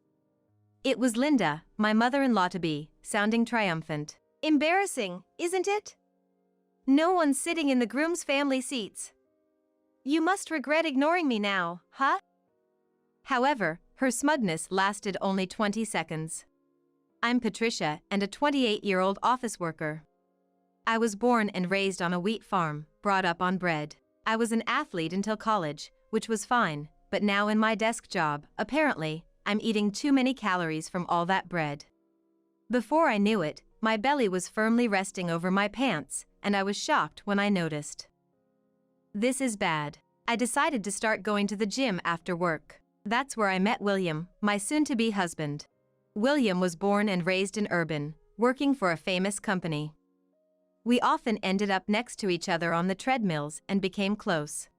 It was Linda, my mother-in-law-to-be, sounding triumphant. Embarrassing, isn't it? No one's sitting in the groom's family seats. You must regret ignoring me now, huh? However, her smugness lasted only 20 seconds. I'm Patricia and a 28-year-old office worker. I was born and raised on a wheat farm, brought up on bread. I was an athlete until college, which was fine, but now in my desk job, apparently, I'm eating too many calories from all that bread. Before I knew it, my belly was firmly resting over my pants, and I was shocked when I noticed. This is bad. I decided to start going to the gym after work. That's where I met William, my soon-to-be husband. William was born and raised in Urban, working for a famous company. We often ended up next to each other on the treadmills and became close.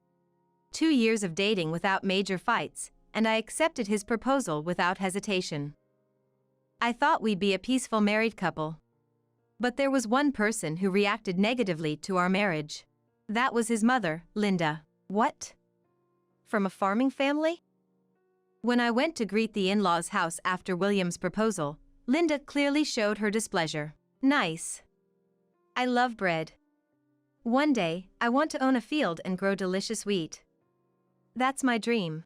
2 years of dating without major fights, and I accepted his proposal without hesitation. I thought we'd be a peaceful married couple. But there was one person who reacted negatively to our marriage. That was his mother, Linda. What? From a farming family? When I went to greet the in-laws' house after William's proposal, Linda clearly showed her displeasure. Nice. I love bread. One day, I want to own a field and grow delicious wheat. That's my dream.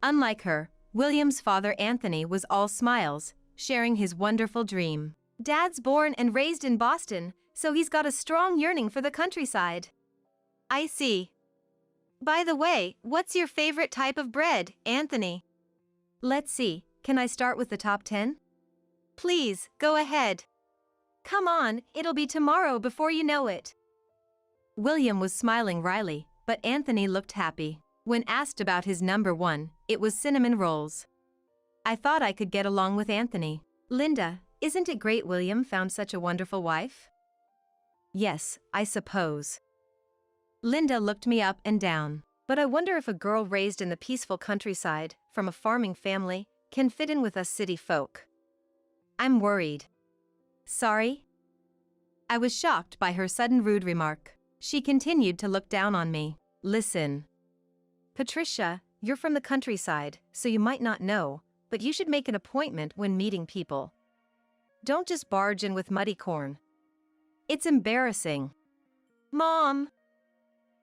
Unlike her, William's father Anthony was all smiles, sharing his wonderful dream. Dad's born and raised in Boston, so he's got a strong yearning for the countryside. I see. By the way, what's your favorite type of bread, Anthony? Let's see, can I start with the top 10? Please, go ahead. Come on, it'll be tomorrow before you know it. William was smiling wryly, but Anthony looked happy. When asked about his number 1, it was cinnamon rolls. I thought I could get along with Anthony. Linda, isn't it great William found such a wonderful wife? Yes, I suppose. Linda looked me up and down. But I wonder if a girl raised in the peaceful countryside, from a farming family, can fit in with us city folk. I'm worried. Sorry? I was shocked by her sudden rude remark. She continued to look down on me. Listen. Patricia, you're from the countryside, so you might not know, but you should make an appointment when meeting people. Don't just barge in with muddy corn. It's embarrassing. Mom!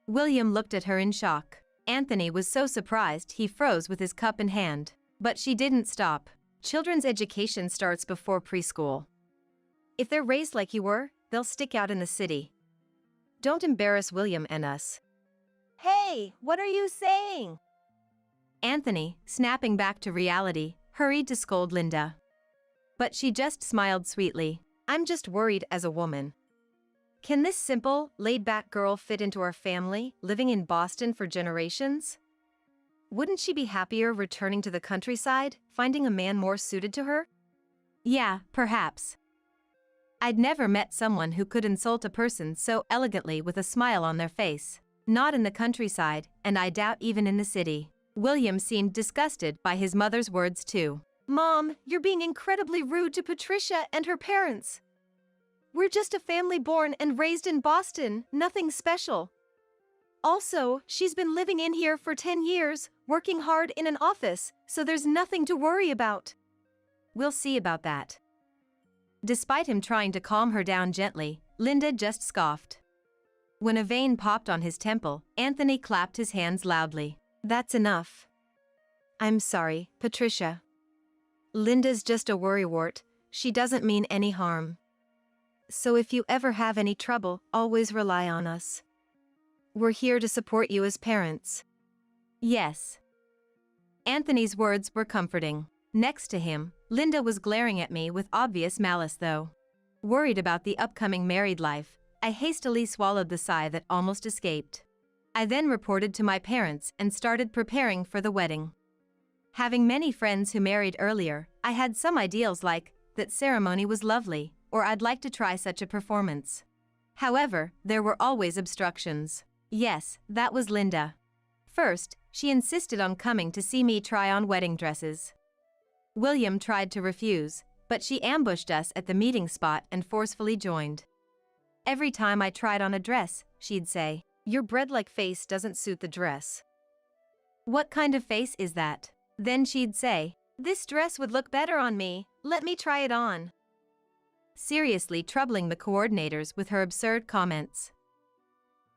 William looked at her in shock. Anthony was so surprised he froze with his cup in hand. But she didn't stop. Children's education starts before preschool. If they're raised like you were, they'll stick out in the city. Don't embarrass William and us. Hey, what are you saying? Anthony, snapping back to reality, hurried to scold Linda. But she just smiled sweetly. I'm just worried as a woman. Can this simple, laid-back girl fit into our family, living in Boston for generations? Wouldn't she be happier returning to the countryside, finding a man more suited to her? Yeah, perhaps. I'd never met someone who could insult a person so elegantly with a smile on their face. Not in the countryside, and I doubt even in the city. William seemed disgusted by his mother's words too. Mom, you're being incredibly rude to Patricia and her parents. We're just a family born and raised in Boston, nothing special. Also, she's been living in here for 10 years, working hard in an office, so there's nothing to worry about. We'll see about that. Despite him trying to calm her down gently, Linda just scoffed. When a vein popped on his temple, Anthony clapped his hands loudly. That's enough. I'm sorry, Patricia. Linda's just a worrywart, she doesn't mean any harm. So if you ever have any trouble, always rely on us. We're here to support you as parents. Yes. Anthony's words were comforting. Next to him, Linda was glaring at me with obvious malice though. Worried about the upcoming married life, I hastily swallowed the sigh that almost escaped. I then reported to my parents and started preparing for the wedding. Having many friends who married earlier, I had some ideals like, that ceremony was lovely, or I'd like to try such a performance. However, there were always obstructions. Yes, that was Linda. First, she insisted on coming to see me try on wedding dresses. William tried to refuse, but she ambushed us at the meeting spot and forcefully joined. Every time I tried on a dress, she'd say, "Your bread-like face doesn't suit the dress." "What kind of face is that?" Then she'd say, "This dress would look better on me, let me try it on." Seriously troubling the coordinators with her absurd comments.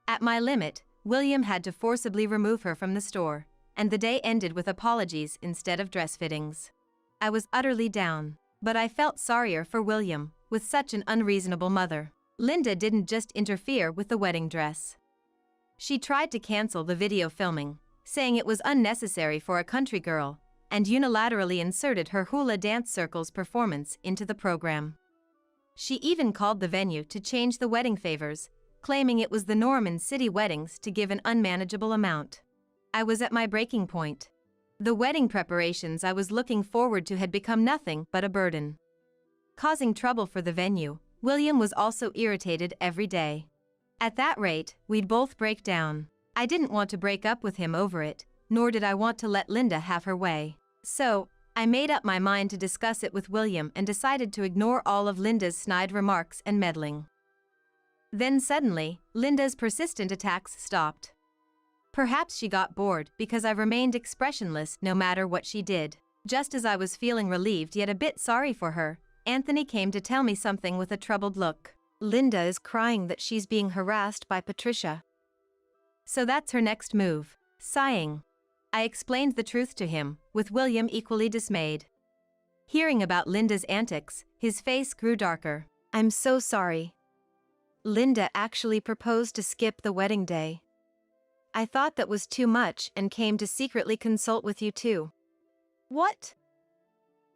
At my limit, William had to forcibly remove her from the store, and the day ended with apologies instead of dress fittings. I was utterly down, but I felt sorrier for William, with such an unreasonable mother. Linda didn't just interfere with the wedding dress. She tried to cancel the video filming, saying it was unnecessary for a country girl, and unilaterally inserted her hula dance circle's performance into the program. She even called the venue to change the wedding favors, claiming it was the norm in city weddings to give an unmanageable amount. I was at my breaking point. The wedding preparations I was looking forward to had become nothing but a burden. Causing trouble for the venue, William was also irritated every day. At that rate, we'd both break down. I didn't want to break up with him over it, nor did I want to let Linda have her way. So, I made up my mind to discuss it with William and decided to ignore all of Linda's snide remarks and meddling. Then suddenly, Linda's persistent attacks stopped. Perhaps she got bored because I remained expressionless no matter what she did. Just as I was feeling relieved yet a bit sorry for her, Anthony came to tell me something with a troubled look. Linda is crying that she's being harassed by Patricia. So that's her next move. Sighing, I explained the truth to him, with William equally dismayed. Hearing about Linda's antics, his face grew darker. I'm so sorry. Linda actually proposed to skip the wedding day. I thought that was too much and came to secretly consult with you too. What?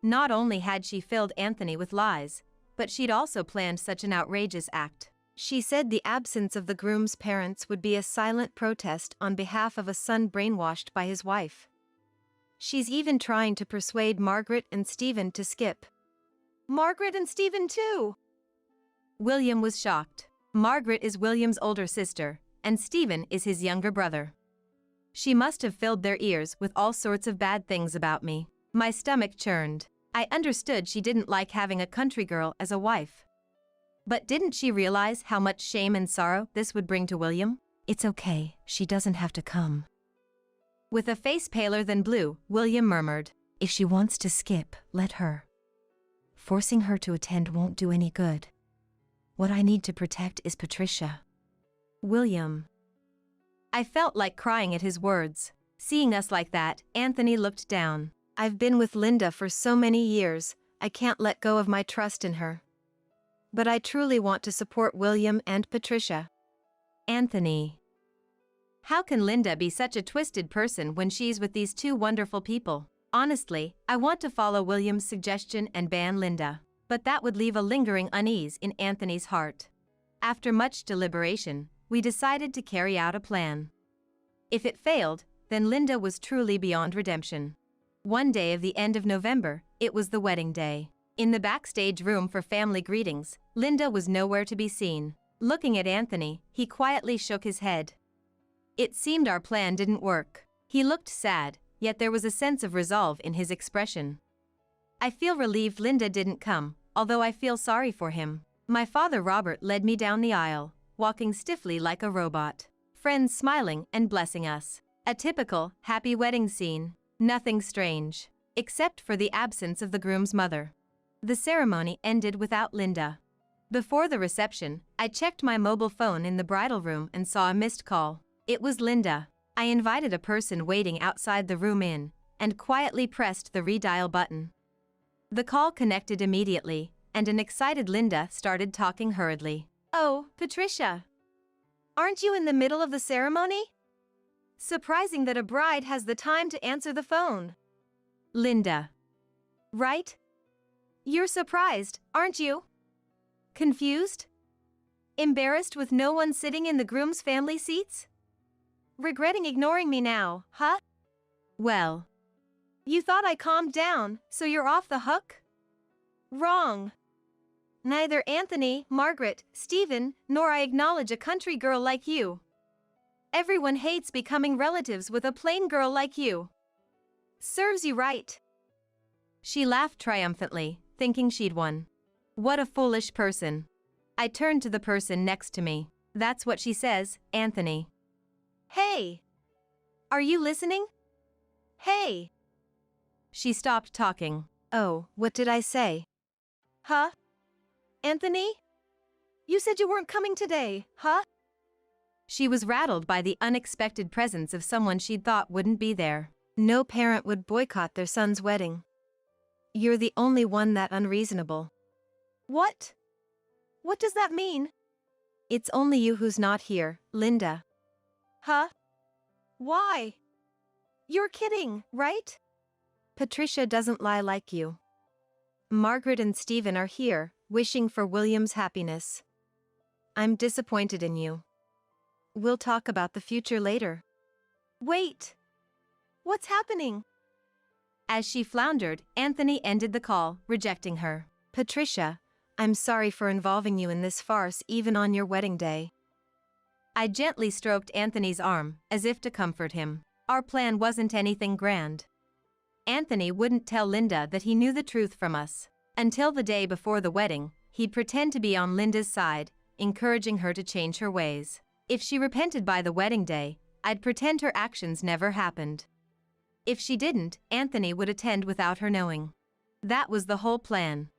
Not only had she filled Anthony with lies, but she'd also planned such an outrageous act. She said the absence of the groom's parents would be a silent protest on behalf of a son brainwashed by his wife. She's even trying to persuade Margaret and Stephen to skip. Margaret and Stephen too? William was shocked. Margaret is William's older sister, and Stephen is his younger brother. She must have filled their ears with all sorts of bad things about me. My stomach churned. I understood she didn't like having a country girl as a wife. But didn't she realize how much shame and sorrow this would bring to William? It's okay, she doesn't have to come. With a face paler than blue, William murmured, If she wants to skip, let her. Forcing her to attend won't do any good. What I need to protect is Patricia. William. I felt like crying at his words. Seeing us like that, Anthony looked down. I've been with Linda for so many years, I can't let go of my trust in her. But I truly want to support William and Patricia. Anthony. How can Linda be such a twisted person when she's with these two wonderful people? Honestly, I want to follow William's suggestion and ban Linda. But that would leave a lingering unease in Anthony's heart. After much deliberation, we decided to carry out a plan. If it failed, then Linda was truly beyond redemption. One day of the end of November, it was the wedding day. In the backstage room for family greetings, Linda was nowhere to be seen. Looking at Anthony, he quietly shook his head. It seemed our plan didn't work. He looked sad, yet there was a sense of resolve in his expression. I feel relieved Linda didn't come, although I feel sorry for him. My father Robert led me down the aisle, walking stiffly like a robot. Friends smiling and blessing us. A typical, happy wedding scene. Nothing strange. Except for the absence of the groom's mother. The ceremony ended without Linda. Before the reception, I checked my mobile phone in the bridal room and saw a missed call. It was Linda. I invited a person waiting outside the room in, and quietly pressed the redial button. The call connected immediately, and an excited Linda started talking hurriedly. Oh, Patricia. Aren't you in the middle of the ceremony? Surprising that a bride has the time to answer the phone. Linda. Right? You're surprised, aren't you? Confused? Embarrassed with no one sitting in the groom's family seats? Regretting ignoring me now, huh? Well. You thought I calmed down, so you're off the hook? Wrong. Neither Anthony, Margaret, Stephen, nor I acknowledge a country girl like you. Everyone hates becoming relatives with a plain girl like you. Serves you right. She laughed triumphantly, thinking she'd won. What a foolish person. I turned to the person next to me. That's what she says, Anthony. Hey! Are you listening? Hey! She stopped talking. Oh, what did I say? Huh? Anthony? You said you weren't coming today, huh? She was rattled by the unexpected presence of someone she'd thought wouldn't be there. No parent would boycott their son's wedding. You're the only one that unreasonable. What? What does that mean? It's only you who's not here, Linda. Huh? Why? You're kidding, right? Patricia doesn't lie like you. Margaret and Stephen are here, wishing for William's happiness. I'm disappointed in you. We'll talk about the future later. Wait. What's happening? As she floundered, Anthony ended the call, rejecting her. Patricia, I'm sorry for involving you in this farce even on your wedding day. I gently stroked Anthony's arm, as if to comfort him. Our plan wasn't anything grand. Anthony wouldn't tell Linda that he knew the truth from us. Until the day before the wedding, he'd pretend to be on Linda's side, encouraging her to change her ways. If she repented by the wedding day, I'd pretend her actions never happened. If she didn't, Anthony would attend without her knowing. That was the whole plan.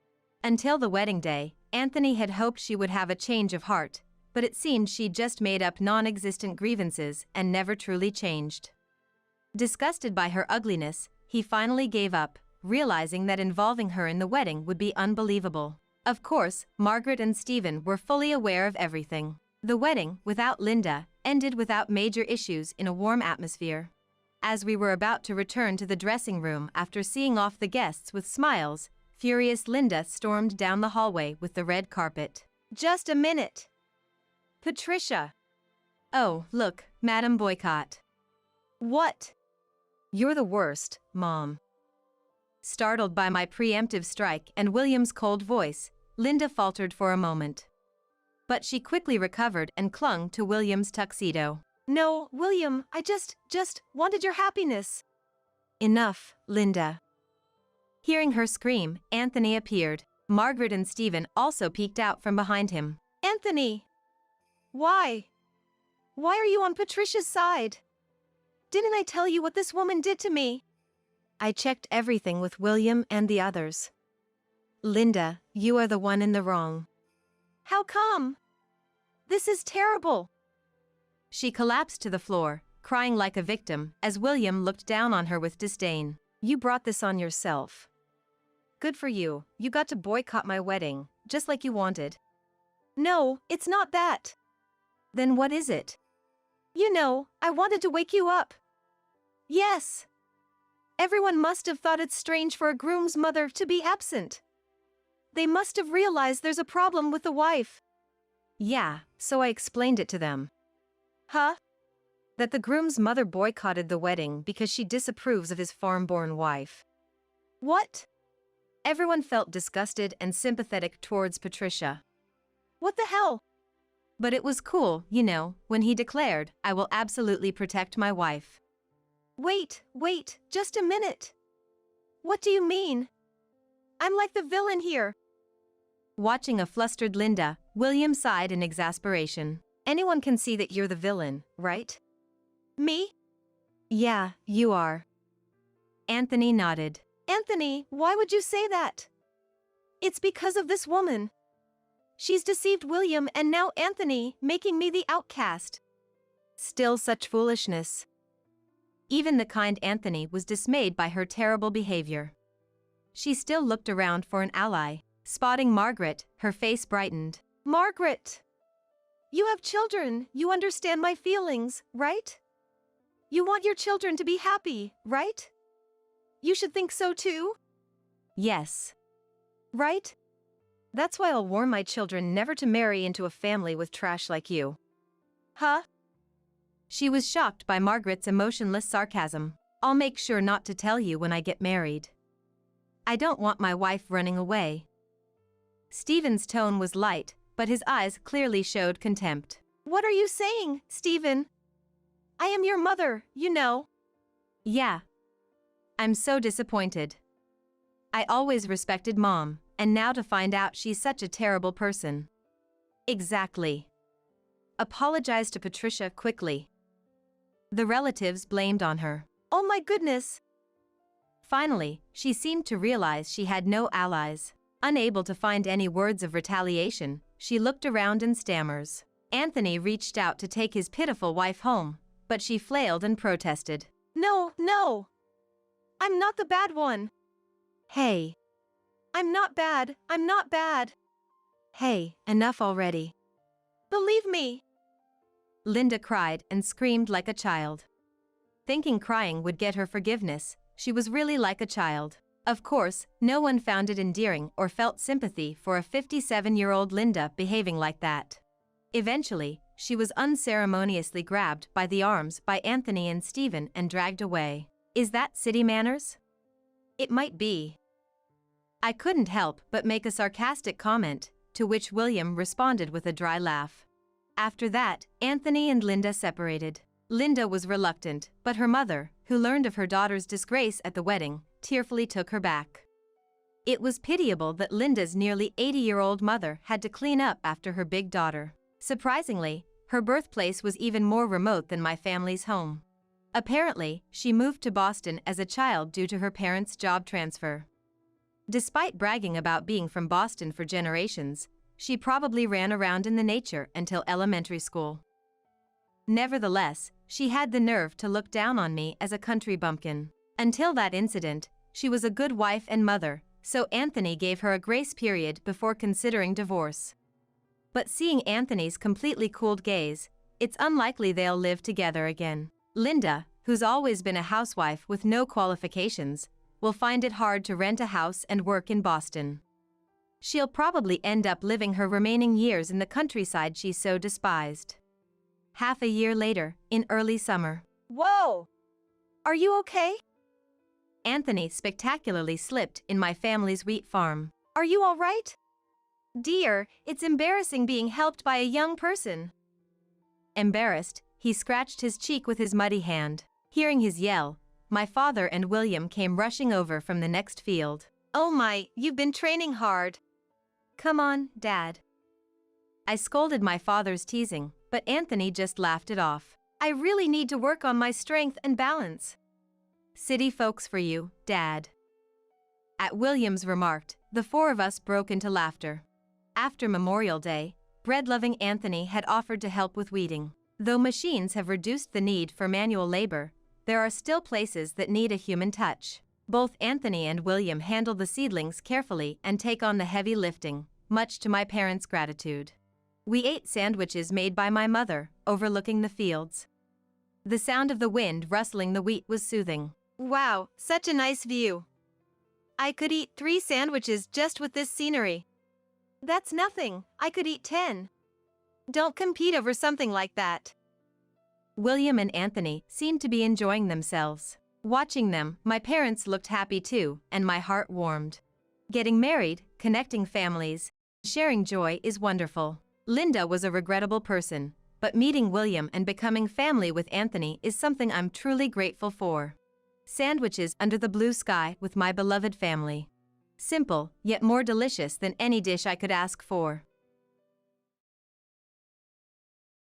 Until the wedding day, Anthony had hoped she would have a change of heart, but it seemed she'd just made up non-existent grievances and never truly changed. Disgusted by her ugliness, he finally gave up, realizing that involving her in the wedding would be unbelievable. Of course, Margaret and Stephen were fully aware of everything. The wedding, without Linda, ended without major issues in a warm atmosphere. As we were about to return to the dressing room after seeing off the guests with smiles, furious Linda stormed down the hallway with the red carpet. Just a minute. Patricia. Oh, look, Madam Boycott. What? You're the worst, Mom. Startled by my preemptive strike and William's cold voice, Linda faltered for a moment. But she quickly recovered and clung to William's tuxedo. No, William, I just wanted your happiness. Enough, Linda. Hearing her scream, Anthony appeared. Margaret and Stephen also peeked out from behind him. Anthony! Why? Why are you on Patricia's side? Didn't I tell you what this woman did to me? I checked everything with William and the others. Linda, you are the one in the wrong. How come? This is terrible. She collapsed to the floor, crying like a victim, as William looked down on her with disdain. You brought this on yourself. Good for you, you got to boycott my wedding, just like you wanted. No, it's not that. Then what is it? You know, I wanted to wake you up. Yes. Everyone must have thought it's strange for a groom's mother to be absent. They must have realized there's a problem with the wife. Yeah, so I explained it to them. Huh? That the groom's mother boycotted the wedding because she disapproves of his foreign-born wife. What? Everyone felt disgusted and sympathetic towards Patricia. What the hell? But it was cool, you know, when he declared, "I will absolutely protect my wife." Wait, just a minute. What do you mean? I'm like the villain here. Watching a flustered Linda, William sighed in exasperation. Anyone can see that you're the villain, right? Me? Yeah, you are. Anthony nodded. Anthony, why would you say that? It's because of this woman. She's deceived William and now Anthony, making me the outcast. Still such foolishness. Even the kind Anthony was dismayed by her terrible behavior. She still looked around for an ally. Spotting Margaret, her face brightened. Margaret! You have children, you understand my feelings, right? You want your children to be happy, right? You should think so too? Yes. Right? That's why I'll warn my children never to marry into a family with trash like you. Huh? She was shocked by Margaret's emotionless sarcasm. I'll make sure not to tell you when I get married. I don't want my wife running away. Stephen's tone was light, but his eyes clearly showed contempt. What are you saying, Stephen? I am your mother, you know. Yeah. I'm so disappointed. I always respected Mom, and now to find out she's such a terrible person. Exactly. Apologize to Patricia quickly. The relatives blamed on her. Oh my goodness. Finally, she seemed to realize she had no allies. Unable to find any words of retaliation, she looked around and stammers. Anthony reached out to take his pitiful wife home, but she flailed and protested. No. I'm not the bad one. Hey. I'm not bad. Hey, enough already. Believe me. Linda cried and screamed like a child. Thinking crying would get her forgiveness, she was really like a child. Of course, no one found it endearing or felt sympathy for a 57-year-old Linda behaving like that. Eventually, she was unceremoniously grabbed by the arms by Anthony and Stephen and dragged away. Is that city manners? It might be. I couldn't help but make a sarcastic comment, to which William responded with a dry laugh. After that, Anthony and Linda separated. Linda was reluctant, but her mother, who learned of her daughter's disgrace at the wedding, tearfully took her back. It was pitiable that Linda's nearly 80-year-old mother had to clean up after her big daughter. Surprisingly, her birthplace was even more remote than my family's home. Apparently, she moved to Boston as a child due to her parents' job transfer. Despite bragging about being from Boston for generations, she probably ran around in the nature until elementary school. Nevertheless, she had the nerve to look down on me as a country bumpkin. Until that incident, she was a good wife and mother, so Anthony gave her a grace period before considering divorce. But seeing Anthony's completely cooled gaze, it's unlikely they'll live together again. Linda, who's always been a housewife with no qualifications, will find it hard to rent a house and work in Boston. She'll probably end up living her remaining years in the countryside she so despised. Half a year later, in early summer. Whoa! Are you okay? Anthony spectacularly slipped in my family's wheat farm. Are you all right? Dear, it's embarrassing being helped by a young person. Embarrassed, he scratched his cheek with his muddy hand. Hearing his yell, my father and William came rushing over from the next field. Oh my, you've been training hard. Come on, Dad. I scolded my father's teasing, but Anthony just laughed it off. I really need to work on my strength and balance. City folks for you, Dad. At William's remarked, the four of us broke into laughter. After Memorial Day, bread-loving Anthony had offered to help with weeding. Though machines have reduced the need for manual labor, there are still places that need a human touch. Both Anthony and William handle the seedlings carefully and take on the heavy lifting, much to my parents' gratitude. We ate sandwiches made by my mother, overlooking the fields. The sound of the wind rustling the wheat was soothing. Wow, such a nice view. I could eat 3 sandwiches just with this scenery. That's nothing, I could eat 10. Don't compete over something like that. William and Anthony seemed to be enjoying themselves. Watching them, my parents looked happy too, and my heart warmed. Getting married, connecting families, sharing joy is wonderful. Linda was a regrettable person, but meeting William and becoming family with Anthony is something I'm truly grateful for. Sandwiches under the blue sky with my beloved family. Simple, yet more delicious than any dish I could ask for.